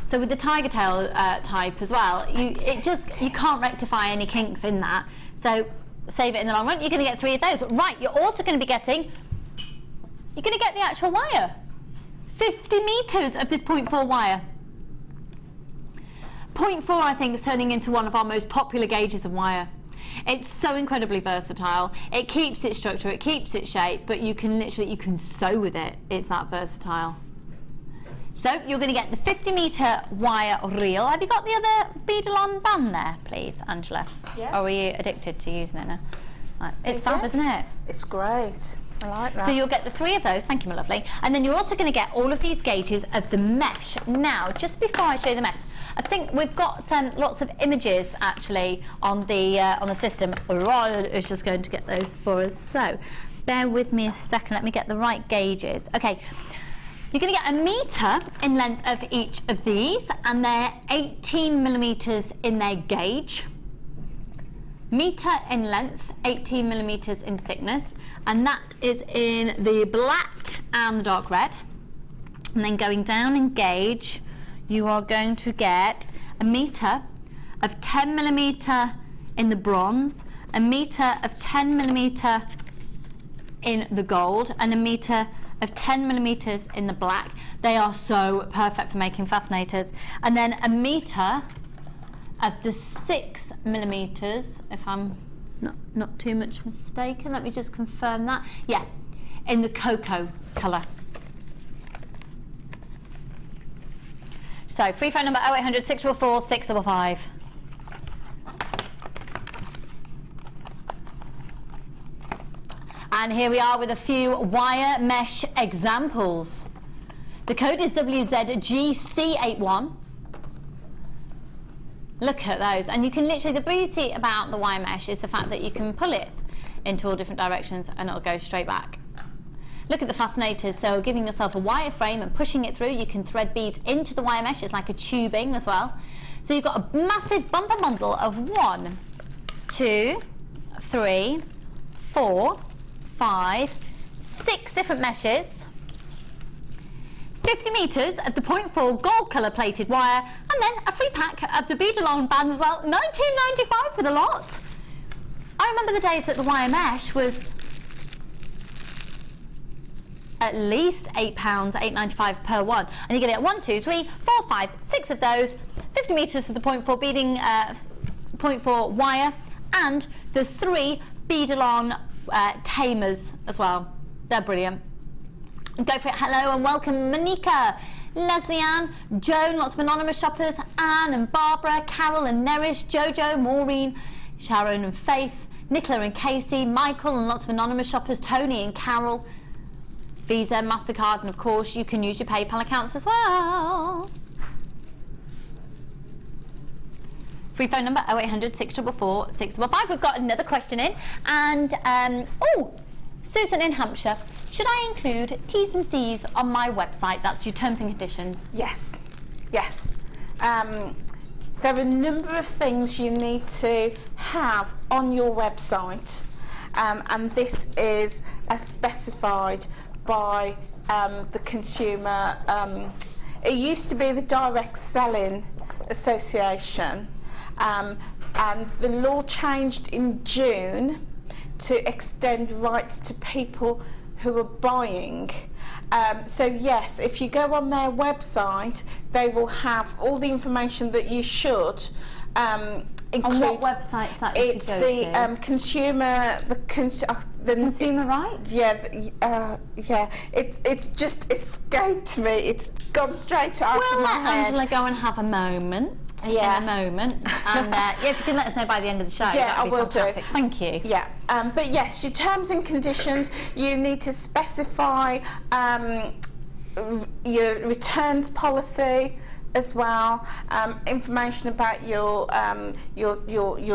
So with the tiger tail type as well, you can't rectify any kinks in that. So save it in the long run. You're going to get 3 of those. Right. You're also going to be getting. You're going to get the actual wire. 50 metres of this 0.4 wire. 0.4, I think, is turning into one of our most popular gauges of wire. It's so incredibly versatile. It keeps its structure, it keeps its shape, but you can sew with it. It's that versatile. So you're going to get the 50 metre wire reel. Have you got the other Beadle-On band there, please, Angela? Yes. Or are you addicted to using it now? Right. It's fab, isn't it? It's great. I like that. So you'll get the 3 of those, thank you my lovely, and then you're also going to get all of these gauges of the mesh. Now, just before I show you the mesh, I think we've got lots of images actually on the system. Royal is just going to get those for us, so bear with me a second, let me get the right gauges. Okay, you're going to get 1 metre in length of each of these, and they're 18 millimetres in their gauge. Metre in length, 18 millimetres in thickness, and that is in the black and the dark red. And then going down in gauge, you are going to get 1 metre of 10 millimetre in the bronze, 1 metre of 10 millimetre in the gold, and 1 metre of 10 millimetres in the black. They are so perfect for making fascinators. And then 1 metre of the 6 millimetres, if I'm not too much mistaken, let me just confirm that. Yeah, in the cocoa colour. So free phone number 0800 644 655. And here we are with a few wire mesh examples. The code is WZGC81. Look at those, and you can literally, the beauty about the wire mesh is the fact that you can pull it into all different directions and it'll go straight back. Look at the fascinators, so giving yourself a wire frame and pushing it through, you can thread beads into the wire mesh. It's like a tubing as well. So you've got a massive bumper bundle of 1, 2, 3, 4, 5, 6 different meshes, 50 metres of the 0.4 gold colour plated wire, and then a free pack of the bead along bands as well, £19.95 for the lot. I remember the days that the wire mesh was at least £8, £8.95 per one, and you get it at 1, 2, 3, 4, 5, 6 of those, 50 metres of the 0.4 beading, 0.4 wire, and the 3 bead along tamers as well. They're brilliant. Go for it. Hello and welcome, Monica, Leslie Ann, Joan, lots of anonymous shoppers, Anne and Barbara, Carol and Nerish, Jojo, Maureen, Sharon and Faith, Nicola and Casey, Michael and lots of anonymous shoppers, Tony and Carol, Visa, MasterCard, and of course you can use your PayPal accounts as well. Free phone number 0800 644 655. We've got another question in, and oh, Susan in Hampshire. Should I include T's and C's on my website? That's your terms and conditions. Yes, yes. There are a number of things you need to have on your website, and this is specified by the consumer. It used to be the Direct Selling Association, and the law changed in June to extend rights to people who are buying. So yes, if you go on their website, they will have all the information that you should include. On what website is that? It's the consumer, the consumer rights. Yeah, yeah. It's just escaped me. It's gone straight out of my head. We'll let Angela go and have a moment. Yeah. In a moment, and yeah, if you can let us know by the end of the show, yeah, that would be I will fantastic. do. Thank you. Yeah, but yes, your terms and conditions. You need to specify your returns policy as well. Information about your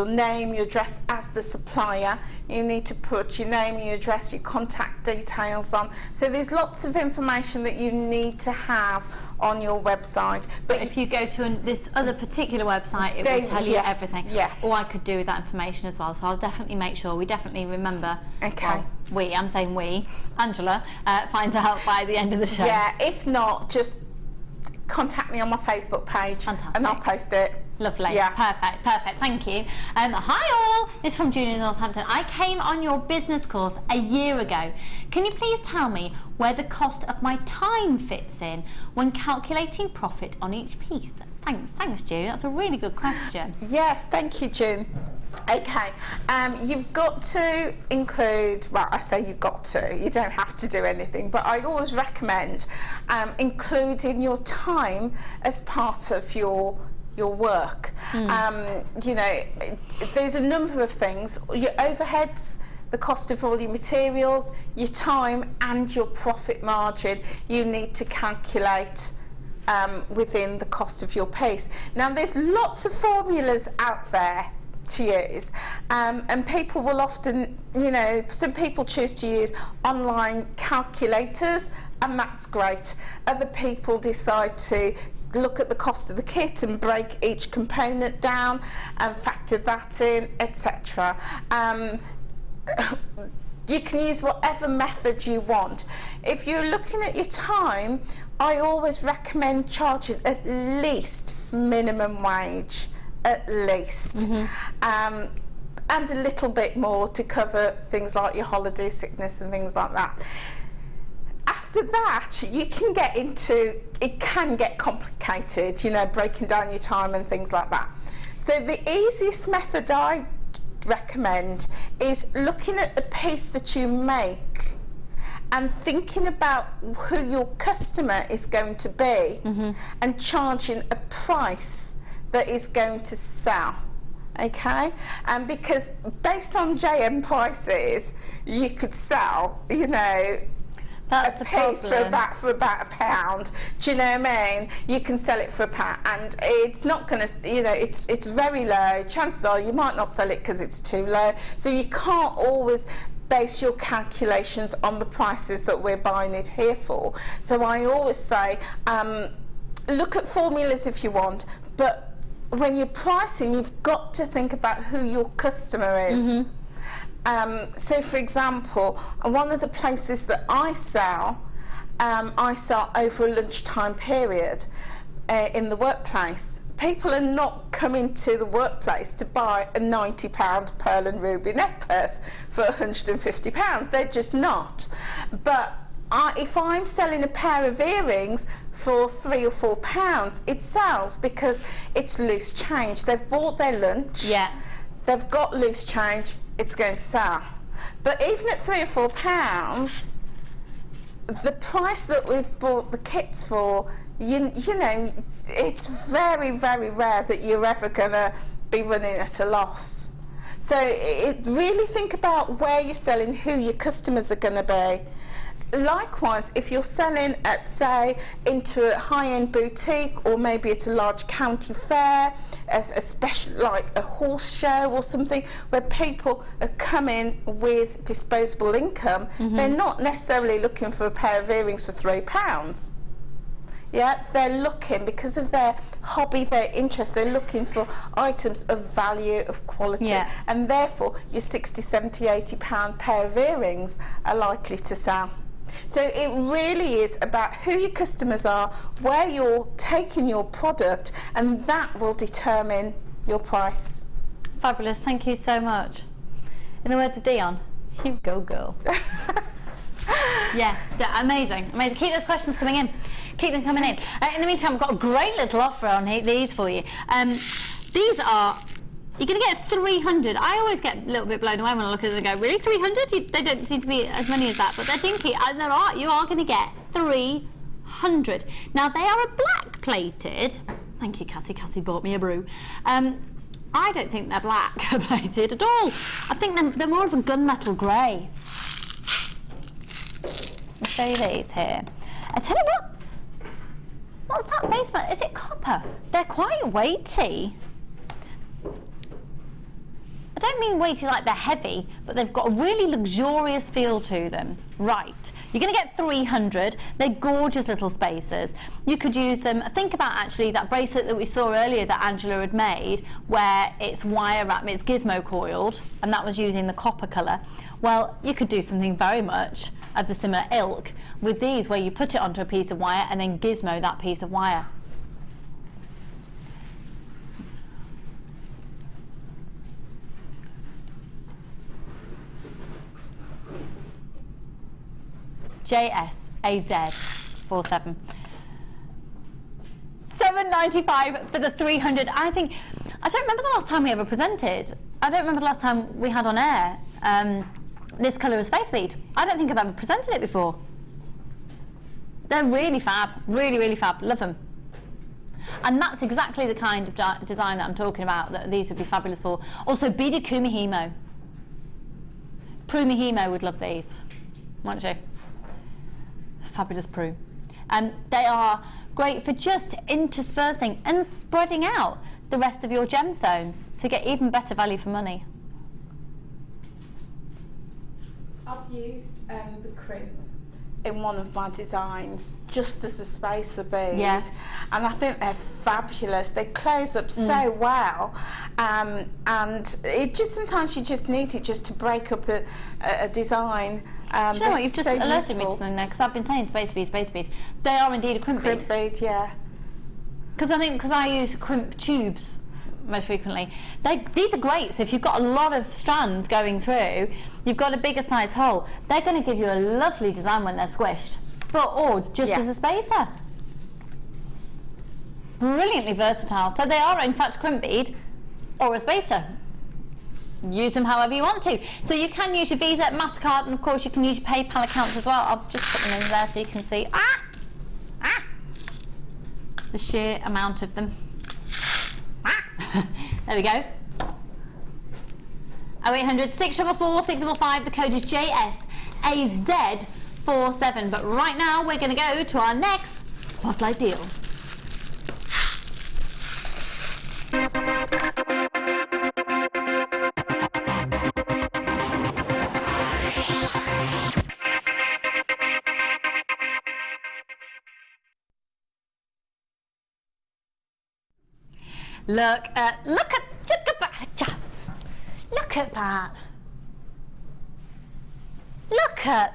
name, your address as the supplier. You need to put your name, your address, your contact details on. So there's lots of information that you need to have on your website. But if you go to this other particular website, it will tell you everything. Yeah. Or I could do with that information as well. So I'll definitely make sure, we definitely remember. Okay. Well, I'm saying we, Angela, finds out by the end of the show. Yeah, if not, just contact me on my Facebook page. Fantastic. And I'll post it. Lovely. Yeah. Perfect. Perfect. Thank you. Hi all. This is from Julie in Northampton. I came on your business course a year ago. Can you please tell me where the cost of my time fits in when calculating profit on each piece? Thanks, June. That's a really good question. Yes, thank you, June. Okay, you've got to include, well, I say you've got to, you don't have to do anything, but I always recommend including your time as part of your work. You know, there's a number of things. Your overheads, the cost of all your materials, your time and your profit margin, you need to calculate within the cost of your piece. Now there's lots of formulas out there to use, and people will often, you know, some people choose to use online calculators, and that's great. Other people decide to look at the cost of the kit and break each component down and factor that in, etc. You can use whatever method you want. If you're looking at your time, I always recommend charging at least minimum wage, at least, and a little bit more to cover things like your holiday sickness and things like that. After that, you can get into, it can get complicated, you know, breaking down your time and things like that. So the easiest method I recommend is looking at the piece that you make and thinking about who your customer is going to be and charging a price that is going to sell. Okay, and because based on JM prices, you could sell, you know, That's a piece for about £1. Do you know what I mean? You can sell it for £1, and it's not going to, you know, it's very low. Chances are you might not sell it because it's too low. So you can't always base your calculations on the prices that we're buying it here for. So I always say, look at formulas if you want, but when you're pricing, you've got to think about who your customer is. So for example, one of the places that I sell over a lunchtime period in the workplace. People are not coming to the workplace to buy a £90 pearl and ruby necklace for £150. They're just not. But if I'm selling a pair of earrings for £3 or £4, it sells because it's loose change. They've bought their lunch. Yeah. They've got loose change. It's going to sell. But even at £3 or £4, the price that we've bought the kits for, you know, it's very, very rare that you're ever going to be running at a loss. So really think about where you're selling, who your customers are going to be. Likewise, if you're selling at, say, into a high-end boutique, or maybe at a large county fair, especially like a horse show or something, where people are coming with disposable income, they're not necessarily looking for a pair of earrings for £3. Yeah, they're looking, because of their hobby, their interest, they're looking for items of value, of quality, and therefore your £60, £70, £80 pair of earrings are likely to sell. So it really is about who your customers are, where you're taking your product, and that will determine your price. Fabulous, thank you so much. In the words of Dion, you go girl. Yeah, amazing, amazing. Keep those questions coming in. Keep them coming in. In the meantime, we've got a great little offer on these for you. These are, you're going to get 300. I always get a little bit blown away when I look at them and go, really, 300? They don't seem to be as many as that, but they're dinky. And you are going to get 300. Now, they are a black plated. Thank you, Cassie. Cassie bought me a brew. I don't think they're black plated at all. I think they're more of a gunmetal grey. I'll show you these here. I tell you what, what's that basement? Is it copper? They're quite weighty. I don't mean weighty like they're heavy, but they've got a really luxurious feel to them. Right, you're going to get 300. They're gorgeous little spacers. You could use them. Think about actually that bracelet that we saw earlier that Angela had made, where it's wire wrap, it's gizmo coiled, and that was using the copper colour. Well, you could do something very much of the similar ilk with these, where you put it onto a piece of wire and then gizmo that piece of wire. JSAZ47. £7.95 for the 300. I don't remember the last time we ever presented. I don't remember the last time we had on air this colour of space bead. I don't think I've ever presented it before. They're really fab, really, really fab. Love them. And that's exactly the kind of design that I'm talking about, that these would be fabulous for. Also, beaded kumihimo. Prumihimo would love these, won't you? Fabulous Prue. They are great for just interspersing and spreading out the rest of your gemstones, so you get even better value for money. I've used the crimp in one of my designs just as a spacer bead, and I think they're fabulous. They close up so well, and it just, sometimes you just need it just to break up a design. Do you know what, you've just alerted me to something there, because I've been saying space beads, space beads. They are indeed a crimp bead. Crimp bead, yeah. Because I use crimp tubes most frequently. These are great, so if you've got a lot of strands going through, you've got a bigger size hole, they're going to give you a lovely design when they're squished, or just as a spacer. Brilliantly versatile. So they are in fact a crimp bead or a spacer. Use them however you want to. So you can use your Visa, MasterCard, and of course you can use your PayPal accounts as well. I'll just put them in there so you can see the sheer amount of them. There we go. 0800 644 655. The code is JSAZ47. 24/7. But right now we're going to go to our next spotlight deal. Look at that.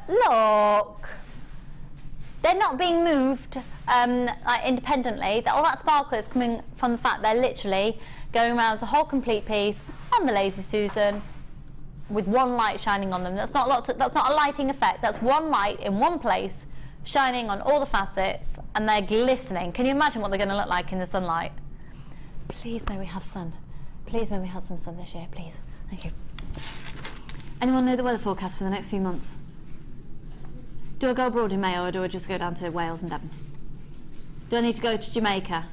Look. They're not being moved like independently. All that sparkle is coming from the fact they're literally going around as a whole complete piece on the Lazy Susan with one light shining on them. That's not a lighting effect. That's one light in one place shining on all the facets, and they're glistening. Can you imagine what they're going to look like in the sunlight? Please may we have sun. Please may we have some sun this year, please. Thank you. Anyone know the weather forecast for the next few months? Do I go abroad in May, or do I just go down to Wales and Devon? Do I need to go to Jamaica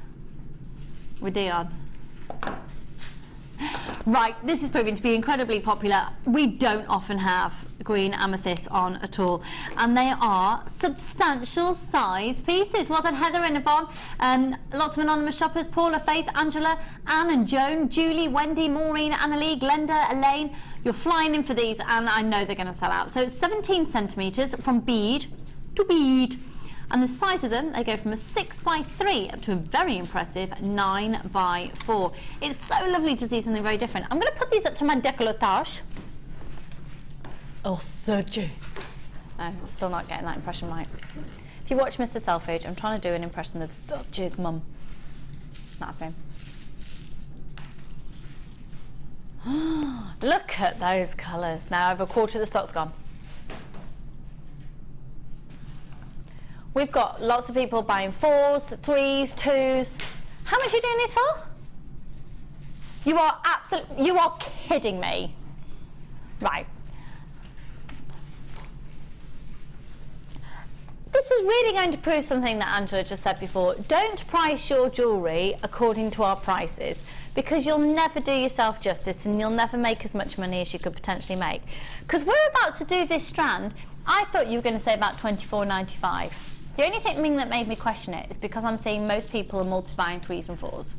with Dion? Right, this is proving to be incredibly popular. We don't often have green amethyst on at all, and they are substantial size pieces. Well done, Heather and Yvonne. Lots of anonymous shoppers: Paula, Faith, Angela, Anne and Joan, Julie, Wendy, Maureen, Annalie, Glenda, Elaine. You're flying in for these, and I know they're going to sell out. So it's 17 centimetres from bead to bead. And the size of them, they go from a 6x3 up to a very impressive 9x4. It's so lovely to see something very different. I'm going to put these up to my décolletage. Oh, Sergio. No, I'm still not getting that impression right. If you watch Mr. Selfridge, I'm trying to do an impression of Sergio's mum. Not happening. Look at those colours. Now over a quarter of the stock's gone. We've got lots of people buying 4s, 3s, 2s. How much are you doing this for? You are kidding me. Right. This is really going to prove something that Angela just said before. Don't price your jewellery according to our prices, because you'll never do yourself justice and you'll never make as much money as you could potentially make. Because we're about to do this strand, I thought you were going to say about $24.95. The only thing that made me question it is because I'm seeing most people are multi-buying 3s and 4s.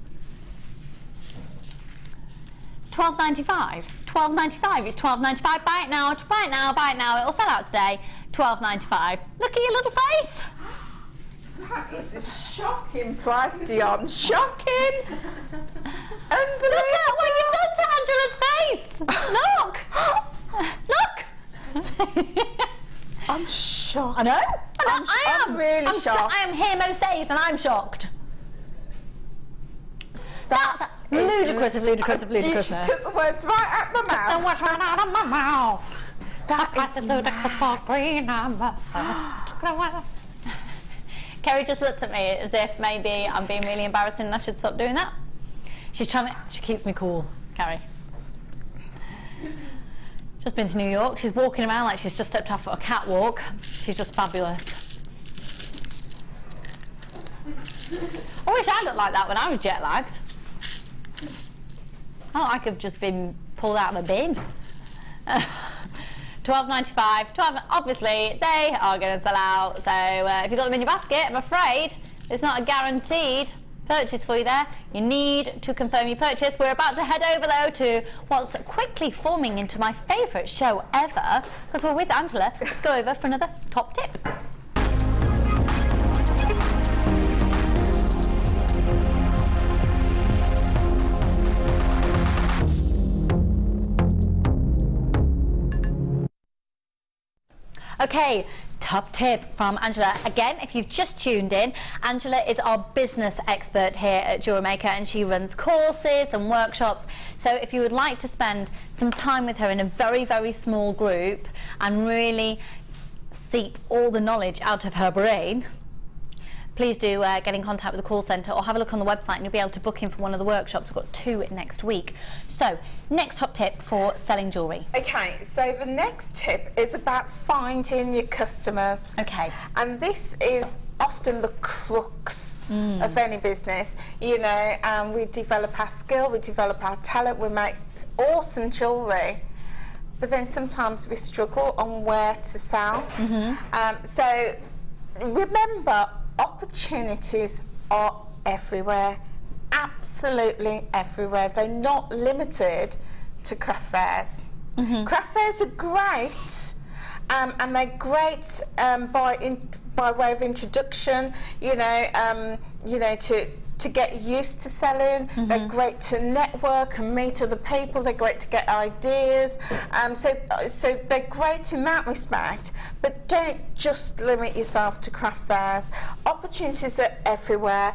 $12.95. $12.95. It's $12.95. Buy it now. Buy it now. Buy it now. It'll sell out today. $12.95. Look at your little face. That is a shocking price, Dion. Shocking. Unbelievable. Look at what you've done to Angela's face. Look. I'm shocked. I know. I'm really shocked. I am here most days and I'm shocked. That's ludicrous. You just took the words right out of my mouth. The words right out of my mouth. That is ludicrous for green amethyst. Kerry just looked at me as if maybe I'm being really embarrassing and I should stop doing that. She keeps me cool, Kerry. Just been to New York. She's walking around like she's just stepped off a catwalk. She's just fabulous. I wish I looked like that when I was jet lagged. Oh, I could have just been pulled out of a bin. $12.95. Obviously, they are going to sell out. So if you've got them in your basket, I'm afraid it's not a guaranteed purchase for you there. You need to confirm your purchase. We're about to head over though to what's quickly forming into my favourite show ever, because we're with Angela. Let's go over for another top tip. Okay, top tip from Angela. Again, if you've just tuned in, Angela is our business expert here at JewelleryMaker, and she runs courses and workshops. So if you would like to spend some time with her in a very, very small group and really seep all the knowledge out of her brain, please do get in contact with the call centre or have a look on the website and you'll be able to book in for one of the workshops. We've got 2 next week. So, next top tip for selling jewellery. Okay, so the next tip is about finding your customers. Okay. And this is often the crux of any business. You know, we develop our skill, we develop our talent, we make awesome jewellery. but then sometimes we struggle on where to sell. So remember, opportunities are everywhere, absolutely everywhere. They're not limited to craft fairs. Craft fairs are great, and they're great by way of introduction, you know, to get used to selling. They're great to network and meet other people. They're great to get ideas. So they're great in that respect. But don't just limit yourself to craft fairs. Opportunities are everywhere.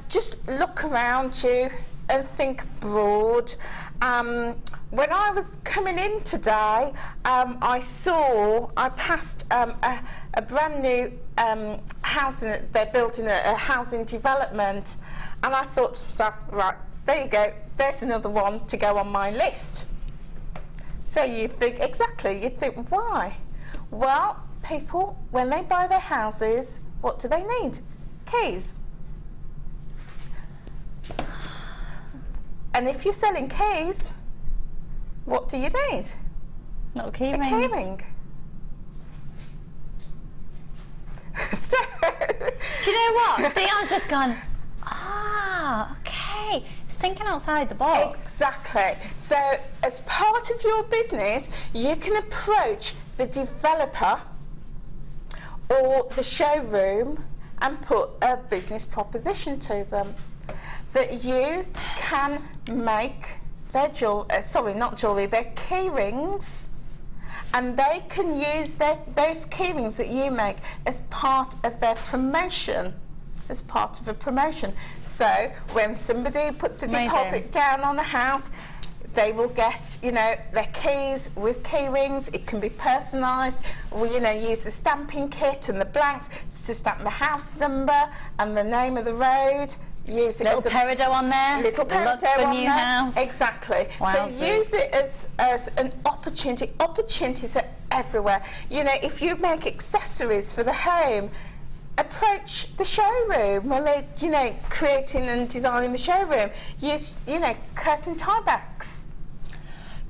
Just look around you and think broad. When I was coming in today, I passed a brand new housing. They're building a housing development, and I thought to myself, right, there you go. There's another one to go on my list. So you think, exactly, you think, why? Well, people, when they buy their houses, what do they need? Keys. And if you're selling keys, what do you need? Little key rings. A key ring. So, do you know what? Dion's just gone, okay. It's thinking outside the box. Exactly. So as part of your business, you can approach the developer or the showroom and put a business proposition to them that you can make their their key rings, and they can use those key rings that you make as part of their promotion, as part of a promotion. So when somebody puts a deposit down on a house, they will get, you know, their keys with key rings. It can be personalised. We, you know, use the stamping kit and the blanks to stamp the house number and the name of the road. Use it little as a peridot on there. Little peridot on there. House. Exactly. Wow. So use it as an opportunity. Opportunities are everywhere. You know, if you make accessories for the home, approach the showroom when they're, you know, creating and designing the showroom. Use, you know, curtain tie backs.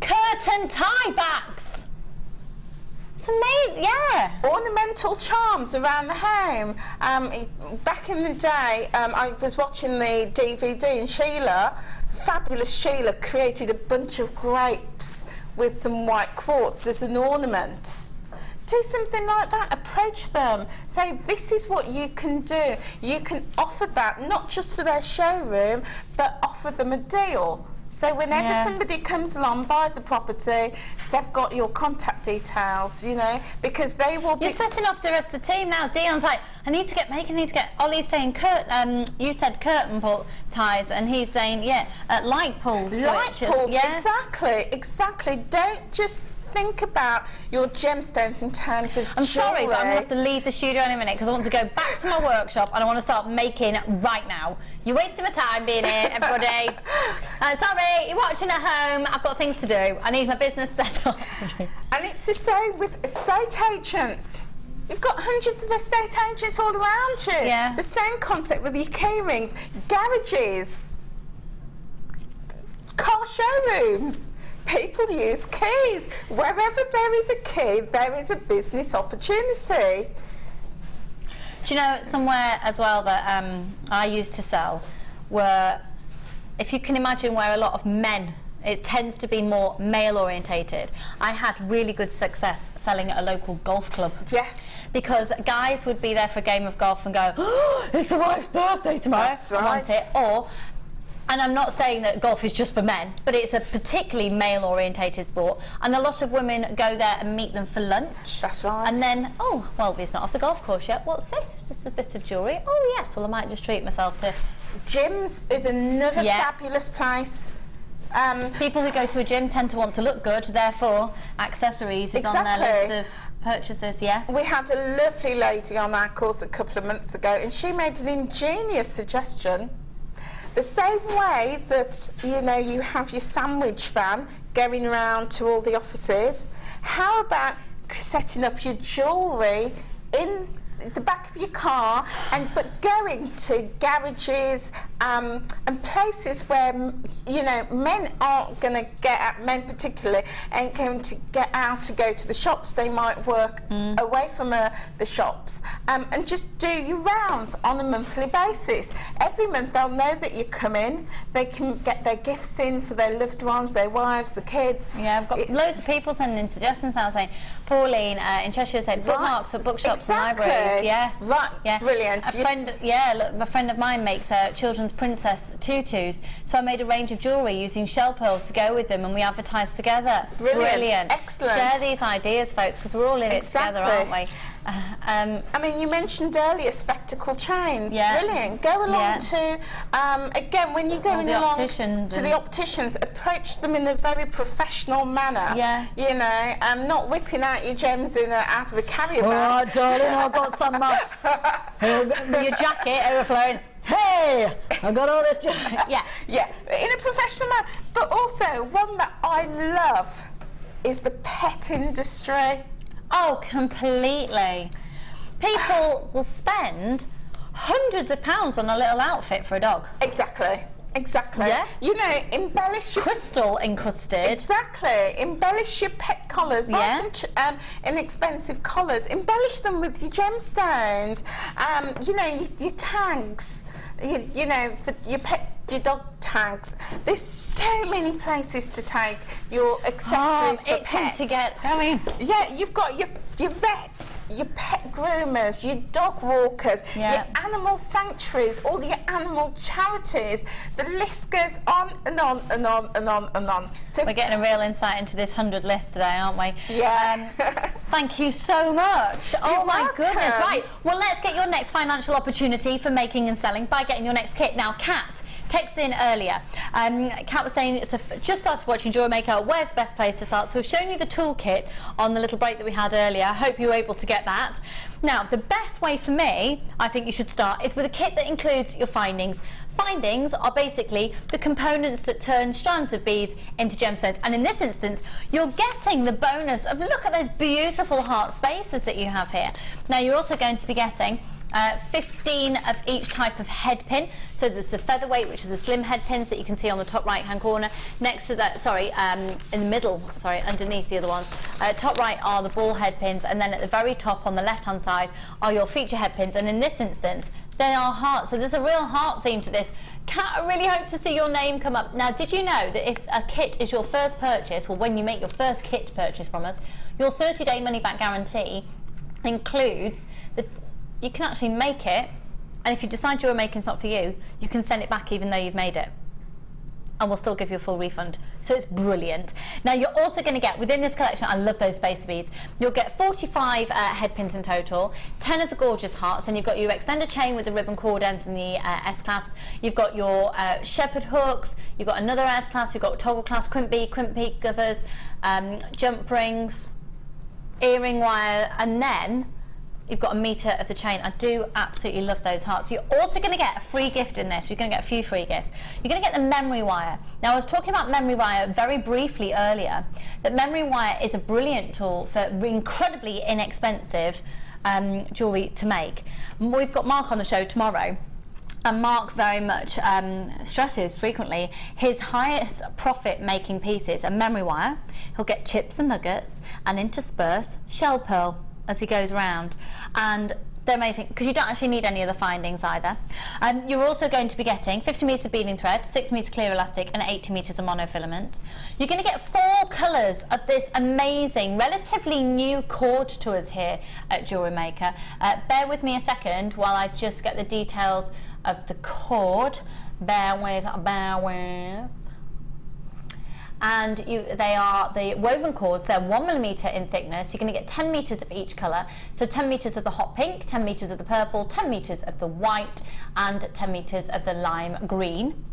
Curtain tie backs. It's amazing, yeah. Ornamental charms around the home. Back in the day, I was watching the DVD, and fabulous Sheila, created a bunch of grapes with some white quartz as an ornament. Do something like that. Approach them. Say, this is what you can do. You can offer that, not just for their showroom, but offer them a deal. So whenever somebody comes along, buys a property, they've got your contact details, you know, because they will be... You're setting off the rest of the team now. Dion's like, I need to get... Ollie's saying, you said curtain ties, and he's saying, light pulls. Light pulls, exactly. Don't just think about your gemstones in terms of I'm jewellery. sorry, but I'm going to have to leave the studio in a minute because I want to go back to my workshop and I want to start making right now. You're wasting my time being here, everybody. Sorry, you're watching at home. I've got things to do. I need my business set up. And it's the same with estate agents. You've got hundreds of estate agents all around you. Yeah. The same concept with your key rings, garages, car showrooms. People use keys. Wherever there is a key, there is a business opportunity. Do you know, somewhere as well that I used to sell were, if you can imagine, where a lot of men, it tends to be more male orientated. I had really good success selling at a local golf club. Yes. Because guys would be there for a game of golf and go, oh, it's the wife's birthday tomorrow. That's right. I want it. Or, and I'm not saying that golf is just for men, but it's a particularly male-orientated sport, and a lot of women go there and meet them for lunch. That's right. And then, oh, well, it's not off the golf course yet. What's this? Is this a bit of jewellery? Oh, yes, well, I might just treat myself to... Gyms is another fabulous place. People who go to a gym tend to want to look good, therefore, accessories is on their list of purchases, We had a lovely lady on our course a couple of months ago, and she made an ingenious suggestion. The same way that, you know, you have your sandwich van going around to all the offices, how about setting up your jewellery in the back of your car, but going to garages and places where, you know, men aren't going to get out, men particularly, ain't going to get out to go to the shops. They might work away from the shops, and just do your rounds on a monthly basis. Every month they'll know that you come in, they can get their gifts in for their loved ones, their wives, the kids. Yeah, I've got loads of people sending in suggestions now saying, Pauline in Cheshire said bookmarks at bookshops and libraries. Yeah, right. Yeah, brilliant. A friend of mine makes children's princess tutus, so I made a range of jewellery using shell pearls to go with them, and we advertised together. Brilliant. Excellent. Share these ideas, folks, because we're all in it together, aren't we? I mean, you mentioned earlier spectacle chains. Yeah. Brilliant. Go along to, again, when you're going along opticians to the opticians, approach them in a very professional manner. Yeah. You know, not whipping out your gems out of a carrier bag. All right, darling, I've got some your jacket overflowing. Hey, I've got all this jacket. Yeah. Yeah, in a professional manner. But also, one that I love is the pet industry. Oh, completely. People will spend hundreds of pounds on a little outfit for a dog. Exactly. Exactly. Yeah. You know, embellish your crystal encrusted. Exactly. Embellish your pet collars. Buy some inexpensive collars. Embellish them with your gemstones. You know, your tags. You know, for your dog tags. There's so many places to take your accessories for pets. To get, I mean, yeah, you've got your vets, your pet groomers, your dog walkers, your animal sanctuaries, all your animal charities. The list goes on and on and on and on and on. So we're getting a real insight into this 100 list today, aren't we? Yeah. Thank you so much. Oh my goodness. Right. Well, let's get your next financial opportunity for making and selling by getting your next kit. Now, Kat texted in earlier. Kat was saying, just started watching JewelleryMaker, where's the best place to start? So we've shown you the toolkit on the little break that we had earlier. I hope you were able to get that. Now, the best way for me, I think you should start, is with a kit that includes your findings. Findings are basically the components that turn strands of beads into gemstones, and in this instance you're getting the bonus of, look at those beautiful heart spaces that you have here. Now, you're also going to be getting 15 of each type of head pin. So there's the featherweight, which is the slim head pins that you can see on the top right hand corner. Next to that, in the middle, underneath the other ones, top right are the ball head pins, and then at the very top on the left hand side are your feature head pins, and in this instance they are hearts. So there's a real heart theme to this. Kat, I really hope to see your name come up. Now, did you know that if a kit is your first purchase, or when you make your first kit purchase from us, your 30-day money-back guarantee includes that you can actually make it, and if you decide JewelleryMaking's not for you, you can send it back even though you've made it, and we'll still give you a full refund. So it's brilliant. Now, you're also going to get, within this collection, I love those spacer beads, you'll get 45 head pins in total, 10 of the gorgeous hearts, and you've got your extended chain with the ribbon cord ends and the S-clasp, you've got your shepherd hooks, you've got another S-clasp, you've got toggle clasp, crimp bead covers, jump rings, earring wire, and then you've got a metre of the chain. I do absolutely love those hearts. You're also going to get a free gift in this. You're going to get a few free gifts. You're going to get the memory wire. Now, I was talking about memory wire very briefly earlier, that memory wire is a brilliant tool for incredibly inexpensive jewellery to make. We've got Mark on the show tomorrow, and Mark very much stresses frequently his highest profit making pieces are memory wire. He'll get chips and nuggets and intersperse shell pearl as he goes around, and they're amazing because you don't actually need any of the findings either. You're also going to be getting 50 metres of beading thread, 6 metre clear elastic, and 80 metres of monofilament. You're going to get 4 colours of this amazing, relatively new cord to us here at JewelleryMaker. Bear with me a second while I just get the details of the cord. Bear with. And they are the woven cords. They're 1mm in thickness. You're going to get 10 metres of each colour. So 10 metres of the hot pink, 10 metres of the purple, 10 metres of the white, and 10 metres of the lime green.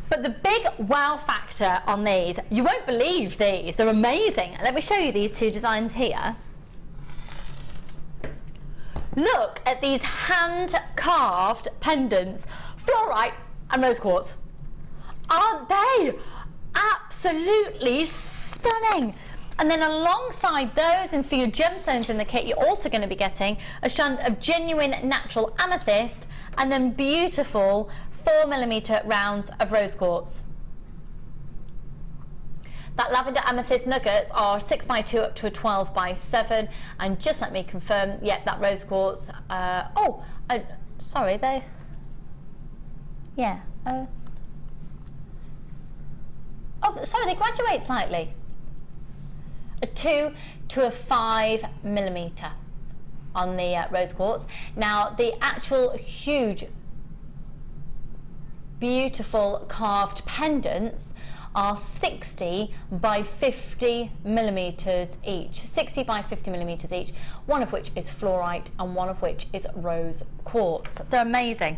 But the big wow factor on these, you won't believe these, they're amazing. Let me show you these 2 designs here. Look at these hand-carved pendants, fluorite and rose quartz. Aren't they absolutely stunning? And then alongside those, and for your gemstones in the kit, you're also going to be getting a strand of genuine natural amethyst, and then beautiful 4mm rounds of rose quartz. That lavender amethyst nuggets are 6x2 up to a 12x7, and just let me confirm, yeah, that rose quartz, sorry, they, yeah, sorry, they graduate slightly. A 2 to a 5mm on the rose quartz. Now, the actual huge, beautiful carved pendants are 60 by 50 millimeters each. 60 by 50 millimeters each, one of which is fluorite and one of which is rose quartz. They're amazing.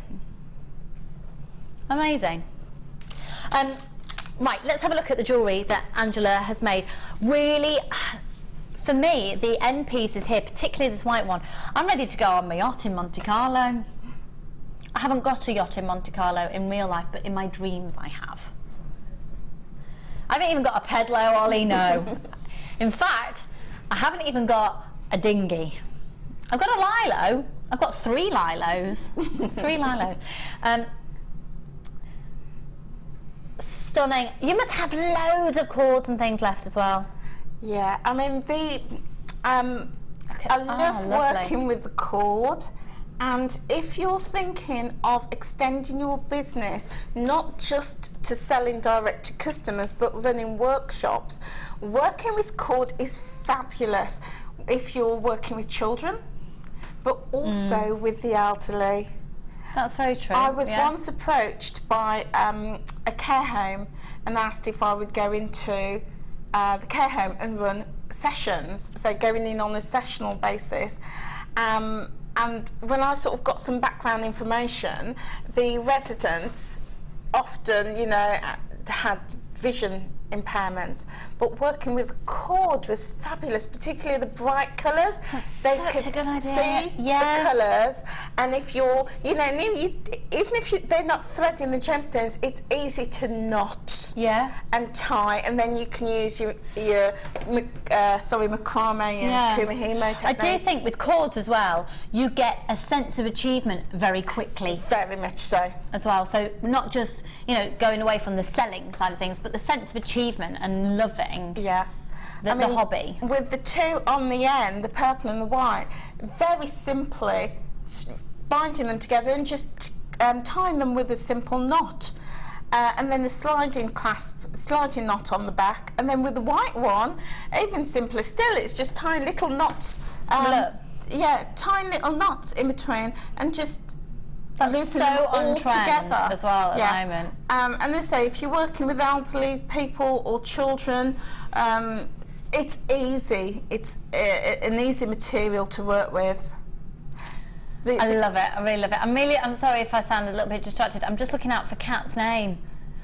Amazing. Right, let's have a look at the jewellery that Angela has made. Really, for me, the end pieces here, particularly this white one, I'm ready to go on my yacht in Monte Carlo. I haven't got a yacht in Monte Carlo in real life, but in my dreams I have. I haven't even got a pedalo, Ollie, no. In fact, I haven't even got a dinghy. I've got a lilo. I've got 3 lilos. 3 lilos. Stunning. You must have loads of cords and things left as well. Yeah, I mean, I love working with the cord. And if you're thinking of extending your business, not just to selling direct to customers, but running workshops, working with cord is fabulous if you're working with children, but also with the elderly. That's very true. I was once approached by a care home and asked if I would go into the care home and run sessions, so going in on a sessional basis. And when I sort of got some background information, the residents often, you know, had vision impairments, but working with cord was fabulous, particularly the bright colours. They could see the colours, and if you're, you know, even if they're not threading the gemstones, it's easy to knot and tie, and then you can use your macrame and kumihimo techniques. I do think with cords as well, you get a sense of achievement very quickly. Very much so. As well, so not just, you know, going away from the selling side of things, but the sense of achievement and loving the hobby. With the 2 on the end, the purple and the white, very simply binding them together and just tying them with a simple knot. And then the sliding knot on the back, and then with the white one, even simpler still, it's just tying little knots. Tying little knots in between and just looping them all together as well at the moment. And they say if you're working with elderly people or children, it's easy. It's an easy material to work with. I love it. I really love it. I'm sorry if I sound a little bit distracted. I'm just looking out for Kat's name.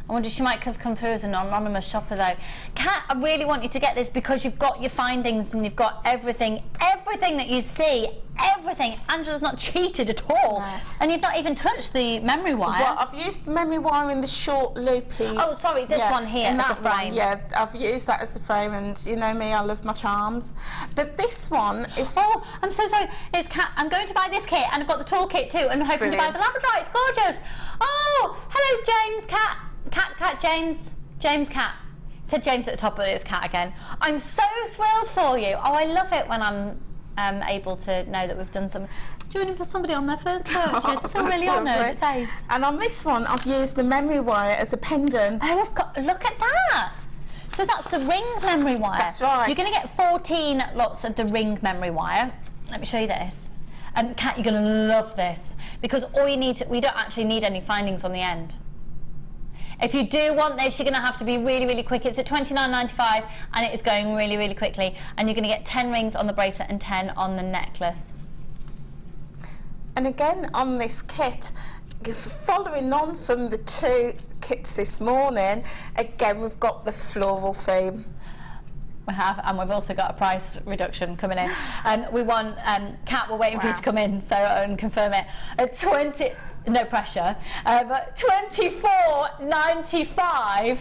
I wonder if she might have come through as an anonymous shopper though. Kat, I really want you to get this because you've got your findings and you've got everything that you see, everything. Angela's not cheated at all. No. And you've not even touched the memory wire. Well, I've used the memory wire in the short loopy. Oh, sorry, this one here as a frame. I've used that as a frame, and you know me, I love my charms. But this one, oh, I'm so sorry. It's Kat. I'm going to buy this kit, and I've got the tall kit too, and I'm hoping to buy the Labradorite. It's gorgeous. Oh, hello, James, Kat. Kat, James, Kat. Said James at the top, but it was Kat again. I'm so thrilled for you. Oh, I love it when I'm able to know that we've done some joining for somebody on their first purchase. I feel really honoured. It says. And on this one, I've used the memory wire as a pendant. Oh, look at that. So that's the ring memory wire. That's right. You're going to get 14 lots of the ring memory wire. Let me show you this. Kat, you're going to love this because we don't actually need any findings on the end. If you do want this, you're going to have to be really, really quick. It's at $29.95 and it is going really, really quickly. And you're going to get 10 rings on the bracelet and 10 on the necklace. And again, on this kit, following on from the 2 kits this morning, again, we've got the floral theme. We have, and we've also got a price reduction coming in. We want, Kat, we're waiting for you to come in and confirm it. At 20... No pressure, but $24.95.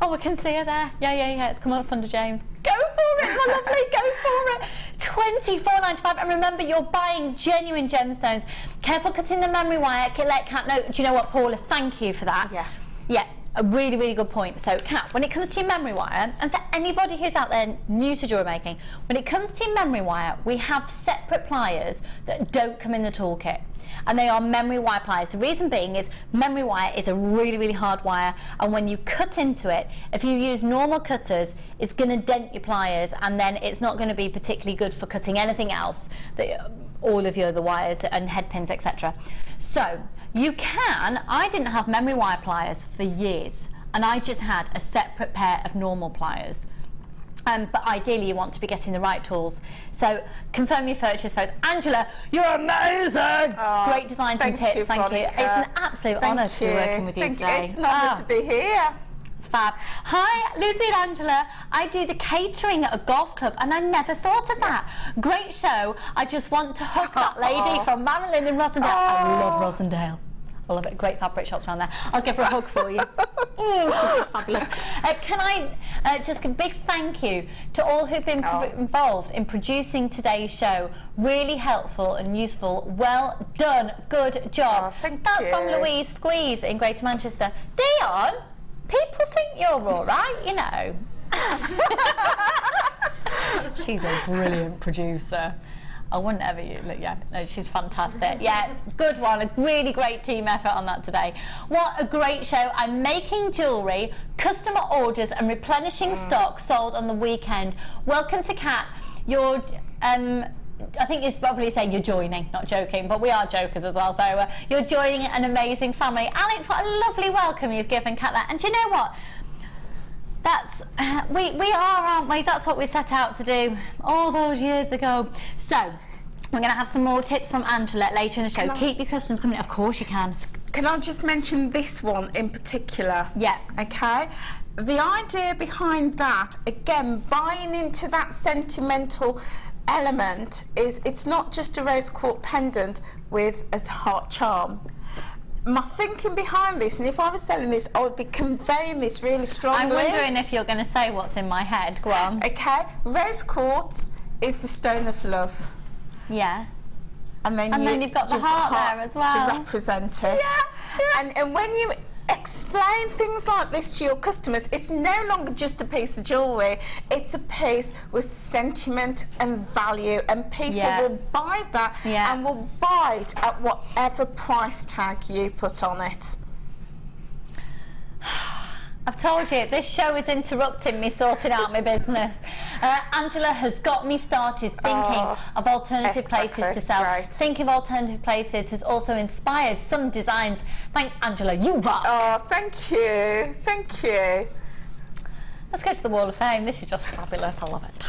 Oh, we can see her there. Yeah, it's come up under James. Go for it, my lovely, go for it. $24.95, and remember, you're buying genuine gemstones. Careful cutting the memory wire. Let Kat know. Do you know what, Paula? Thank you for that. Yeah. Yeah, a really, really good point. So, Kat, when it comes to your memory wire, and for anybody who's out there new to jewellery making, when it comes to your memory wire, we have separate pliers that don't come in the toolkit. And they are memory wire pliers. The reason being is memory wire is a really, really hard wire, and when you cut into it, if you use normal cutters, it's going to dent your pliers, and then it's not going to be particularly good for cutting anything else, all of your other wires and head pins, etc. So you can, I didn't have memory wire pliers for years, and I just had a separate pair of normal pliers. But ideally you want to be getting the right tools. So confirm your purchase first. Angela, you're amazing! Oh, great designs and tips, thank you. It's an absolute honour to be working with you today. It's an honour to be here. It's fab. Hi, Lucy and Angela. I do the catering at a golf club, and I never thought of that. Great show. I just want to hug that lady from Marilyn in Rosendale. I love Rosendale. I love it. Great fabric shops around there. I'll give her a hug for you. Oh, she's fabulous. Can I just give a big thank you to all who've been involved in producing today's show. Really helpful and useful. Well done. Good job. That's from Louise Squeeze in Greater Manchester. Dion, people think you're all right, you know. She's a brilliant producer. I wouldn't ever, yeah, no, she's fantastic. Yeah, good one, a really great team effort on that today. What a great show. I'm making jewellery, customer orders and replenishing stock sold on the weekend. Welcome to Kat. You're, I think it's probably saying you're joining, not joking, but we are jokers as well, so you're joining an amazing family. Alex, what a lovely welcome you've given Kat that. And do you know what? That's, we are, aren't we? That's what we set out to do all those years ago. So, we're going to have some more tips from Angela later in the show. Keep your questions coming. Of course you can. Can I just mention this one in particular? Yeah. Okay. The idea behind that, again, buying into that sentimental element, is it's not just a rose quartz pendant with a heart charm. My thinking behind this, and if I was selling this, I would be conveying this really strongly. I'm wondering if you're going to say what's in my head. Go on. Okay, rose quartz is the stone of love. Yeah. And then you've got the heart there as well. To represent it. Yeah. And when you explain things like this to your customers, it's no longer just a piece of jewellery, it's a piece with sentiment and value, and people will buy that and will buy it at whatever price tag you put on it. I've told you, this show is interrupting me sorting out my business. Angela has got me started thinking of alternative places to sell. Right. Thinking of alternative places has also inspired some designs. Thanks, Angela, you rock. Oh, thank you, thank you. Let's go to the Wall of Fame. This is just fabulous, I love it.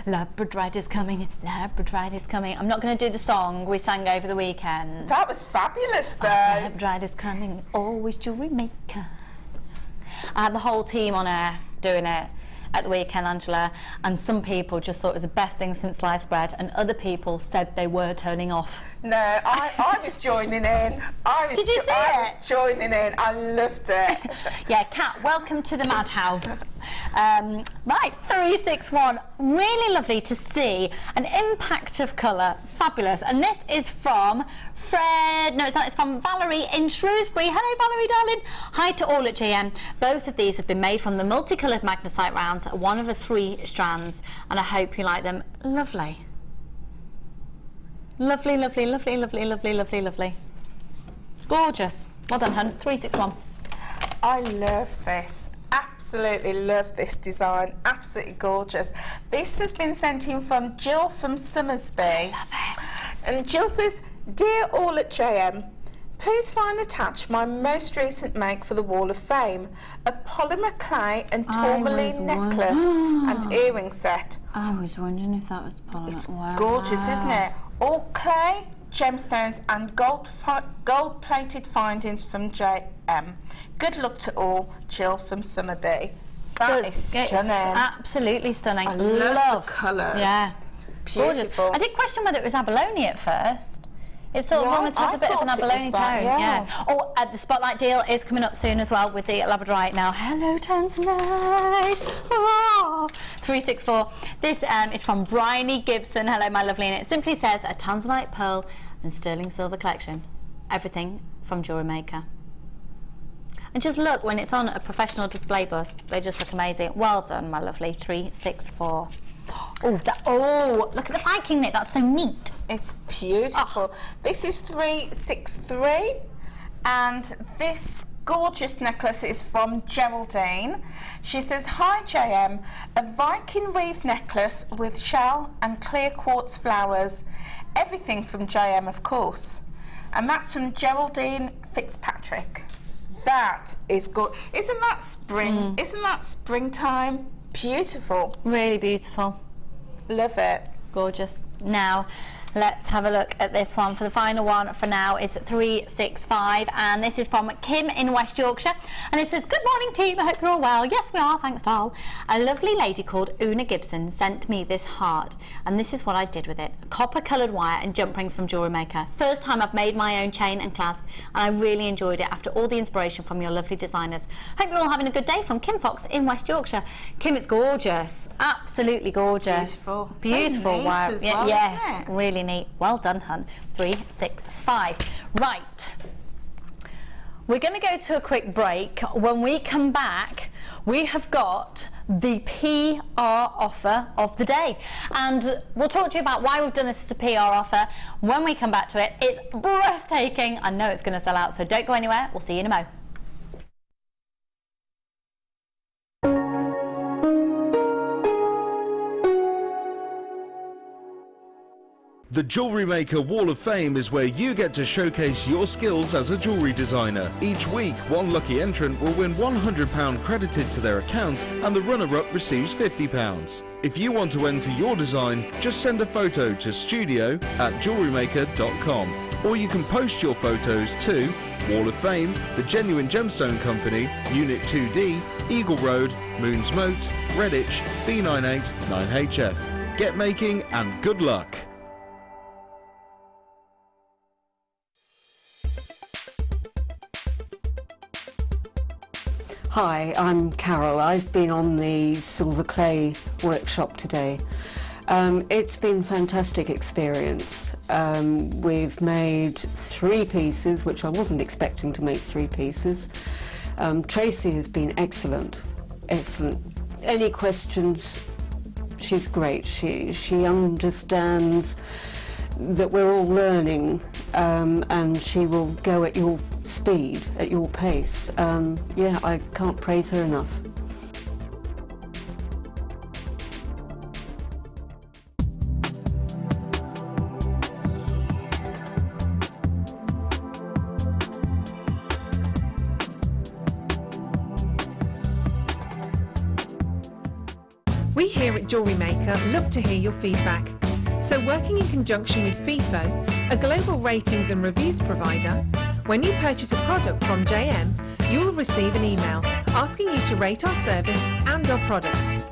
Labradorite is coming, Labradorite is coming. I'm not going to do the song we sang over the weekend. That was fabulous though. Labradorite is coming, always jewellery maker. I had the whole team on air doing it at the weekend, Angela, and some people just thought it was the best thing since sliced bread, and other people said they were turning off. No, I was joining in. Did you see it? I was joining in. I loved it. Yeah, Kat, welcome to the madhouse. Right, 361. Really lovely to see an impact of colour. Fabulous. And this is from Fred. No, it's not. It's from Valerie in Shrewsbury. Hello, Valerie, darling. Hi to all at JM. Both of these have been made from the multicoloured magnesite rounds, one of the 3 strands, and I hope you like them. Lovely. Lovely, lovely, lovely, lovely, lovely, lovely, lovely. Gorgeous. Well done, hun. 361. I love this. Absolutely love this design. Absolutely gorgeous. This has been sent in from Jill from Summersby. I love it. And Jill says, "Dear all at JM, please find attached my most recent make for the Wall of Fame, a polymer clay and tourmaline necklace and earring set." I was wondering if that was the polymer. It's gorgeous, isn't it? All clay gemstones and gold-plated findings from JM. Good luck to all. Jill from Summerby. That is stunning. It's absolutely stunning. I love the colours. Yeah. Beautiful. Gorgeous. I did question whether it was abalone at first. It sort of almost has a bit of an abalone tone. Yeah. Oh, the Spotlight deal is coming up soon as well with the Labradorite. Now, hello, Tanzanite. Oh, 364. This is from Bryony Gibson. Hello, my lovely. And it simply says a Tanzanite pearl and sterling silver collection. Everything from JewelleryMaker. And just look, when it's on a professional display bust, they just look amazing. Well done, my lovely. 364. Oh, look at the Viking knit. That's so neat. It's beautiful. This is 363, and this gorgeous necklace is from Geraldine. She says, "Hi JM, a Viking weave necklace with shell and clear quartz flowers. Everything from JM, of course." And that's from Geraldine Fitzpatrick. That is good. Isn't that spring? Isn't that springtime? Beautiful. Really beautiful. Love it. Gorgeous. Now, let's have a look at this one. For the final one for now is 365, and this is from Kim in West Yorkshire, and it says, "Good morning team, I hope you're all well." Yes, we are, thanks doll. A lovely lady called Una Gibson sent me this heart, and this is what I did with it. Copper coloured wire and jump rings from JewelleryMaker. First time I've made my own chain and clasp, and I really enjoyed it after all the inspiration from your lovely designers. Hope you're all having a good day. From Kim Fox in West Yorkshire. Kim, it's gorgeous, absolutely gorgeous. It's beautiful so wire. as well, Yes, isn't it? really neat. Well done, hun. 365. Right. We're going to go to a quick break. When we come back, we have got the PR offer of the day, and we'll talk to you about why we've done this as a PR offer when we come back to it. It's breathtaking. I know it's going to sell out, so don't go anywhere. We'll see you in a mo. The JewelleryMaker Wall of Fame is where you get to showcase your skills as a jewellery designer. Each week, one lucky entrant will win £100 credited to their account, and the runner-up receives £50. If you want to enter your design, just send a photo to studio@jewellerymaker.com, or you can post your photos to Wall of Fame, The Genuine Gemstone Company, Unit 2D, Eagle Road, Moons Moat, Redditch, B98 9HF. Get making and good luck! Hi, I'm Carol. I've been on the silver clay workshop today. It's been a fantastic experience. We've made 3 pieces, which I wasn't expecting to make 3 pieces. Tracy has been excellent. Any questions, she's great. She understands that we're all learning, and she will go at your speed, at your pace. Yeah, I can't praise her enough. We here at JewelleryMaker love to hear your feedback. So working in conjunction with FIFO, a global ratings and reviews provider, when you purchase a product from JM, you'll receive an email asking you to rate our service and our products.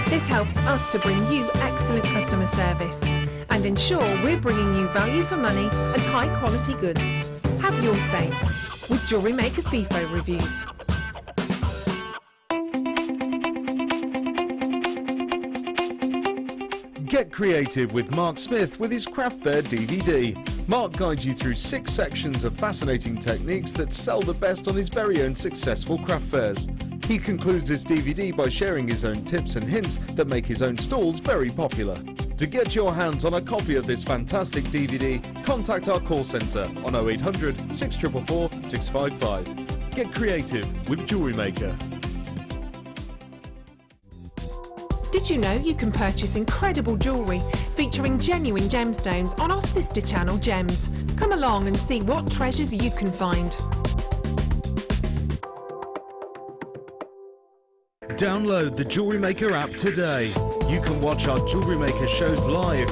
This helps us to bring you excellent customer service and ensure we're bringing you value for money and high quality goods. Have your say with JewelleryMaker FIFO reviews. Get creative with Mark Smith with his Craft Fair DVD. Mark guides you through 6 sections of fascinating techniques that sell the best on his very own successful craft fairs. He concludes this DVD by sharing his own tips and hints that make his own stalls very popular. To get your hands on a copy of this fantastic DVD, contact our call centre on 0800 644 655. Get creative with JewelleryMaker. Did you know you can purchase incredible jewellery featuring genuine gemstones on our sister channel Gems? Come along and see what treasures you can find. Download the JewelleryMaker app today. You can watch our JewelleryMaker shows live,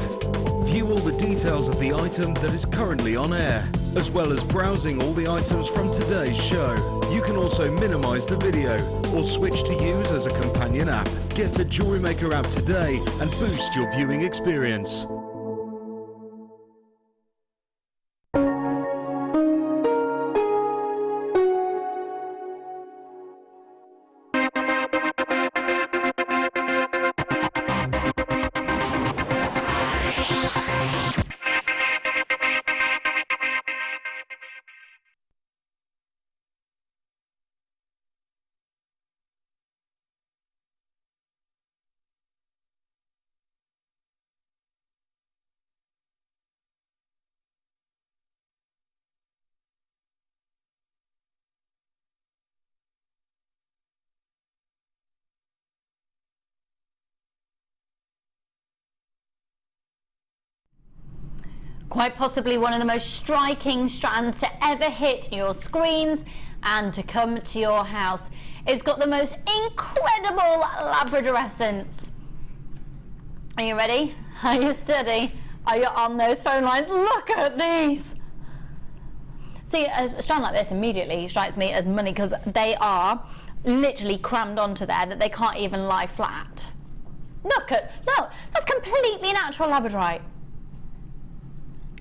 View all the details of the item that is currently on air, as well as browsing all the items from today's show. You can also minimise the video or switch to use as a companion app. Get the JewelleryMaker app today and boost your viewing experience. Quite possibly one of the most striking strands to ever hit your screens and to come to your house. It's got the most incredible labradorescence. Are you ready? Are you steady? Are you on those phone lines? Look at these! See, a strand like this immediately strikes me as money because they are literally crammed onto there that they can't even lie flat. Look, that's completely natural labradorite.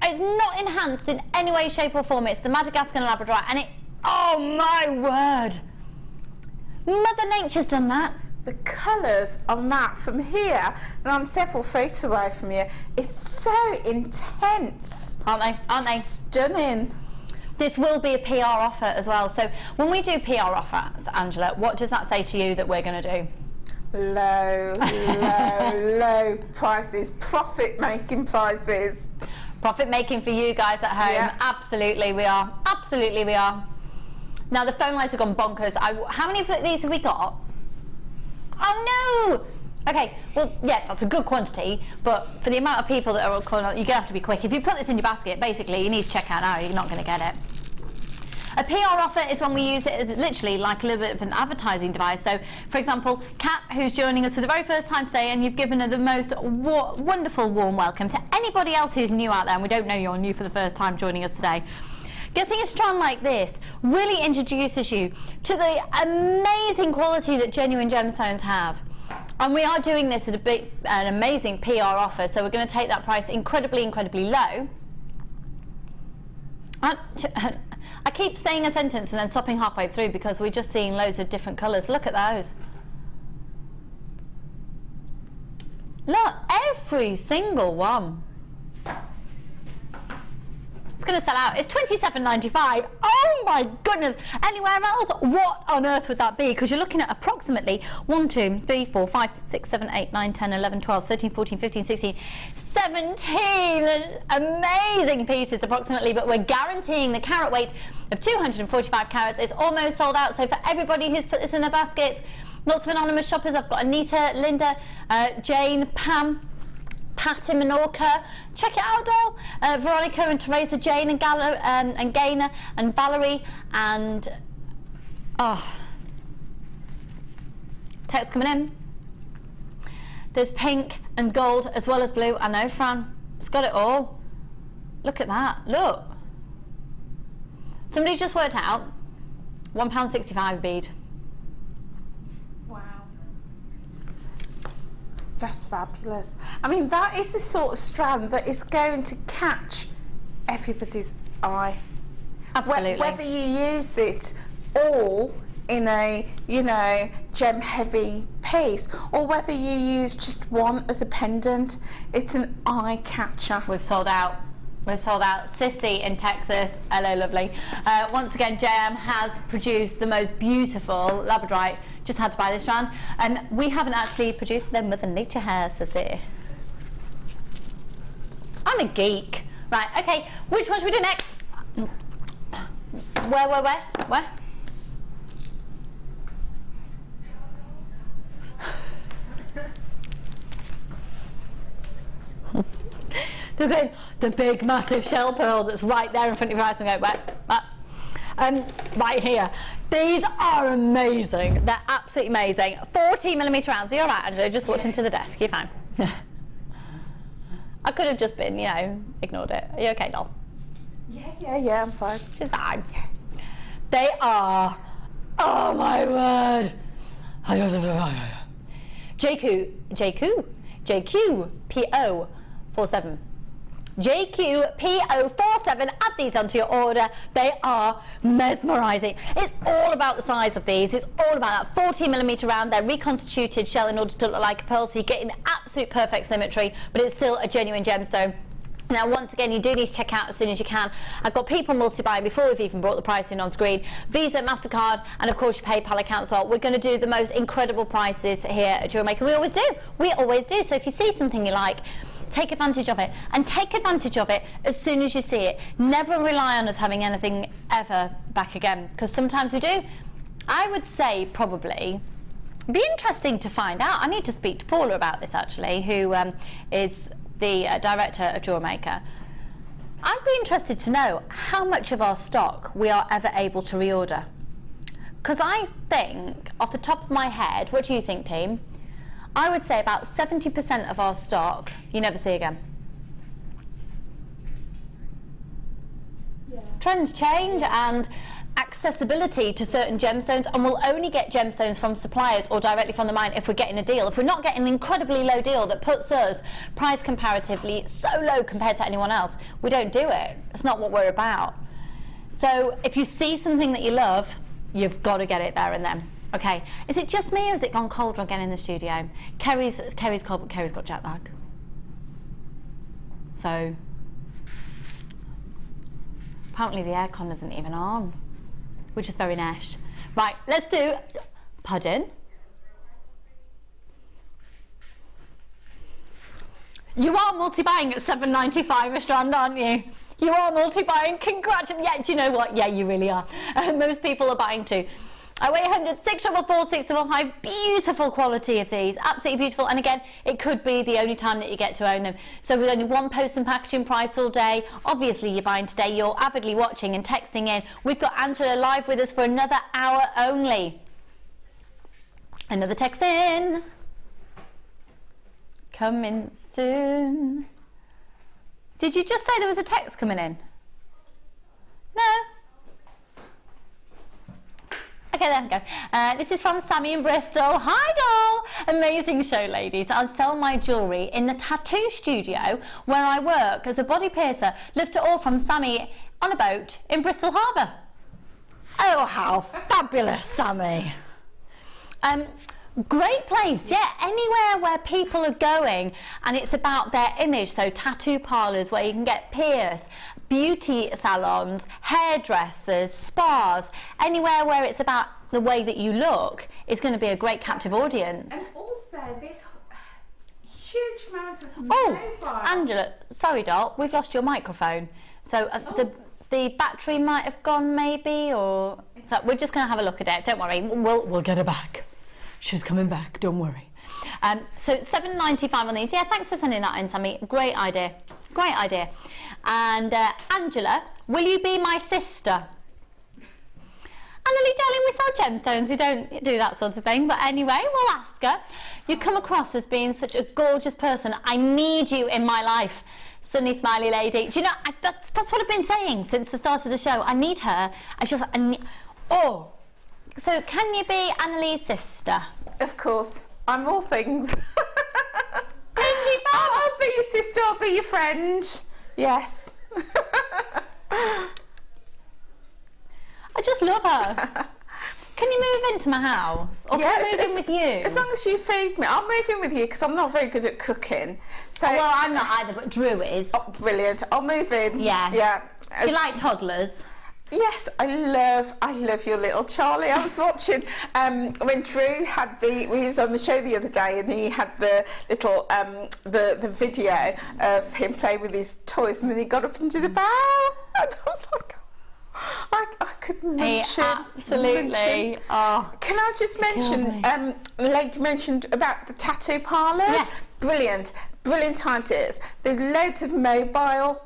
It's not enhanced in any way, shape or form. It's the Madagascar labradorite and it, oh my word. Mother Nature's done that. The colours on that from here, and I'm several feet away from you, it's so intense. Aren't they? Aren't they? Stunning. This will be a PR offer as well. So when we do PR offers, Angela, what does that say to you that we're going to do? Low, low, low prices, profit-making prices. Profit making for you guys at home. Yeah. Absolutely we are. Absolutely we are. Now the phone lines have gone bonkers. How many of these have we got? Oh no! Okay, well yeah, that's a good quantity, but for the amount of people that are calling, you're gonna have to be quick. If you put this in your basket, basically you need to check out now, you're not gonna get it. A PR offer is when we use it literally like a little bit of an advertising device. So, for example, Kat, who's joining us for the very first time today, and you've given her the most wonderful warm welcome. To anybody else who's new out there, and we don't know you're new for the first time joining us today, getting a strand like this really introduces you to the amazing quality that genuine gemstones have. And we are doing this at an amazing PR offer, so we're going to take that price incredibly, incredibly low. I keep saying a sentence and then stopping halfway through because we're just seeing loads of different colours. Look at those. Look, every single one. It's going to sell out. It's $27.95. Oh my goodness. Anywhere else? What on earth would that be? Because you're looking at approximately 1, 2, 3, 4, 5, 6, 7, 8, 9, 10, 11, 12, 13, 14, 15, 16, 17 amazing pieces approximately, but we're guaranteeing the carat weight of 245 carats. It's almost sold out. So for everybody who's put this in their baskets, lots of anonymous shoppers. I've got Anita, Linda, Jane, Pam, Pat in Menorca, check it out, doll. Veronica and Teresa, Jane and Gaina and Valerie and text coming in. There's pink and gold as well as blue. I know, Fran, it's got it all. Look at that, look. Somebody just worked out £1.65 a bead. That's fabulous. I mean, that is the sort of strand that is going to catch everybody's eye. Absolutely. Whether you use it all in a, you know, gem heavy piece, or whether you use just one as a pendant, it's an eye catcher. We've sold out. We've sold out. Sissy in Texas, hello lovely. Once again, JM has produced the most beautiful labradorite. Just had to buy this strand. And we haven't actually produced them, Mother Nature has, Sissy. I'm a geek. Right, okay, which one should we do next? Where? The big massive shell pearl that's right there in front of your eyes, and go right here. These are amazing. They're absolutely amazing. 14mm rounds. Are you all right, Angela? Just walked into the desk. You're fine. I could have just been, you know, ignored it. Are you okay, doll? Yeah, I'm fine. She's fine. They are, oh my word. JQPO47. JQPO47, add these onto your order. They are mesmerising. It's all about the size of these. It's all about that 14mm round. They're reconstituted shell in order to look like a pearl, so you get an absolute perfect symmetry, but it's still a genuine gemstone. Now, once again, you do need to check out as soon as you can. I've got people multi-buying before we've even brought the pricing on screen. Visa, MasterCard, and of course your PayPal account as well. We're going to do the most incredible prices here at JewelleryMaker. We always do. We always do. So if you see something you like, take advantage of it, and take advantage of it as soon as you see it. Never rely on us having anything ever back again, because sometimes we do. I would say probably it'd be interesting to find out. I need to speak to Paula about this actually, who is the director of JewelleryMaker. I'd be interested to know how much of our stock we are ever able to reorder, because I think off the top of my head, what do you think, team? I would say about 70% of our stock you never see again. Yeah. Trends change and accessibility to certain gemstones, and we'll only get gemstones from suppliers or directly from the mine if we're getting a deal. If we're not getting an incredibly low deal that puts us price comparatively so low compared to anyone else, we don't do it. It's not what we're about. So if you see something that you love, you've got to get it there and then. Okay, is it just me or has it gone colder again in the studio? Kerry's cold, but Kerry's got jet lag. So, apparently the aircon isn't even on, which is very nice. Right, let's do, pardon? You are multi-buying at £7.95 a strand, aren't you? You are multi-buying, congratulations. Yeah, do you know what? Yeah, you really are. Most people are buying too. 0800 644 645, beautiful quality of these, absolutely beautiful. And again, it could be the only time that you get to own them. So with only one post and packaging price all day, obviously you're buying today, you're avidly watching and texting in. We've got Angela live with us for another hour only. Another text in. Coming soon. Did you just say there was a text coming in? No? Okay, there we go. This is from Sammy in Bristol. Hi, doll! Amazing show, ladies. I sell my jewellery in the tattoo studio where I work as a body piercer. Love to all from Sammy on a boat in Bristol Harbour. Oh, how fabulous, Sammy. Great place, yeah, anywhere where people are going and it's about their image, so tattoo parlours where you can get pierced, beauty salons, hairdressers, spas, anywhere where it's about the way that you look is going to be a great captive audience. And also this huge amount of mobile. Angela, sorry doll, we've lost your microphone, so the battery might have gone maybe, or so we're just going to have a look at it, don't worry, we'll get her back. She's coming back, don't worry. So $7.95 on these. Yeah, thanks for sending that in, Sammy. Great idea. Great idea. And Angela, will you be my sister? Annalie, darling, we sell gemstones. We don't do that sort of thing. But anyway, we'll ask her. You come across as being such a gorgeous person. I need you in my life. Sunny, smiley lady. Do you know, that's what I've been saying since the start of the show. I need her. Oh. So can you be Annalie's sister? Of course, I'm all things. I'll be your sister, I'll be your friend. Yes. I just love her. Can you move into my house? Or can I move in with you? As long as you feed me. I'll move in with you because I'm not very good at cooking. So, well, I'm not either, but Drew is. Oh, brilliant. I'll move in. Yeah. Yeah. Do you like toddlers? Yes, I love your little Charlie. I was watching when Drew had he was on the show the other day and he had the little the video of him playing with his toys and then he got up into the bow and I was like, I could mention. Absolutely. Oh, can I just mention? The lady mentioned about the tattoo parlours. Yeah. Brilliant ideas. There's loads of mobile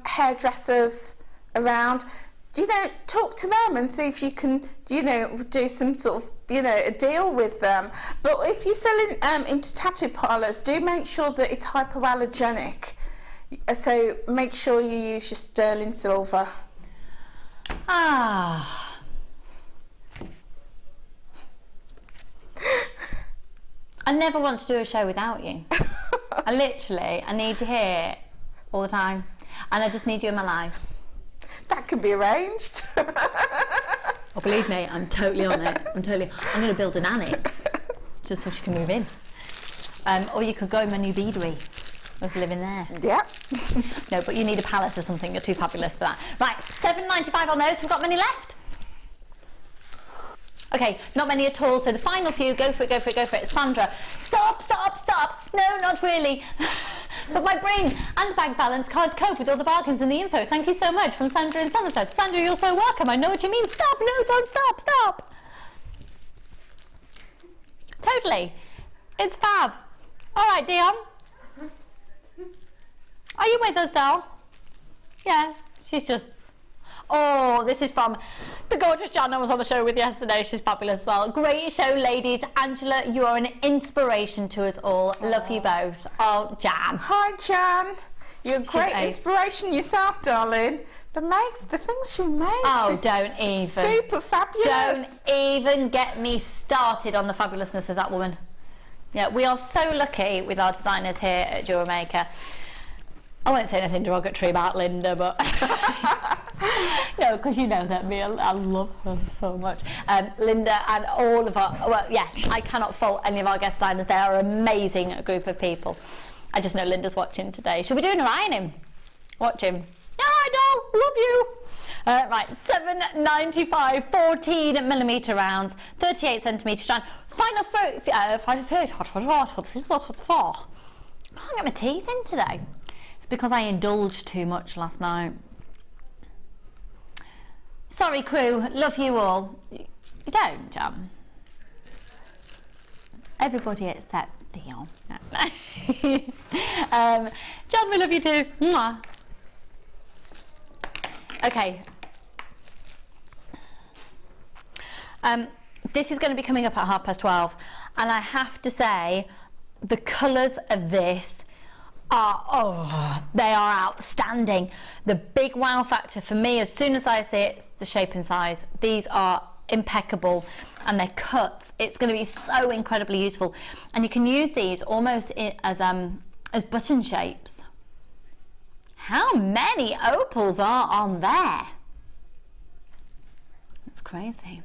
hairdressers around. You know, talk to them and see if you can, you know, do some sort of, you know, a deal with them. But if you're selling into tattoo parlours, do make sure that it's hypoallergenic So make sure you use your sterling silver. Ah. I never want to do a show without you. I need you here all the time, and I just need you in my life. That can be arranged. Oh, believe me, I'm totally on it. I'm going to build an annex just so she can move in. Or you could go in my new beadery. I was living there. Yeah. No, but you need a palace or something. You're too fabulous for that. Right, £7.95 on those. We've got many left. Okay, not many at all. So the final few, go for it, go for it, go for it. Sandra, stop, stop, stop. No, not really. But my brain and bank balance can't cope with all the bargains and the info. Thank you so much, from Sandra in Somerset. Sandra, you're so welcome. I know what you mean. Stop, no, don't stop, stop. Totally. It's fab. All right, Dion. Are you with us, doll? Yeah, she's just... Oh, this is from the gorgeous Jan I was on the show with yesterday. She's fabulous as well. Great show, ladies. Angela, you are an inspiration to us all. Love you both. Oh, Jan. Hi, Jan. You're a great inspiration yourself, darling. The things she makes. Oh, don't even. Super fabulous. Don't even get me started on the fabulousness of that woman. Yeah, we are so lucky with our designers here at JewelleryMaker. I won't say anything derogatory about Linda, but no, because you know that me, I love her so much. Linda and all of our, well, yeah, I cannot fault any of our guest designers. They are an amazing group of people. I just know Linda's watching today. Should we do an ironing? Watch him. Yeah, I know, love you. Right, $7.95, 14mm rounds, 38cm strand. Final can't get my teeth in today. Because I indulged too much last night. Sorry, crew. Love you all. You don't, Jan. Everybody except Dion. No. John, we love you too. Mwah. Okay. This is going to be coming up at 12:30, and I have to say, the colours of this they are outstanding. The big wow factor for me, as soon as I see it, is the shape and size. These are impeccable, and they're cut. It's going to be so incredibly useful, and you can use these almost as button shapes. How many opals are on there? That's crazy.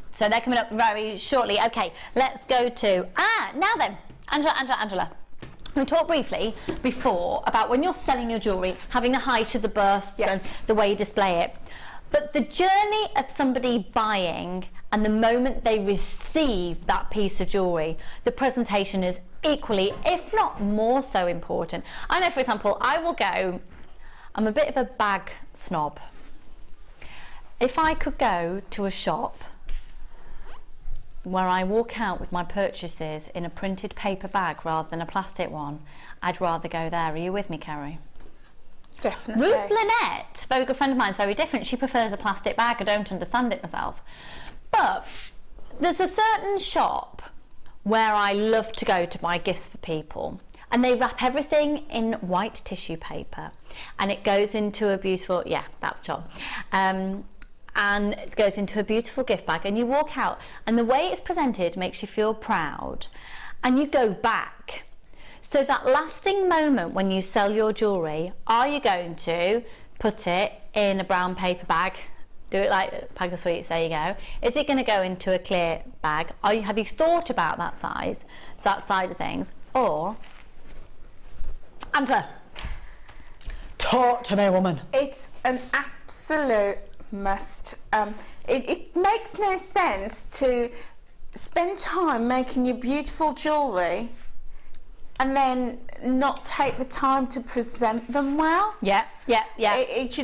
So they're coming up very shortly. Okay, let's go to now then. Angela, we talked briefly before about when you're selling your jewellery, having the height of the bursts and the way you display it. But the journey of somebody buying and the moment they receive that piece of jewellery, the presentation is equally, if not more so important. I know, for example, I will go, I'm a bit of a bag snob. If I could go to a shop where I walk out with my purchases in a printed paper bag rather than a plastic one, I'd rather go there. Are you with me, Kerry? Definitely. Ruth Lynette, very good friend of mine, is very different. She prefers a plastic bag. I don't understand it myself. But there's a certain shop where I love to go to buy gifts for people, and they wrap everything in white tissue paper, and it goes into a beautiful, that job. And it goes into a beautiful gift bag, and you walk out, and the way it's presented makes you feel proud, and you go back. So that lasting moment when you sell your jewellery, are you going to put it in a brown paper bag, do it like Bag of Sweets, there you go? Is it going to go into a clear bag? Have you thought about that size, that side of things? Or, Angela, talk to me, woman. It's an absolute must. It makes no sense to spend time making your beautiful jewellery and then not take the time to present them well. It's a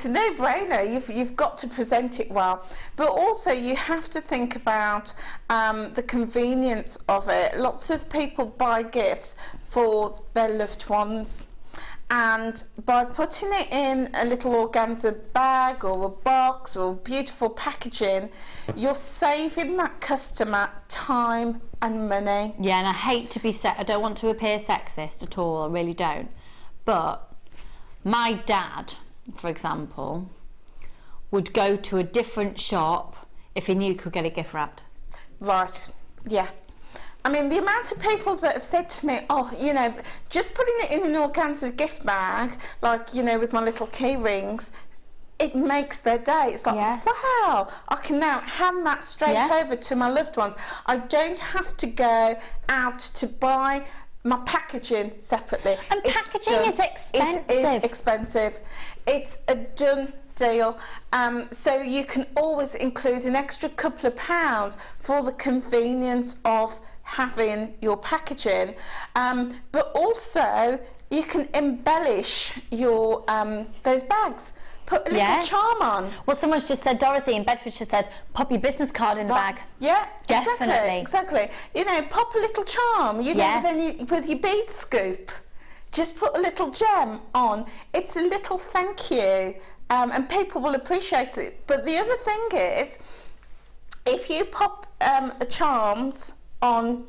no-brainer. You've got to present it well, but also you have to think about the convenience of it. Lots of people buy gifts for their loved ones, and by putting it in a little organza bag or a box or beautiful packaging, you're saving that customer time and money. Yeah, and I hate to be I don't want to appear sexist at all, I really don't. But my dad, for example, would go to a different shop if he knew he could get it gift wrapped. Right, yeah. I mean, the amount of people that have said to me, oh, you know, just putting it in an organza gift bag, like, you know, with my little key rings, it makes their day. It's like, wow, I can now hand that straight over to my loved ones. I don't have to go out to buy my packaging separately. And packaging is expensive. It is expensive. It's a done deal. So you can always include an extra couple of pounds for the convenience of having your packaging, but also you can embellish your those bags. Put a little charm on. Well, someone's just said, Dorothy in Bedfordshire said, pop your business card in the bag. Yeah, definitely. Exactly. You know, pop a little charm. You know, then with your bead scoop, just put a little gem on. It's a little thank you, and people will appreciate it. But the other thing is, if you pop a charms on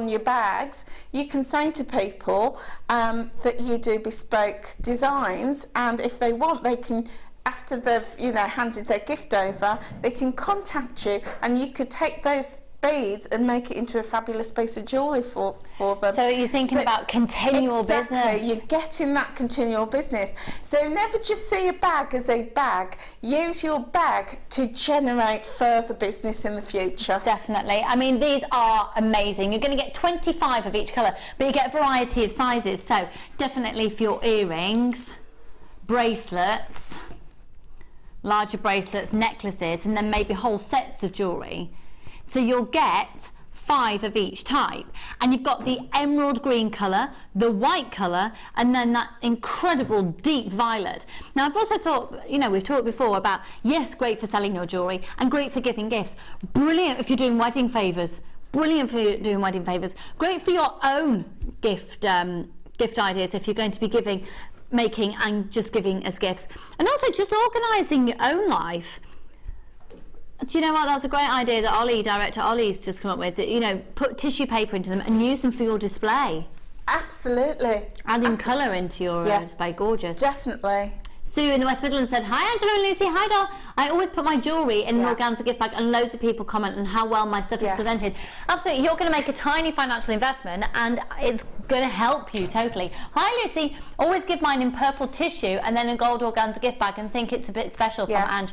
your bags, you can say to people that you do bespoke designs, and if they want, they can, after they've, you know, handed their gift over, they can contact you, and you could take those beads and make it into a fabulous piece of jewellery for them. So you're thinking about continual business. You're getting that continual business. So never just see a bag as a bag. Use your bag to generate further business in the future. Definitely. I mean, these are amazing. You're going to get 25 of each colour, but you get a variety of sizes. So definitely for your earrings, bracelets, larger bracelets, necklaces, and then maybe whole sets of jewellery. So you'll get 5 of each type, and you've got the emerald green colour, the white colour, and then that incredible deep violet. Now I've also thought, you know, we've talked before about, yes, great for selling your jewellery and great for giving gifts, brilliant if you're doing wedding favours, brilliant for doing wedding favours, great for your own gift ideas if you're going to be making and just giving as gifts, and also just organising your own life. Do you know what? That's a great idea that director Ollie's just come up with. That, you know, put tissue paper into them and use them for your display. Absolutely. Adding colour into your display. Gorgeous. Definitely. Sue in the West Midlands said, hi Angela and Lucy, hi doll. I always put my jewellery in an organza gift bag, and loads of people comment on how well my stuff is presented. Absolutely, you're going to make a tiny financial investment and it's going to help you totally. Hi Lucy, always give mine in purple tissue and then a gold organza gift bag and think it's a bit special from Ange.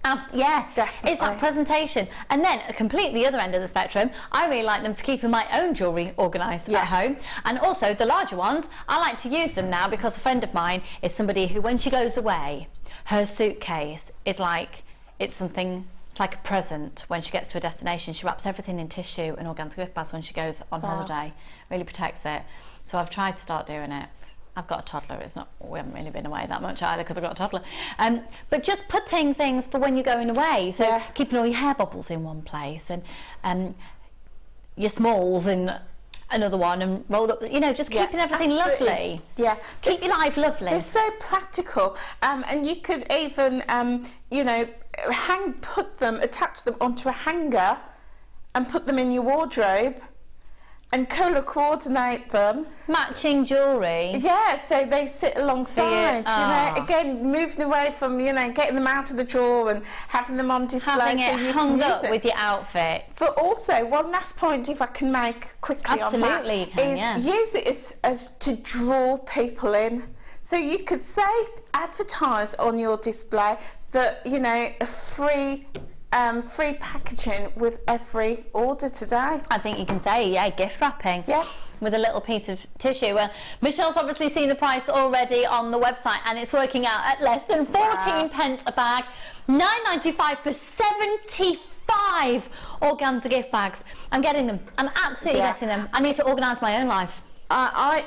Definitely. It's that presentation. And then completely the other end of the spectrum, I really like them for keeping my own jewellery organised at home. And also the larger ones, I like to use them now because a friend of mine is somebody who, when she goes away, her suitcase is like, it's like a present. When she gets to a destination, she wraps everything in tissue and organza gift bags when she goes on holiday. Really protects it. So I've tried to start doing it. I've got a toddler. We haven't really been away that much either because I've got a toddler. But just putting things for when you're going away. So keeping all your hair bubbles in one place and your smalls in another one and rolled up. You know, just keeping everything lovely. Yeah. Keep your life lovely. They're so practical. And you could even, you know, attach them onto a hanger and put them in your wardrobe. And colour coordinate them. Matching jewellery. Yeah, so they sit alongside, you know, again, moving away from, you know, getting them out of the drawer and having them on display. Having it hung up with your outfit. But also, one last point, if I can make quickly on that, is use it as to draw people in. So you could say, advertise on your display that, you know, a free packaging with every order today. I think you can say, gift wrapping. Yeah. With a little piece of tissue. Well, Michelle's obviously seen the price already on the website and it's working out at less than 14 pence a bag. £9.95 for 75 organza gift bags. I'm getting them. I'm absolutely getting them. I need to organise my own life.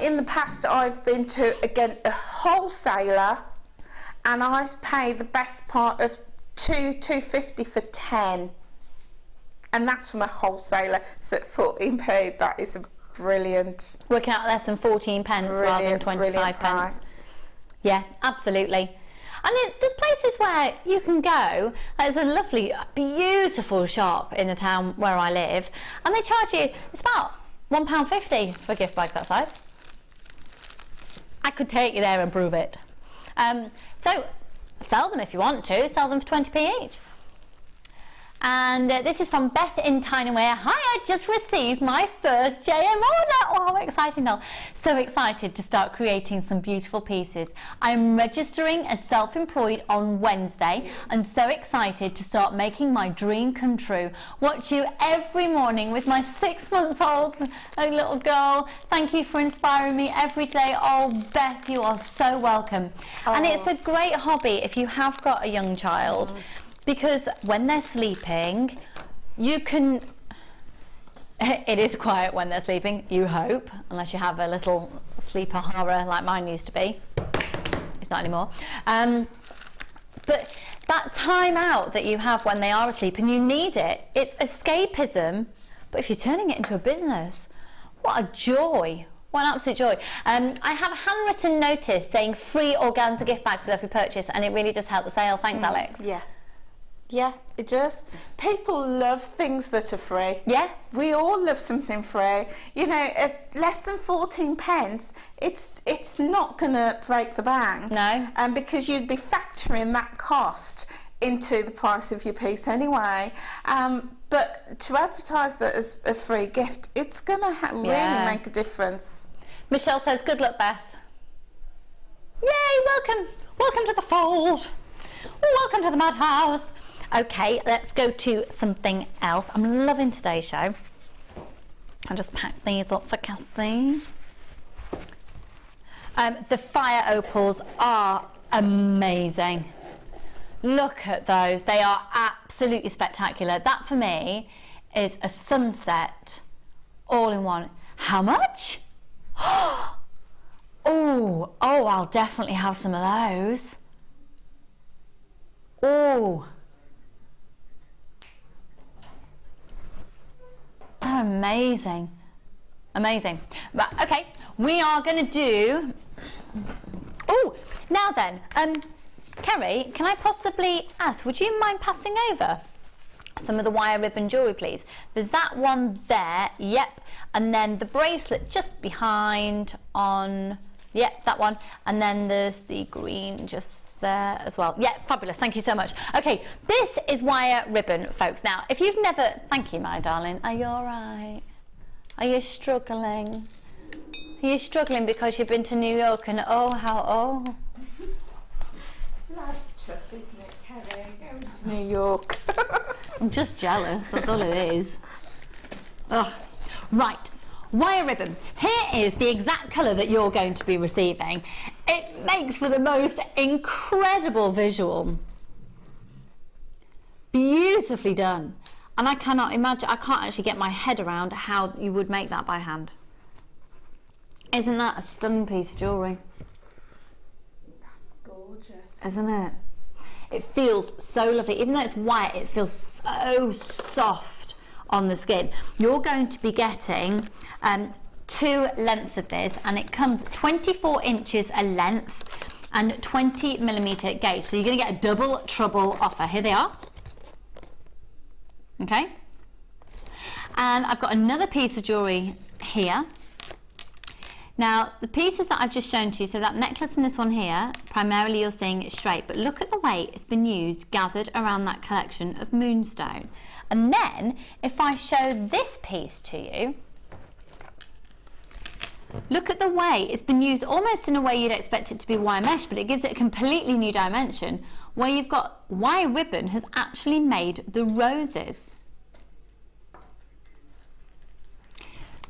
In the past, I've been to, again, a wholesaler, and I've paid the best part of £2.50 for 10, and that's from a wholesaler. So at 14p, that is brilliant. Working out less than 14 pence rather than 25 pence. Yeah, absolutely. And there's places where you can go. There's a lovely, beautiful shop in the town where I live, and they charge you, it's about £1.50 for a gift bag that size. I could take you there and prove it. So sell them if you want to, sell them for 20p each. And this is from Beth in Tyneware. Hi, I just received my first JM order. Oh, how exciting, Noel. So excited to start creating some beautiful pieces. I'm registering as self-employed on Wednesday and so excited to start making my dream come true. Watch you every morning with my 6-month-old little girl. Thank you for inspiring me every day. Oh, Beth, you are so welcome. And it's a great hobby if you have got a young child. Because when they're sleeping, you can, it is quiet when they're sleeping, you hope, unless you have a little sleeper horror like mine used to be. It's not anymore. But that time out that you have when they are asleep and you need it, it's escapism, but if you're turning it into a business, what a joy. What an absolute joy. I have a handwritten notice saying free organza gift bags with every purchase, and it really does help the sale. Thanks, Alex. Yeah. Yeah, it does. People love things that are free. Yeah. We all love something free. You know, at less than 14 pence, it's not going to break the bank. No. Because you'd be factoring that cost into the price of your piece anyway. But to advertise that as a free gift, it's going to really make a difference. Michelle says, good luck, Beth. Yay, welcome. Welcome to the fold. Welcome to the madhouse. Okay, let's go to something else. I'm loving today's show. I'll just pack these up for Cassie. The fire opals are amazing. Look at those. They are absolutely spectacular. That for me is a sunset all in one. How much? Oh, I'll definitely have some of those. Oh, they're amazing. Amazing. But okay, we are going to do. Oh, now then, Kerry, can I possibly ask, would you mind passing over some of the wire ribbon jewellery, please? There's that one there, yep, and then the bracelet just behind on, yep, that one, and then there's the green just there as well. Yeah, fabulous, thank you so much. Okay, this is wire ribbon, folks. Now, if you've never, thank you, my darling, are you all right? Are you struggling? Are you struggling because you've been to New York and how Life's tough, isn't it, Kerry? Going to New York. I'm just jealous, that's all it is. Ugh. Right, wire ribbon. Here is the exact colour that you're going to be receiving. It makes for the most incredible visual. Beautifully done. And I cannot imagine, I can't actually get my head around how you would make that by hand. Isn't that a stunning piece of jewellery? That's gorgeous. Isn't it? It feels so lovely. Even though it's white, it feels so soft on the skin. You're going to be getting 2 lengths of this, and it comes 24 inches a length and 20mm gauge. So you're going to get a double trouble offer. Here they are. Okay. And I've got another piece of jewellery here. Now, the pieces that I've just shown to you, so that necklace and this one here, primarily you're seeing it straight, but look at the way it's been used, gathered around that collection of moonstone. And then, if I show this piece to you, look at the way it's been used almost in a way you'd expect it to be wire mesh, but it gives it a completely new dimension, where you've got wire ribbon has actually made the roses.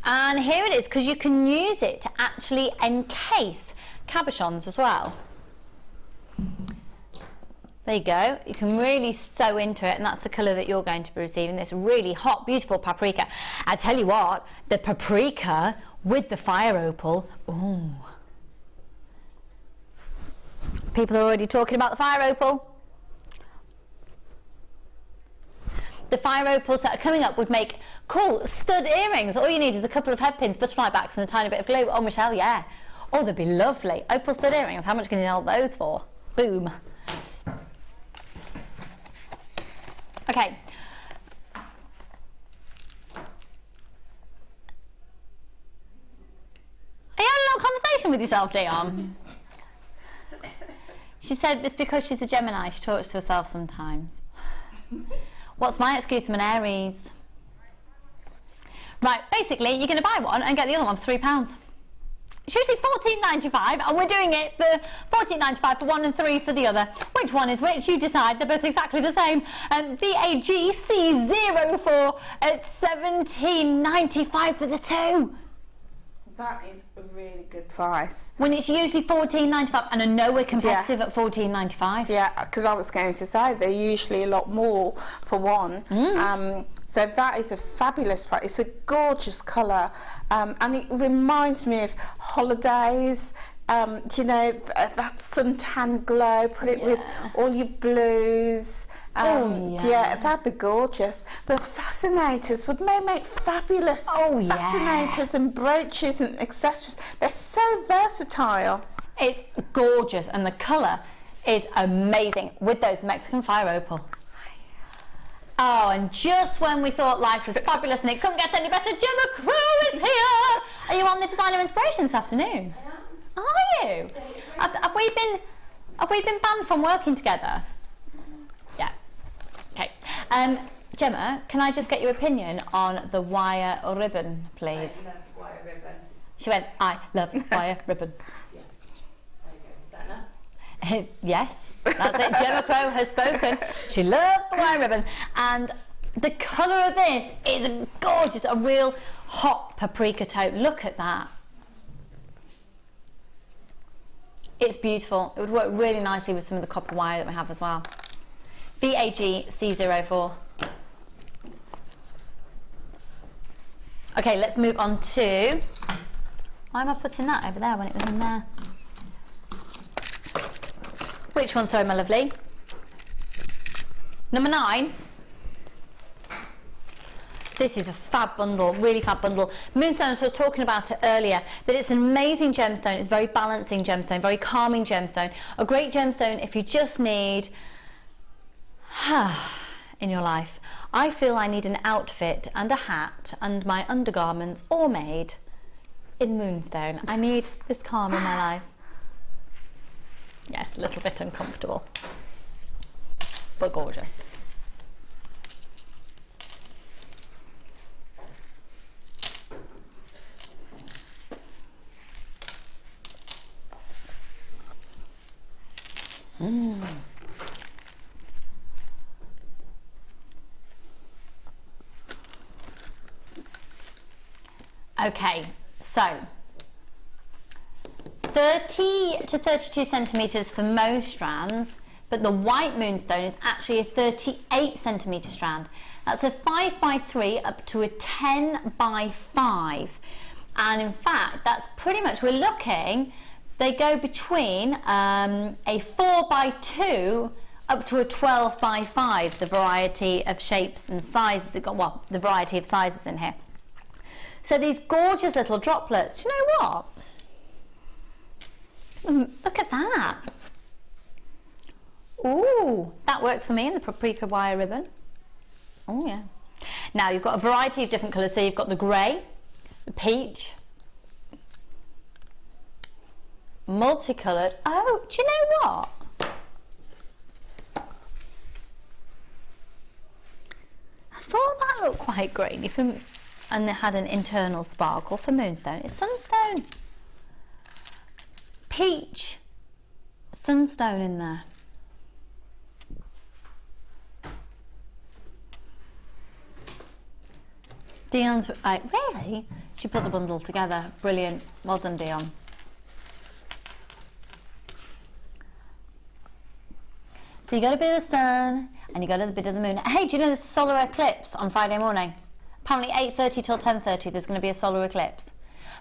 And here it is, because you can use it to actually encase cabochons as well. There you go. You can really sew into it, and that's the colour that you're going to be receiving, this really hot, beautiful paprika. I tell you what, the paprika with the fire opal, ooh. People are already talking about the fire opal. The fire opals that are coming up would make cool stud earrings. All you need is a couple of head pins, butterfly backs and a tiny bit of glue. Oh, Michelle, yeah. Oh, they'd be lovely. Opal stud earrings, how much can you sell those for? Boom. Okay. Are you having a little conversation with yourself, Dion? She said it's because she's a Gemini, she talks to herself sometimes. What's my excuse? I'm an Aries. Right, basically, you're going to buy one and get the other one for £3. It's usually $14.95, and we're doing it for $14.95 for one and $3 for the other. Which one is which? You decide. They're both exactly the same. VAG C04 at $17.95 for the two. That is a really good price. When it's usually $14.95, and I know we're competitive at $14.95. Yeah, because I was going to say they're usually a lot more for one. So that is a fabulous price. It's a gorgeous colour, and it reminds me of holidays. You know, that suntan glow. Put it with all your blues. Yeah, that'd be gorgeous. But fascinators would make fabulous fascinators and brooches and accessories. They're so versatile. It's gorgeous, and the colour is amazing with those Mexican fire opal. Oh, and just when we thought life was fabulous and it couldn't get any better, Gemma Crow is here! Are you on the Designer Inspiration this afternoon? I am. Are you? Have we been banned from working together? Yeah. Okay. Gemma, can I just get your opinion on the wire ribbon, please? I love wire ribbon. She went, I love wire ribbon. Yes. There you go. Is that enough? Yes, that's it. Gemma Crow has spoken. She loved the wire ribbon, and the colour of this is gorgeous. A real hot paprika taupe. Look at that. It's beautiful. It would work really nicely with some of the copper wire that we have as well. VAG C04. Okay, let's move on to. Why am I putting that over there when it was in there? Which one, sorry, my lovely? Number 9. This is a fab bundle, really fab bundle. Moonstones, I was talking about it earlier, that it's an amazing gemstone. It's a very balancing gemstone, very calming gemstone. A great gemstone if you just need in your life. I feel I need an outfit and a hat and my undergarments all made in moonstone. I need this calm in my life. Yes, a little bit uncomfortable, but gorgeous. Okay, so 30 to 32 centimetres for most strands, but the white moonstone is actually a 38 centimetre strand. That's a 5 by 3 up to a 10 by 5. And in fact, that's pretty much, we're looking, they go between a 4 by 2 up to a 12 by 5, the variety of shapes and sizes. Well, the variety of sizes in here. So these gorgeous little droplets, do you know what? Look at that. Ooh, that works for me in the paprika wire ribbon. Oh yeah. Now you've got a variety of different colours. So you've got the grey, the peach, multicoloured. Oh, do you know what? I thought that looked quite great. And it had an internal sparkle for moonstone. It's sunstone. Peach, sunstone in there. Dion's like, really? She put the bundle together. Brilliant. Well done, Dion. So you got a bit of the sun and you got a bit of the moon. Hey, do you know there's a solar eclipse on Friday morning? Apparently 8:30 till 10:30 there's going to be a solar eclipse.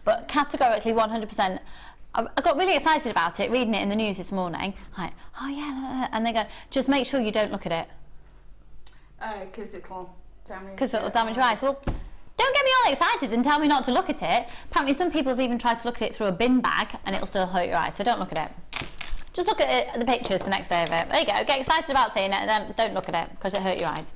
But categorically 100%. I got really excited about it, reading it in the news this morning. Like, oh yeah, and they go, just make sure you don't look at it. Oh, because it'll damage. Because it'll damage your eyes. Well, don't get me all excited and tell me not to look at it. Apparently some people have even tried to look at it through a bin bag and it'll still hurt your eyes, so don't look at it. Just look at the pictures the next day of it. There you go, get excited about seeing it and then don't look at it because it hurt your eyes.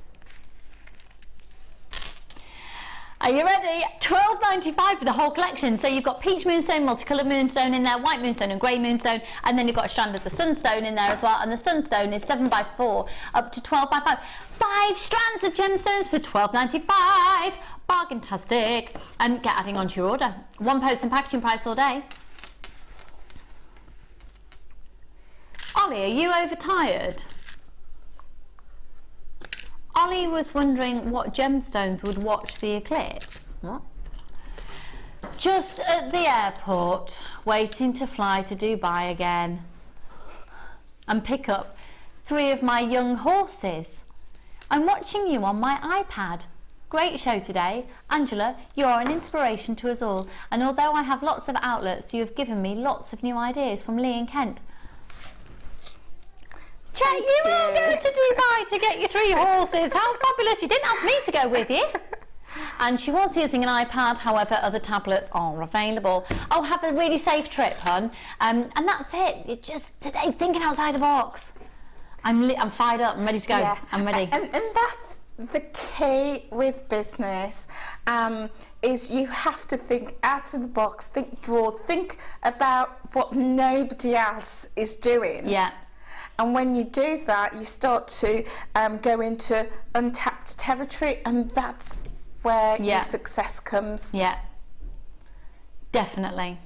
Are you ready? $12.95 for the whole collection. So you've got peach moonstone, multicoloured moonstone in there, white moonstone and grey moonstone, and then you've got a strand of the sunstone in there as well, and the sunstone is 7x4 up to 12x5. 5 strands of gemstones for $12.95. Bargain-tastic. And get adding on to your order. One post and packaging price all day. Ollie, are you overtired? Ollie was wondering what gemstones would watch the eclipse. What? Just at the airport, waiting to fly to Dubai again and pick up 3 of my young horses. I'm watching you on my iPad. Great show today. Angela, you are an inspiration to us all. And although I have lots of outlets, you have given me lots of new ideas. From Lee and Kent. Chet, you all go to Dubai to get your 3 horses. How fabulous. You didn't ask me to go with you. And she was using an iPad, however, other tablets are available. Oh, have a really safe trip, hon. And that's it. It's just today thinking outside the box. I'm fired up. I'm ready to go. Yeah. I'm ready. And that's the key with business, is you have to think out of the box, think broad, think about what nobody else is doing. Yeah. And when you do that, you start to go into untapped territory, and that's where your success comes. Yeah, definitely.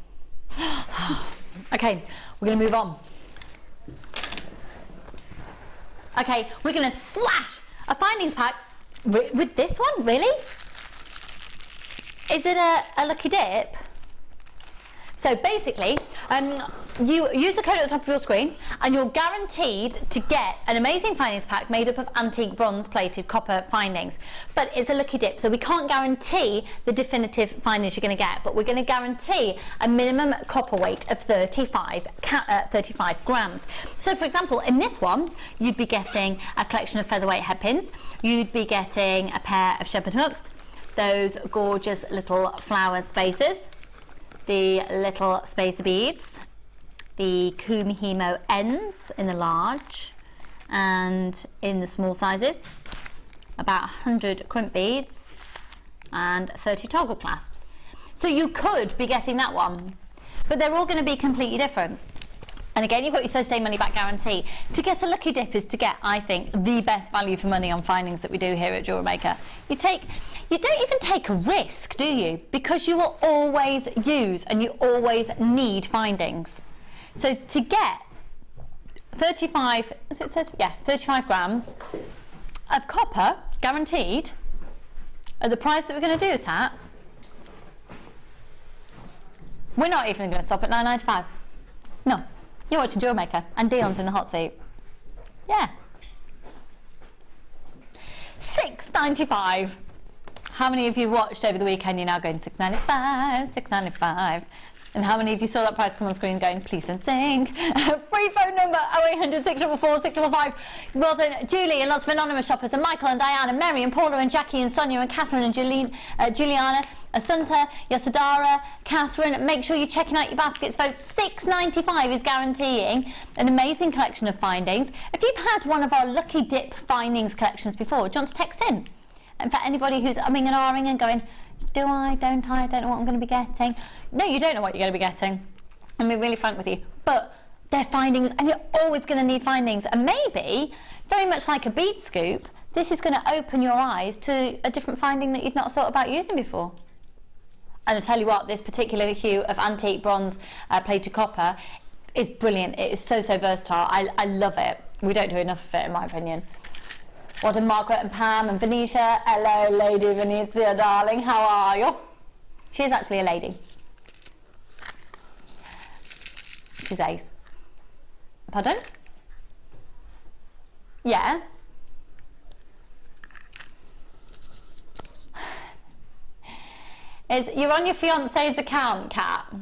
Okay, we're going to move on. Okay, we're going to slash a findings pack with this one, really? Is it a lucky dip? So basically, you use the code at the top of your screen and you're guaranteed to get an amazing findings pack made up of antique bronze plated copper findings. But it's a lucky dip, so we can't guarantee the definitive findings you're going to get, but we're going to guarantee a minimum copper weight of 35 grams. So for example, in this one, you'd be getting a collection of featherweight headpins, you'd be getting a pair of shepherd hooks, those gorgeous little flower spacers, the little spacer beads, the kumihimo ends in the large and in the small sizes, about 100 crimp beads and 30 toggle clasps. So you could be getting that one, but they're all going to be completely different. And again, you've got your 30-day money-back guarantee. To get a lucky dip is to get, I think, the best value for money on findings that we do here at JewelleryMaker. You don't even take a risk, do you? Because you will always use and you always need findings. So to get 35 grams of copper guaranteed at the price that we're going to do it at, we're not even going to stop at $9.95. No. You're watching JewelleryMaker and Dion's in the hot seat. Yeah. $6.95. How many of you watched over the weekend? You're now going $6.95, $6.95. And how many of you saw that price come on screen going, please don't sing? Free phone number 0800 644 655. Well done, Julie and lots of anonymous shoppers, and Michael and Diane and Mary and Paula and Jackie and Sonia and Catherine and Juliana, Asunta, Yasadara, Catherine. Make sure you're checking out your baskets, folks. $6.95 is guaranteeing an amazing collection of findings. If you've had one of our Lucky Dip findings collections before, do you want to text in? And for anybody who's umming and ahhing and going, do I, don't I don't know what I'm going to be getting. No, you don't know what you're going to be getting. I'm being really frank with you. But they're findings, and you're always going to need findings. And maybe, very much like a bead scoop, this is going to open your eyes to a different finding that you've not thought about using before. And I tell you what, this particular hue of antique bronze plated copper is brilliant. It is so, so versatile. I love it. We don't do enough of it, in my opinion. What are Margaret and Pam and Venetia? Hello, Lady Venetia, darling. How are you? She is actually a lady. She's ace. Pardon? Yeah. You're on your fiance's account, Kat.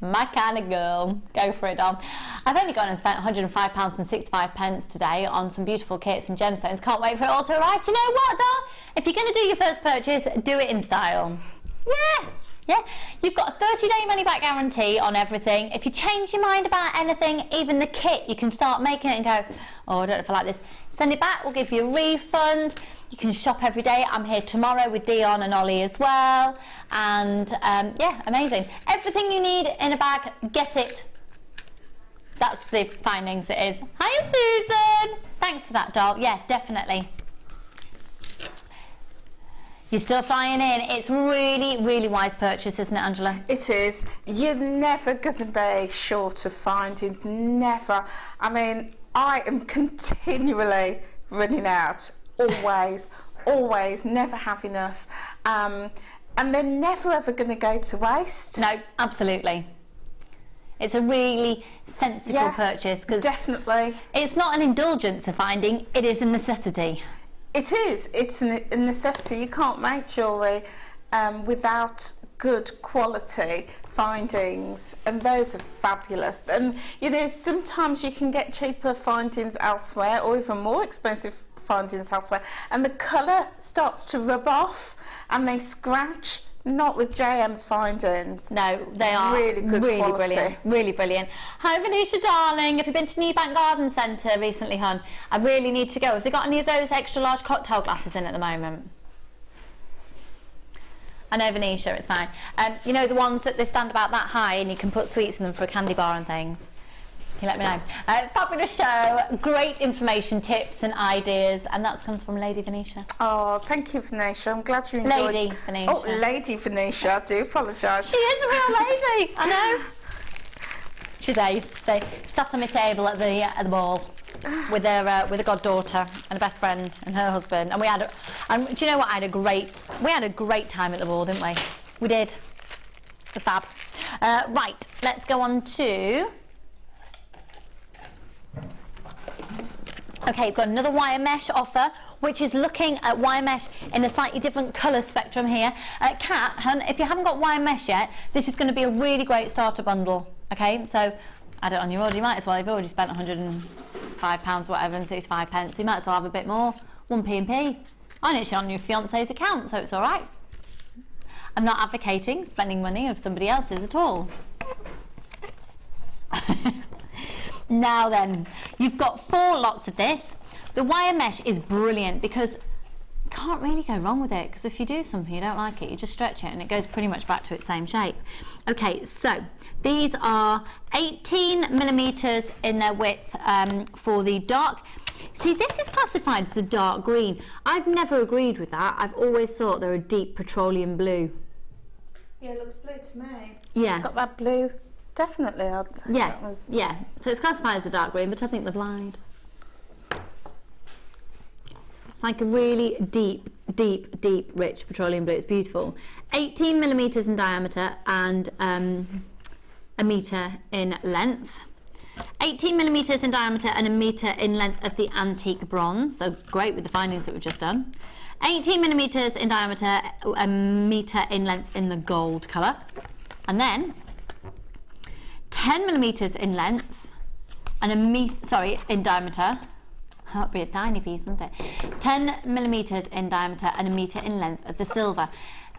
My kind of girl. Go for it, Dom. I've only gone and spent £105.65 today on some beautiful kits and gemstones. Can't wait for it all to arrive. Do you know what, Dom? If you're going to do your first purchase, do it in style. Yeah. You've got a 30-day money-back guarantee on everything. If you change your mind about anything, even the kit, you can start making it and go, oh, I don't know if I like this. Send it back. We'll give you a refund. You can shop every day. I'm here tomorrow with Dion and Ollie as well. And yeah, amazing. Everything you need in a bag, get it. That's the findings it is. Hiya, Susan. Thanks for that, doll. Yeah, definitely. You're still flying in. It's really, really wise purchase, isn't it, Angela? It is. You're never going to be short of findings. Never. I mean, I am continually running out. Always, never have enough. And they're never ever going to go to waste. No, absolutely. It's a really sensible purchase, because definitely it's not an indulgence of finding, it is a necessity. It is. It's a necessity. You can't make jewellery without good quality findings, and those are fabulous. And you know, sometimes you can get cheaper findings elsewhere, or even more expensive findings elsewhere, and the colour starts to rub off and they scratch. Not with JM's findings. No, they are really good quality. Brilliant, really brilliant. Hi Venetia darling, have you been to New Bank Garden Centre recently, hon? I really need to go. Have they got any of those extra large cocktail glasses in at the moment? I know, Venetia, it's fine. You know, the ones that they stand about that high and you can put sweets in them for a candy bar and things? You let me know. Fabulous show, great information, tips and ideas, and that comes from Lady Venetia. Oh, thank you, Venetia. I'm glad you enjoyed. Lady Venetia. Oh, Lady Venetia. I do apologise. She is a real lady. I know. She's ace. She sat on my table at the ball with her goddaughter and a best friend and her husband, and we had. Do you know what? We had a great time at the ball, didn't we? We did. The fab. Right. Let's go on to. Okay, we've got another wire mesh offer, which is looking at wire mesh in a slightly different colour spectrum here. Kat, hun, if you haven't got wire mesh yet, this is going to be a really great starter bundle. Okay, so add it on your order. You might as well, you've already spent £105 whatever and 65 pence. You might as well have a bit more. 1p&p. And it's on your fiance's account, so it's all right. I'm not advocating spending money of somebody else's at all. Now then, you've got 4 lots of this. The wire mesh is brilliant because you can't really go wrong with it, because if you do something you don't like it, you just stretch it and it goes pretty much back to its same shape. Okay, so these are 18mm in their width for the dark. See, this is classified as a dark green. I've never agreed with that. I've always thought they're a deep petroleum blue. Yeah, it looks blue to me. Yeah. It's got that blue. Definitely, I'd say that was... Yeah, so it's classified as a dark green, but I think they're blind. It's like a really deep, rich petroleum blue. It's beautiful. 18mm in diameter and a metre in length. 18mm in diameter and a metre in length of the antique bronze, so great with the findings that we've just done. 18mm in diameter, a metre in length in the gold colour. And then 10mm in length and in diameter. That'd be a tiny piece, wouldn't it? 10mm in diameter and a metre in length of the silver.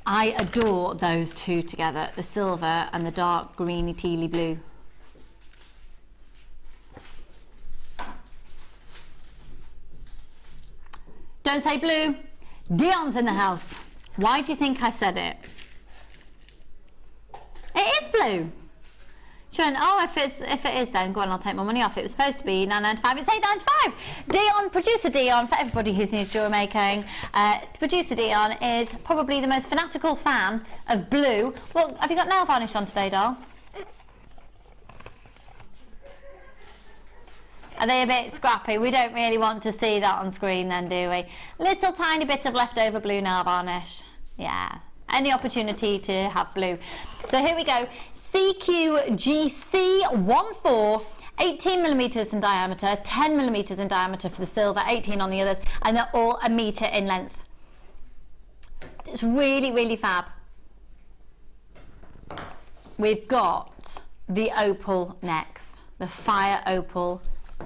I adore those two together, the silver and the dark greeny tealy blue. Don't say blue. Dion's in the house. Why do you think I said it? It is blue. She went, oh, if it is, then go on, I'll take my money off. It was supposed to be £9.95. It's £8.95. Dion, producer Dion, for everybody who's new to jewellery making, producer Dion is probably the most fanatical fan of blue. Well, have you got nail varnish on today, doll? Are they a bit scrappy? We don't really want to see that on screen then, do we? Little tiny bit of leftover blue nail varnish. Yeah, any opportunity to have blue. So here we go. CQGC14, 18mm in diameter, 10mm in diameter for the silver, 18 on the others, and they're all a metre in length. It's really, really fab. We've got the opal next, the fire opal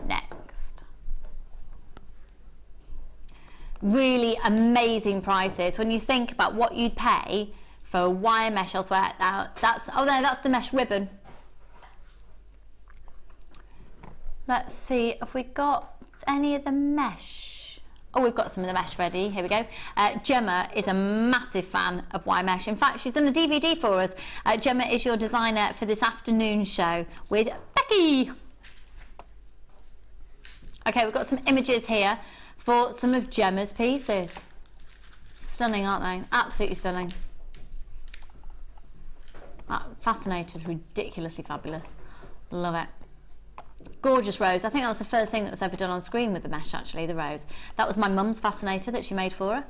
next. Really amazing prices when you think about what you'd pay for a wire mesh elsewhere. Now that's, oh no, that's the mesh ribbon. Let's see if we got any of the mesh. Oh, we've got some of the mesh ready. Here we go. Gemma is a massive fan of wire mesh. In fact, she's done a DVD for us. Gemma is your designer for this afternoon show with Becky. Okay, we've got some images here for some of Gemma's pieces. Stunning, aren't they? Absolutely stunning. Fascinated, ridiculously fabulous. Love it. Gorgeous rose. I think that was the first thing that was ever done on screen with the mesh, actually, the rose. That was my mum's fascinator that she made for her.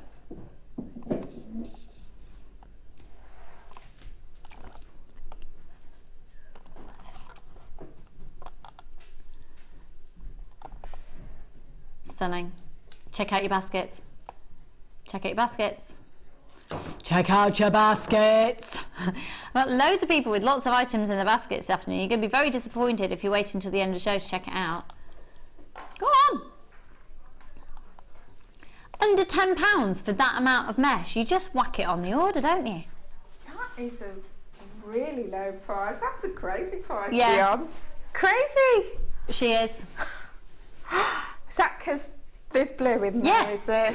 Stunning. Check out your baskets. Check out your baskets. Check out your baskets. Well, loads of people with lots of items in the baskets this afternoon. You're going to be very disappointed if you wait until the end of the show to check it out. Go on. Under £10 for that amount of mesh. You just whack it on the order, don't you? That is a really low price. That's a crazy price, Yeah. Dion. Crazy. She is. Is that because there's blue in there, Yeah. is there?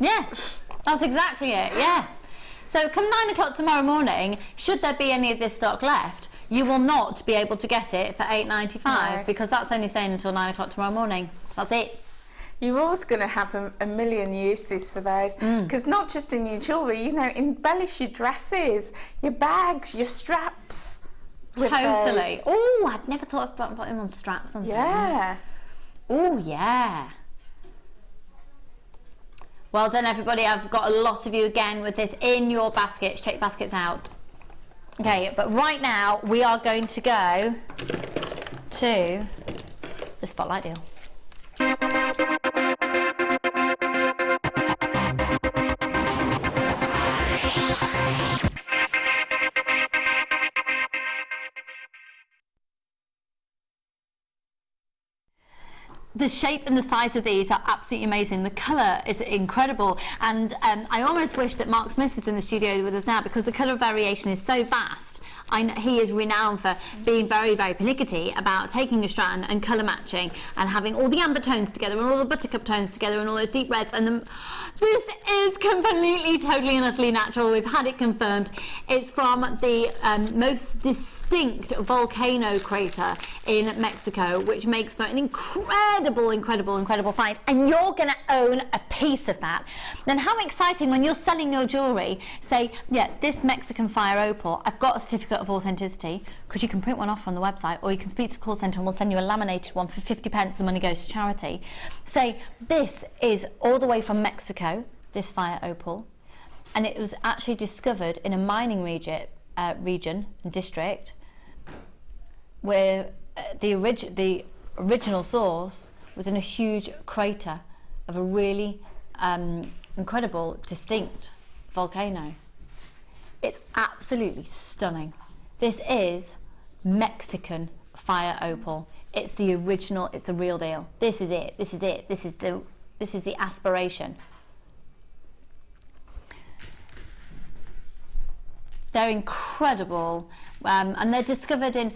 Yeah, that's exactly it, yeah. So come 9 o'clock tomorrow morning, should there be any of this stock left, you will not be able to get it for £8.95 No. because that's only staying until 9 o'clock tomorrow morning. That's it. You're always going to have a million uses for those, because not just in your jewellery, you know, embellish your dresses, your bags, your straps. with Totally. those. Oh, I'd never thought of putting them on straps and Yeah. things. Oh, yeah. Well done, everybody. I've got a lot of you again with this in your baskets. Check your baskets out. Okay, but right now we are going to go to the spotlight deal. The shape and the size of these are absolutely amazing. The colour is incredible, and I almost wish that Mark Smith was in the studio with us now, because the colour variation is so vast. I know he is renowned for being very, very pernickety about taking a strand and colour matching and having all the amber tones together and all the buttercup tones together and all those deep reds. And this is completely, totally and utterly natural. We've had it confirmed. It's from the most distinct volcano crater in Mexico, which makes for an incredible, incredible, incredible find. And you're going to own a piece of that. Then how exciting when you're selling your jewellery, say, yeah, this Mexican fire opal, I've got a certificate of authenticity, because you can print one off on the website, or you can speak to the call centre and we'll send you a laminated one for 50p. The money goes to charity. Say, this is all the way from Mexico, this fire opal, and it was actually discovered in a mining region and district where the original source was in a huge crater of a really incredible, distinct volcano. It's absolutely stunning. This is Mexican fire opal. It's the original, it's the real deal. This is it, this is it, this is the aspiration. They're incredible, and they're discovered in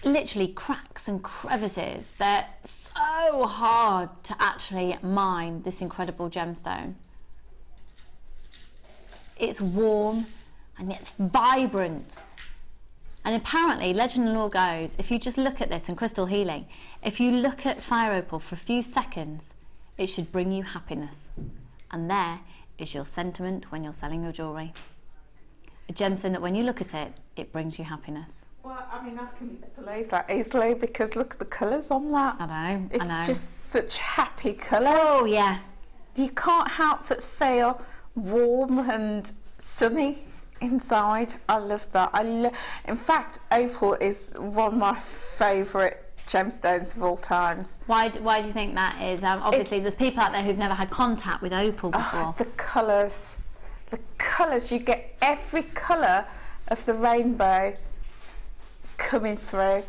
literally cracks and crevices. They're so hard to actually mine, this incredible gemstone. It's warm and it's vibrant. And apparently, legend and lore goes, if you just look at this in crystal healing, if you look at fire opal for a few seconds, it should bring you happiness. And there is your sentiment when you're selling your jewellery. A gemstone that when you look at it, it brings you happiness. Well, I mean, I can believe that easily, because look at the colours on that. I know, It's I know. just such happy colours. Oh, yeah. You can't help but feel warm and sunny inside. I love that. In fact, opal is one of my favourite gemstones of all times. Why do you think that is? Obviously, there's people out there who've never had contact with opal before. The colours. The colours. You get every colour of the rainbow coming through.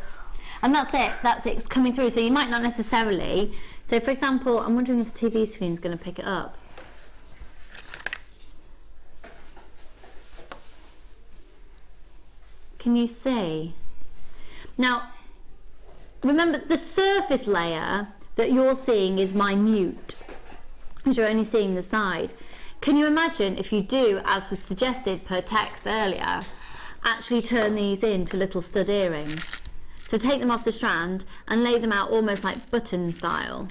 And that's it, it's coming through. So you might not necessarily, so for example, I'm wondering if the TV screen's going to pick it up. Can you see? Now, remember the surface layer that you're seeing is minute, because you're only seeing the side. Can you imagine if you do, as was suggested per text earlier, actually turn these into little stud earrings? So take them off the strand and lay them out almost like button style.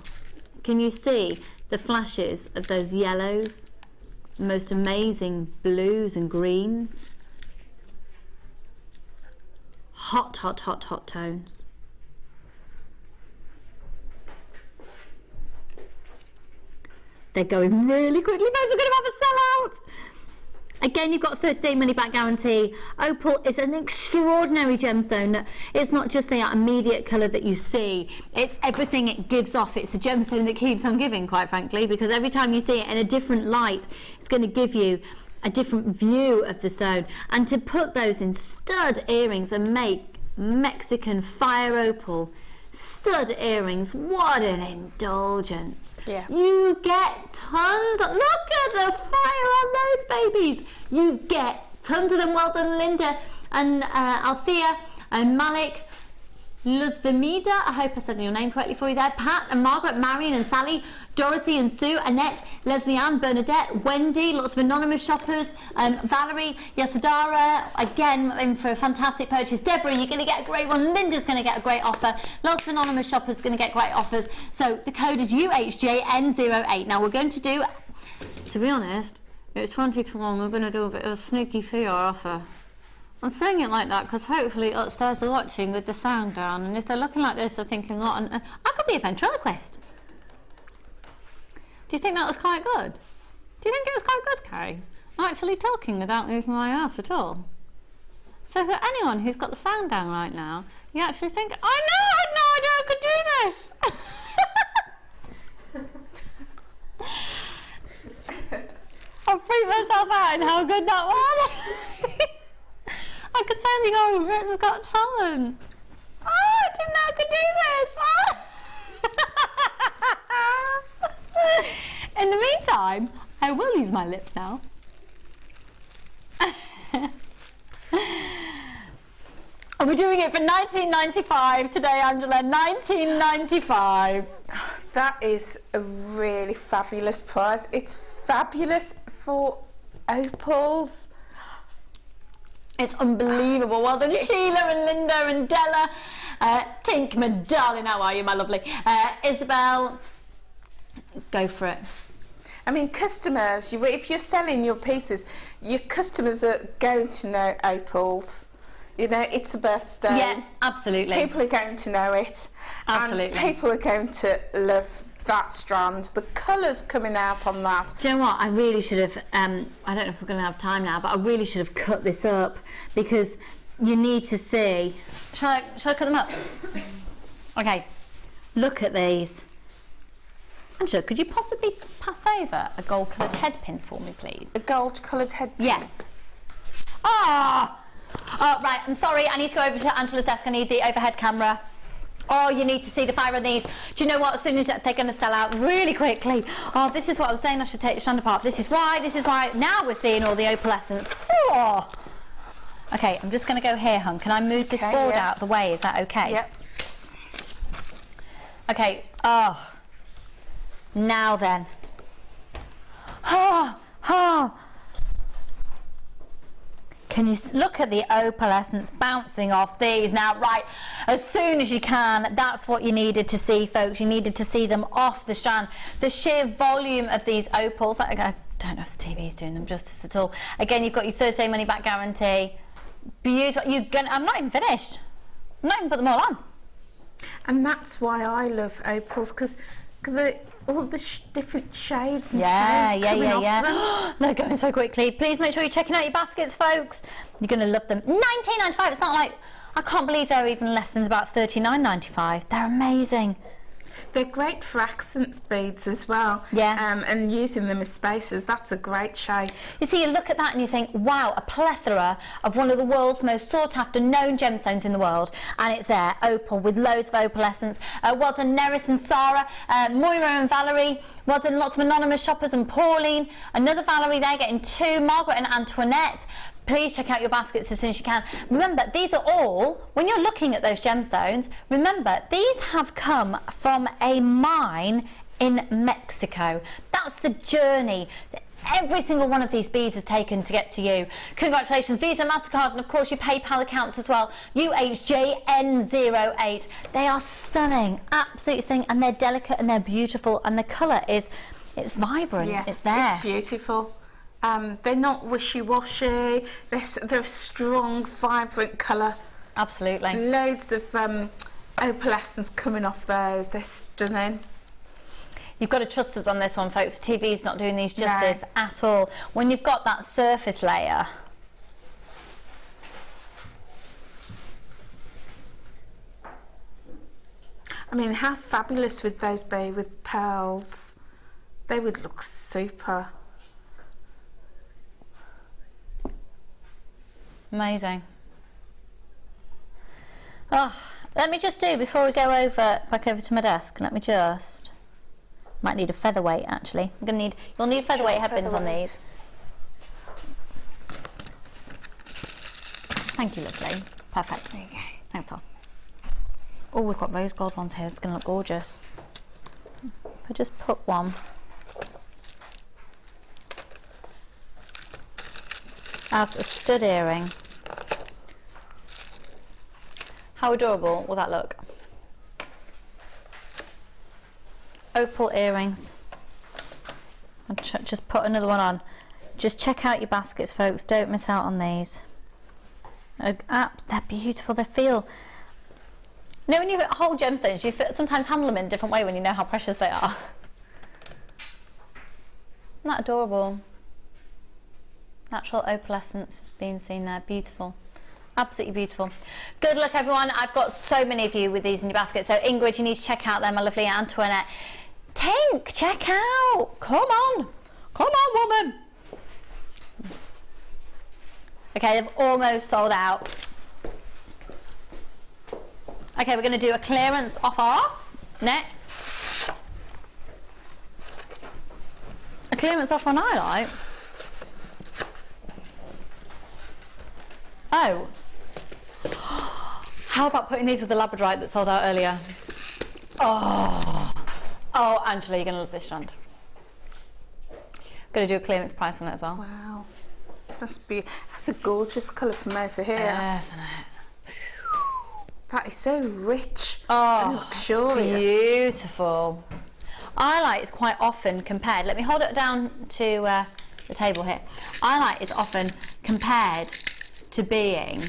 Can you see the flashes of those yellows, the most amazing blues and greens? Hot, hot, hot, hot tones. They're going really quickly, folks. We're going to have a sellout. Again, you've got a 30-day money-back guarantee. Opal is an extraordinary gemstone. It's not just the immediate colour that you see. It's everything it gives off. It's a gemstone that keeps on giving, quite frankly, because every time you see it in a different light, it's going to give you a different view of the stone. And to put those in stud earrings and make Mexican fire opal stud earrings, what an indulgence. Yeah. You get tons. Look at the fire on those babies. You get tons of them. Well done, Linda and Althea and Malik. Luzvimida, I hope I said your name correctly for you there. Pat and Margaret, Marion and Sally, Dorothy and Sue, Annette, Leslie Ann, Bernadette, Wendy, lots of anonymous shoppers, Valerie, Yasudara, again in for a fantastic purchase. Deborah, you're going to get a great one. Linda's going to get a great offer. Lots of anonymous shoppers going to get great offers. So the code is UHJN08. Now we're going to do, to be honest, it's 20 to 1. We're going to do a bit of a sneaky PR offer. I'm saying it like that because hopefully upstairs are watching with the sound down, and if they're looking like this, they're thinking, "What? I could be a ventriloquist." Do you think that was quite good? Do you think it was quite good, Carrie? I'm actually talking without moving my ass at all. So for anyone who's got the sound down right now, you actually think, "I know, I had no idea I could do this." I freaked myself out and how good that was. I could totally go on Britain's Got Talent. Oh, I didn't know I could do this. In the meantime, I will use my lips now. And we're doing it for £19.95 today, Angela. £19.95. That is a really fabulous price. It's fabulous for opals. It's unbelievable. Well done, Sheila and Linda and Della. Tink, my darling, how are you, my lovely? Isabel, go for it. I mean, customers, if you're selling your pieces, your customers are going to know opals. You know, it's a birthstone. Yeah, absolutely. People are going to know it. Absolutely. And people are going to love that strand. The colours coming out on that. Do you know what? I really should have, I don't know if we're going to have time now, but I really should have cut this up because you need to see. Shall I cut them up? Okay, look at these. Angela, could you possibly pass over a gold coloured head pin for me, please? A gold coloured head pin? Yeah. Ah! Oh, right, I'm sorry, I need to go over to Angela's desk. I need the overhead camera. Oh, you need to see the fire on these. Do you know what? As soon as they're going to sell out really quickly. Oh, this is what I was saying. I should take the strand apart. This is why. Now we're seeing all the opalescence. Oh. Okay, I'm just going to go here, hon. Can I move this board out of the way? Is that okay? Yep. Okay. Oh. Now then. Oh. Oh. Can you look at the opalescence bouncing off these now? Right, as soon as you can, that's what you needed to see, folks. You needed to see them off the strand. The sheer volume of these opals. I don't know if the TV's doing them justice at all. Again, you've got your Thursday money back guarantee. Beautiful. I'm not even finished. I'm not even put them all on. And that's why I love opals, because all the different shades and tones coming off them. They're going so quickly. Please make sure you're checking out your baskets, folks. You're going to love them. £19.95. It's not like, I can't believe they're even less than about £39.95. They're amazing. They're great for accents beads as well. Yeah. And using them as spacers, that's a great shape. You see, you look at that and you think, wow, a plethora of one of the world's most sought after known gemstones in the world. And it's there, opal, with loads of opalescence. Well done, Neris and Sarah, Moira and Valerie. Well done, lots of anonymous shoppers and Pauline. Another Valerie there getting 2, Margaret and Antoinette. Please check out your baskets as soon as you can. Remember, these are all, when you're looking at those gemstones, remember, these have come from a mine in Mexico. That's the journey that every single one of these beads has taken to get to you. Congratulations, Visa, MasterCard, and of course your PayPal accounts as well. UHJN08. They are stunning, absolutely stunning, and they're delicate and they're beautiful, and the colour is, it's vibrant, it's there. It's beautiful. They're not wishy-washy, they're a strong, vibrant colour. Absolutely. Loads of opalescence coming off those, they're stunning. You've got to trust us on this one, folks. TV's not doing these justice at all. When you've got that surface layer, I mean, how fabulous would those be with pearls? They would look super. amazing. Oh, let me just do, before we go back over to my desk, let me just, might need a featherweight actually. You'll need featherweight headbands on these. Thank you, lovely. Perfect. There you go. Thanks, Tom. Oh, we've got rose gold ones here. It's going to look gorgeous. If I just put one. As a stud earring. How adorable will that look? Opal earrings. I'll just put another one on. Just check out your baskets, folks. Don't miss out on these. They're beautiful. They feel... You know, when you hold gemstones, you sometimes handle them in a different way when you know how precious they are. Isn't that adorable? Natural opalescence has been seen there. Beautiful. Absolutely beautiful. Good luck, everyone. I've got so many of you with these in your basket. So Ingrid, you need to check out them, my lovely Antoinette. Tink, check out. Come on. Come on, woman. Okay, they've almost sold out. Okay, we're going to do a clearance offer next. A clearance offer on highlight. Oh. How about putting these with the Labradorite that sold out earlier? Oh. Oh, Angela, you're going to love this strand. Going to do a clearance price on it as well. Wow. That's a gorgeous colour from over here. Yes, isn't it? That is so rich and luxurious. Beautiful. Highlight is quite often compared, let me hold it down to the table here. Highlight is often compared to being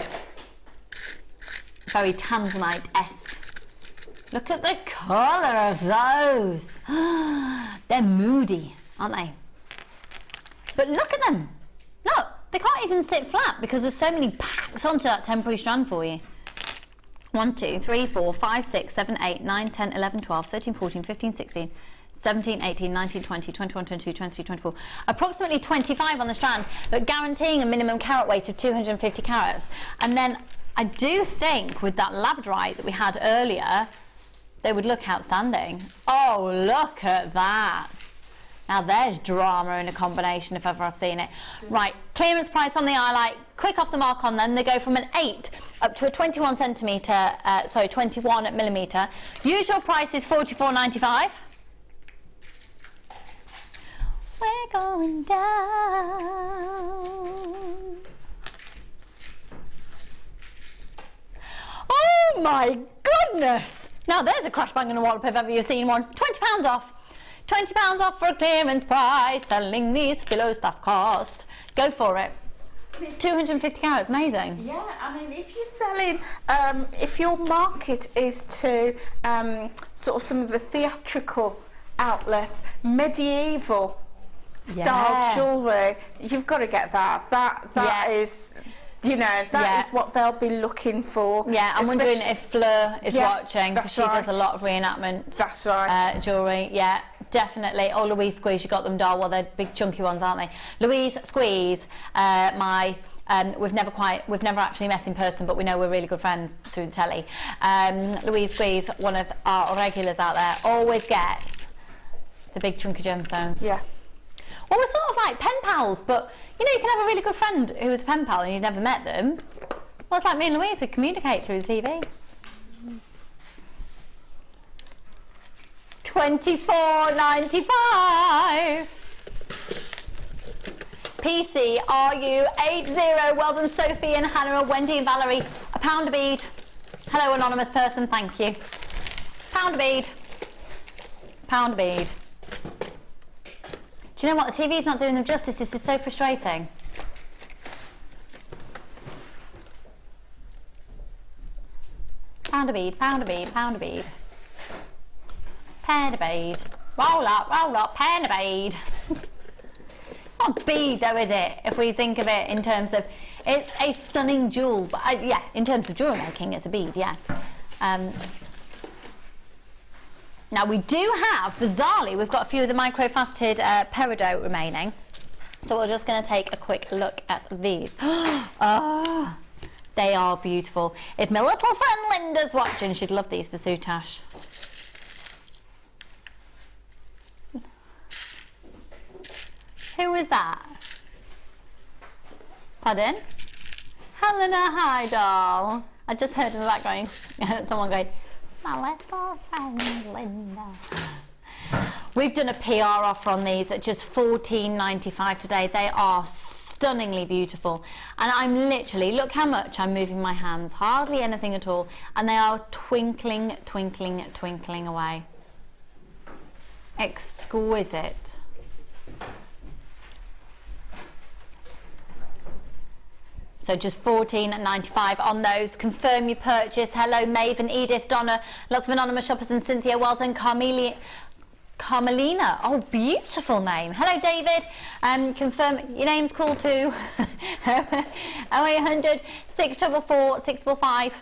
very tanzanite-esque. Look at the colour of those. They're moody, aren't they? But look at them. Look, they can't even sit flat because there's so many packs onto that temporary strand for you. 1, 2, 3, 4, 5, 6, 7, 8, 9, 10, 11, 12, 13, 14, 15, 16, 17, 18, 19, 20, 21, 22, 23, 24. Approximately 25 on the strand, but guaranteeing a minimum carat weight of 250 carats. And then I do think with that Labradorite that we had earlier, they would look outstanding. Oh, look at that. Now there's drama in a combination if ever I've seen it. Right, clearance price on the highlight, quick off the mark on them. They go from an 8 up to a 21 millimetre. Usual price is $44.95. We're going down. Oh my goodness! Now there's a crash bang and a wallop if ever you've seen one. £20 off. £20 off for a clearance price, selling these below staff cost. Go for it. 250 carats, amazing. Yeah, I mean, if you're selling, if your market is to sort of some of the theatrical outlets, medieval style jewellery, you've got to get that. That is You know, that is what they'll be looking for. Yeah, I'm wondering if Fleur is watching, because she does a lot of reenactment. That's right. Jewellery, yeah, definitely. Oh, Louise Squeeze, you got them, doll. Well, they're big chunky ones, aren't they? Louise Squeeze, we've never actually met in person, but we know we're really good friends through the telly. Louise Squeeze, one of our regulars out there, always gets the big chunky gemstones. Yeah. Well, we're sort of like pen pals, but you know, you can have a really good friend who is a pen pal and you've never met them. Well, it's like me and Louise, we communicate through the TV. $24.95. PC, RU80. Well done, Sophie and Hannah and Wendy and Valerie. A pound a bead. Hello, anonymous person, thank you. Pound a bead. Pound a bead. Do you know what? The TV's not doing them justice. This is so frustrating. Pound a bead, pound a bead, pound a bead. Pound a bead. Roll up, pound a bead. It's not a bead though, is it? If we think of it in terms of, it's a stunning jewel. But yeah, in terms of jewellery making, it's a bead, yeah. Now we do have, bizarrely, we've got a few of the microfaceted peridot remaining. So we're just going to take a quick look at these. Oh, they are beautiful. If my little friend Linda's watching, she'd love these for Soutache. Who is that? Pardon? Helena Hydal. I just heard in the background someone going, my little friend Linda. We've done a PR offer on these at just $14.95 today. They are stunningly beautiful. And I'm literally, look how much I'm moving my hands, hardly anything at all. And they are twinkling, twinkling, twinkling away. Exquisite. So just $14.95 on those. Confirm your purchase. Hello, Maeve and Edith, Donna, lots of anonymous shoppers and Cynthia. Well done, Carmelina. Oh, beautiful name. Hello, David. Confirm your name's called too. 0800 644 645.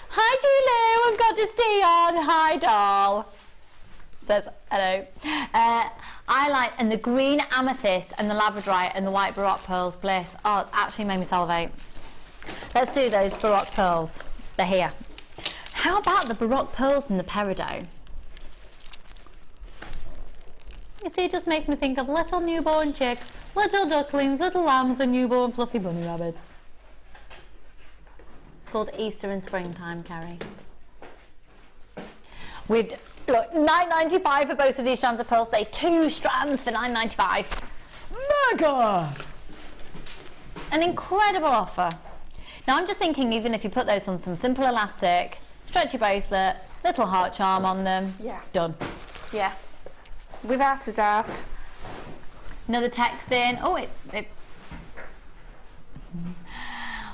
Hi, Julie and Goddess Dion. Hi, doll. Says hello. I like, and the green amethyst and the labradorite and the white baroque pearls bliss. Oh, it's actually made me salivate. Let's do those baroque pearls. They're here. How about the baroque pearls and the peridot? You see, it just makes me think of little newborn chicks, little ducklings, little lambs and newborn fluffy bunny rabbits. It's called Easter and springtime, Carrie. We've look, $9.95 for both of these strands of pearls. They 2 strands for $9.95. Mega! An incredible offer. Now I'm just thinking, even if you put those on some simple elastic, stretchy bracelet, little heart charm on them, done. Yeah, without a doubt. Another text in. Oh,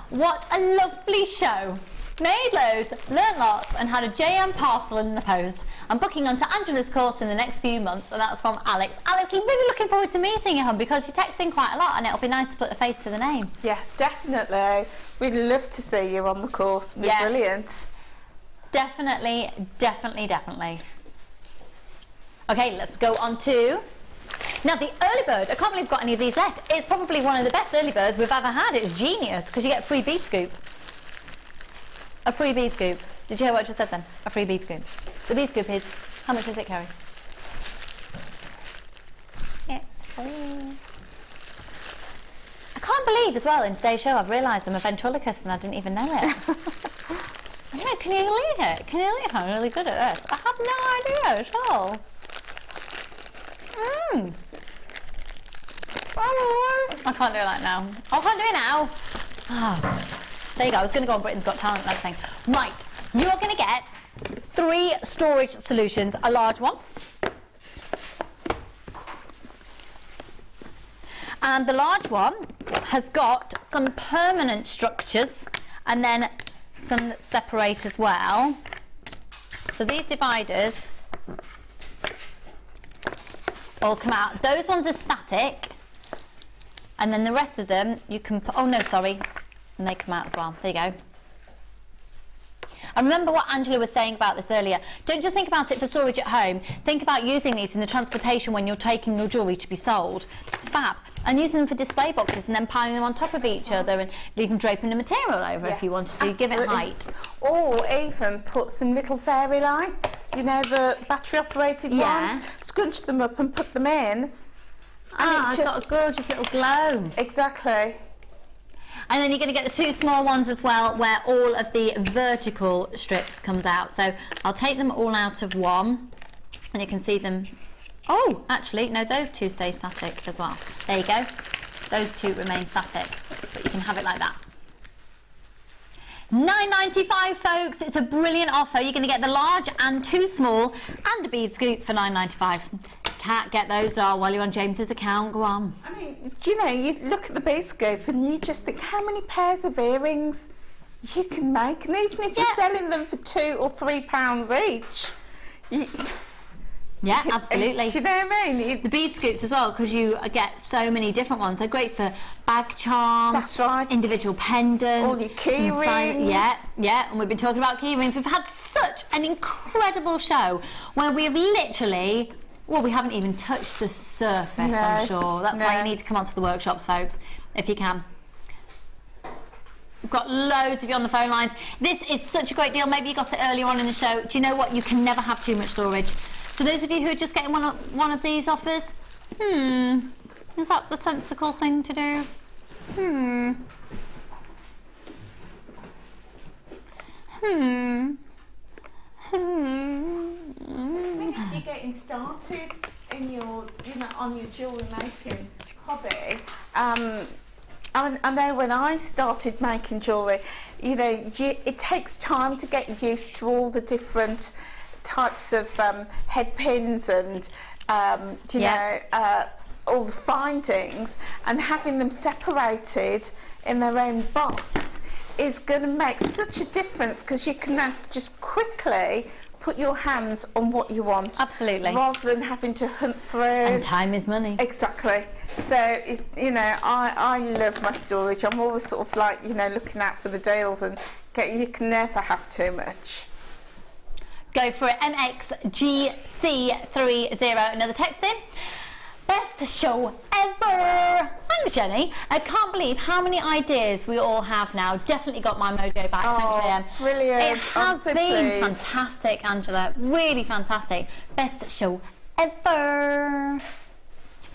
what a lovely show. Made loads, learnt lots, and had a JM parcel in the post. I'm booking onto Angela's course in the next few months, and that's from Alex. Alex, I'm really looking forward to meeting you, hon, because you text in quite a lot, and it'll be nice to put a face to the name. Yeah, definitely. We'd love to see you on the course. It'd be brilliant. Definitely, definitely, definitely. Okay, let's go on to... Now, the early bird, I can't believe we've got any of these left. It's probably one of the best early birds we've ever had. It's genius, because you get a free bead scoop. A free bead scoop. Did you hear what I just said then? A free bead scoop. The bead scoop is, how much is it, Carrie? It's free. I can't believe as well in today's show I've realised I'm a ventriloquist and I didn't even know it. I know, can you believe it? Can you believe I'm really good at this? I have no idea at all. I can't do it like now. I can't do it now. Oh. There you go, I was going to go on Britain's Got Talent and everything. Right, you are going to get 3 storage solutions, a large one. And the large one has got some permanent structures and then some that separate as well. So these dividers all come out. Those ones are static. And then the rest of them you can put, oh no, sorry, and they come out as well. There you go. And remember what Angela was saying about this earlier. Don't just think about it for storage at home. Think about using these in the transportation when you're taking your jewellery to be sold. Fab. And using them for display boxes and then piling them on top of each other and even draping the material over if you want to do. Give it height. Or even put some little fairy lights, you know, the battery operated ones. Scrunch them up and put them in. And it's got a gorgeous little glow. Exactly. And then you're going to get the 2 small ones as well, where all of the vertical strips comes out. So I'll take them all out of one, and you can see them. Oh, actually, no, those 2 stay static as well. There you go. Those 2 remain static, but you can have it like that. $9.95, folks. It's a brilliant offer. You're going to get the large and 2 small and a bead scoop for $9.95. Can't get those, doll, while you're on James's account. Go on. I mean, do you know, you look at the bead scoop and you just think how many pairs of earrings you can make, and even if you're selling them for £2 or £3 each, yeah, absolutely. Do you know what I mean? The bead scoops as well, because you get so many different ones. They're great for bag charms. That's right. Individual pendants. All your key rings. Yeah, and we've been talking about key rings. We've had such an incredible show where we've literally, well, we haven't even touched the surface, I'm sure. That's why you need to come onto the workshops, folks, if you can. We've got loads of you on the phone lines. This is such a great deal. Maybe you got it earlier on in the show. Do you know what? You can never have too much storage. For those of you who are just getting one of these offers, is that the sensible thing to do? Maybe if you're getting started in your, on your jewellery making hobby, I know when I started making jewellery, it takes time to get used to all the different types of head pins and all the findings, and having them separated in their own box is going to make such a difference, because you can now just quickly put your hands on what you want. Absolutely. Rather than having to hunt through. And time is money. Exactly. So, I love my storage. I'm always sort of like, looking out for the deals, and you can never have too much. Go for it. MXGC30, another text in. Best show ever. Thanks, Jenny. I can't believe how many ideas we all have now. Definitely got my mojo back. Thanks, Jem. Brilliant. It has been fantastic, Angela. Really fantastic. Best show ever.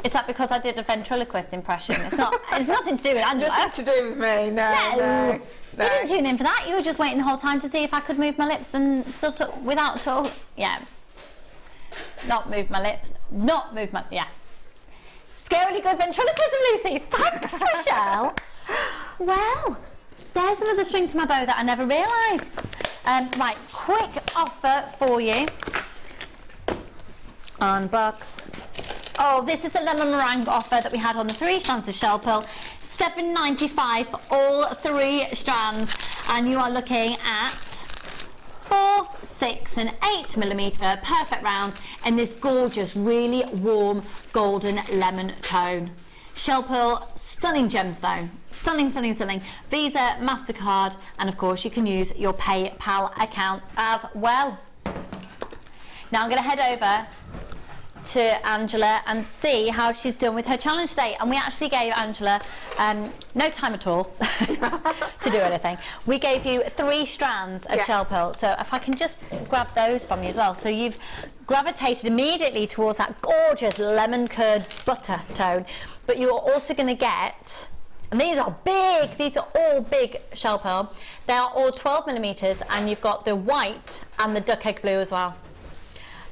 Is that because I did a ventriloquist impression? It's not. It's nothing to do with Angela. Nothing to do with me. No. You didn't tune in for that. You were just waiting the whole time to see if I could move my lips and still talk without talk. Yeah. Not move my lips. Not move my. Yeah. Scarily good ventriloquism, Lucy. Thanks, Michelle. Well, there's another string to my bow that I never realised. Right, quick offer for you. Unbox. Oh, this is the lemon meringue offer that we had on the 3 strands of shell pearl. $7.95 for all 3 strands, and you are looking at 4, 6 and 8mm perfect rounds in this gorgeous, really warm golden lemon tone. Shell pearl, stunning gemstone. Stunning, stunning, stunning. Visa, MasterCard, and of course you can use your PayPal accounts as well. Now I'm going to head over to Angela and see how she's done with her challenge today. And we actually gave Angela no time at all to do anything. We gave you 3 strands of shell pearl. So if I can just grab those from you as well. So you've gravitated immediately towards that gorgeous lemon curd butter tone, but you're also going to get, and these are big, these are all big shell pearl. They are all 12mm, and you've got the white and the duck egg blue as well.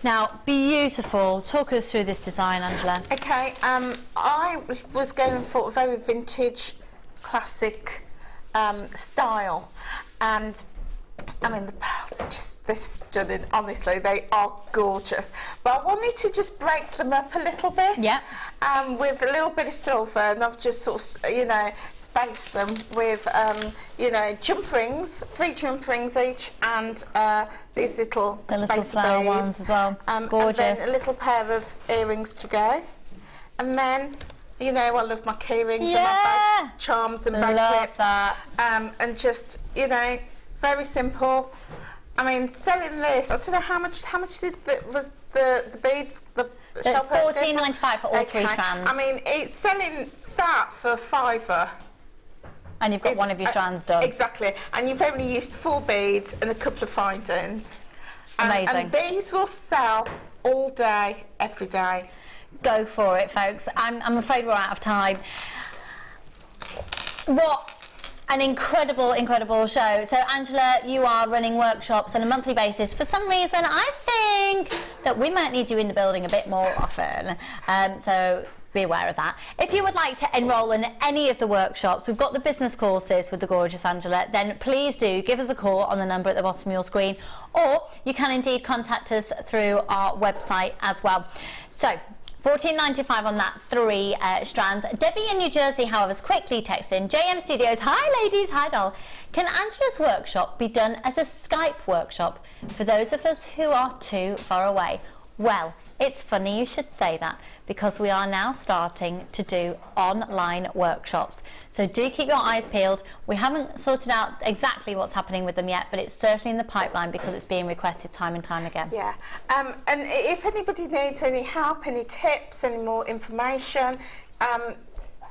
Now, beautiful. Talk us through this design, Angela. Okay, I was going for a very vintage, classic style, and I mean the pearls are just, they're stunning. Honestly, they are gorgeous. But I wanted to just break them up a little bit. Yeah. With a little bit of silver, and I've just sort of, spaced them with, jump rings, 3 jump rings each, and these little spacer flower beads ones as well. Gorgeous. And then a little pair of earrings to go, and then You know, I love my key rings and my Yeah. bag charms and bag Love clips. that. And just, you know, very simple. I mean, selling this, I don't know how much was the beads, the So shop it's $14.95 for all 3 strands. I mean, it's selling that for £5. And you've got one of your strands done. Exactly. And you've only used 4 beads and a couple of findings. Amazing. And these will sell all day, every day. Go for it, folks. I'm afraid we're out of time. What an incredible, incredible show. So, Angela, you are running workshops on a monthly basis. For some reason, I think that we might need you in the building a bit more often. So be aware of that. If you would like to enrol in any of the workshops, we've got the business courses with the gorgeous Angela, then please do give us a call on the number at the bottom of your screen, or you can indeed contact us through our website as well. So, $14.95 on that 3 strands. Debbie in New Jersey, however, has quickly texted in, JM Studios, hi ladies, hi doll. Can Angela's workshop be done as a Skype workshop for those of us who are too far away? Well, it's funny you should say that, because we are now starting to do online workshops. So do keep your eyes peeled. We haven't sorted out exactly what's happening with them yet, but it's certainly in the pipeline because it's being requested time and time again. Yeah, and if anybody needs any help, any tips, any more information,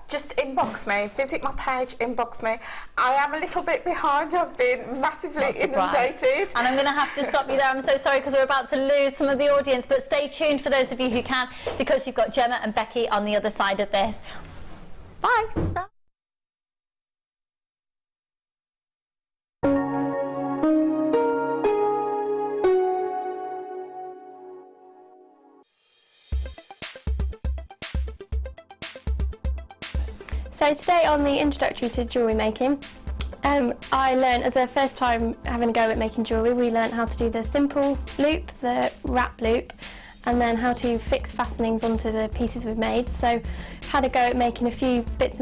just inbox me, visit my page, inbox me. I am a little bit behind, I've been massively inundated. And I'm going to have to stop you there, I'm so sorry, because we're about to lose some of the audience, but stay tuned for those of you who can, because you've got Gemma and Becky on the other side of this. Bye. Bye. So today on the Introductory to Jewellery Making, I learned, as a first time having a go at making jewellery, we learned how to do the simple loop, the wrap loop, and then how to fix fastenings onto the pieces we've made. So had a go at making a few bits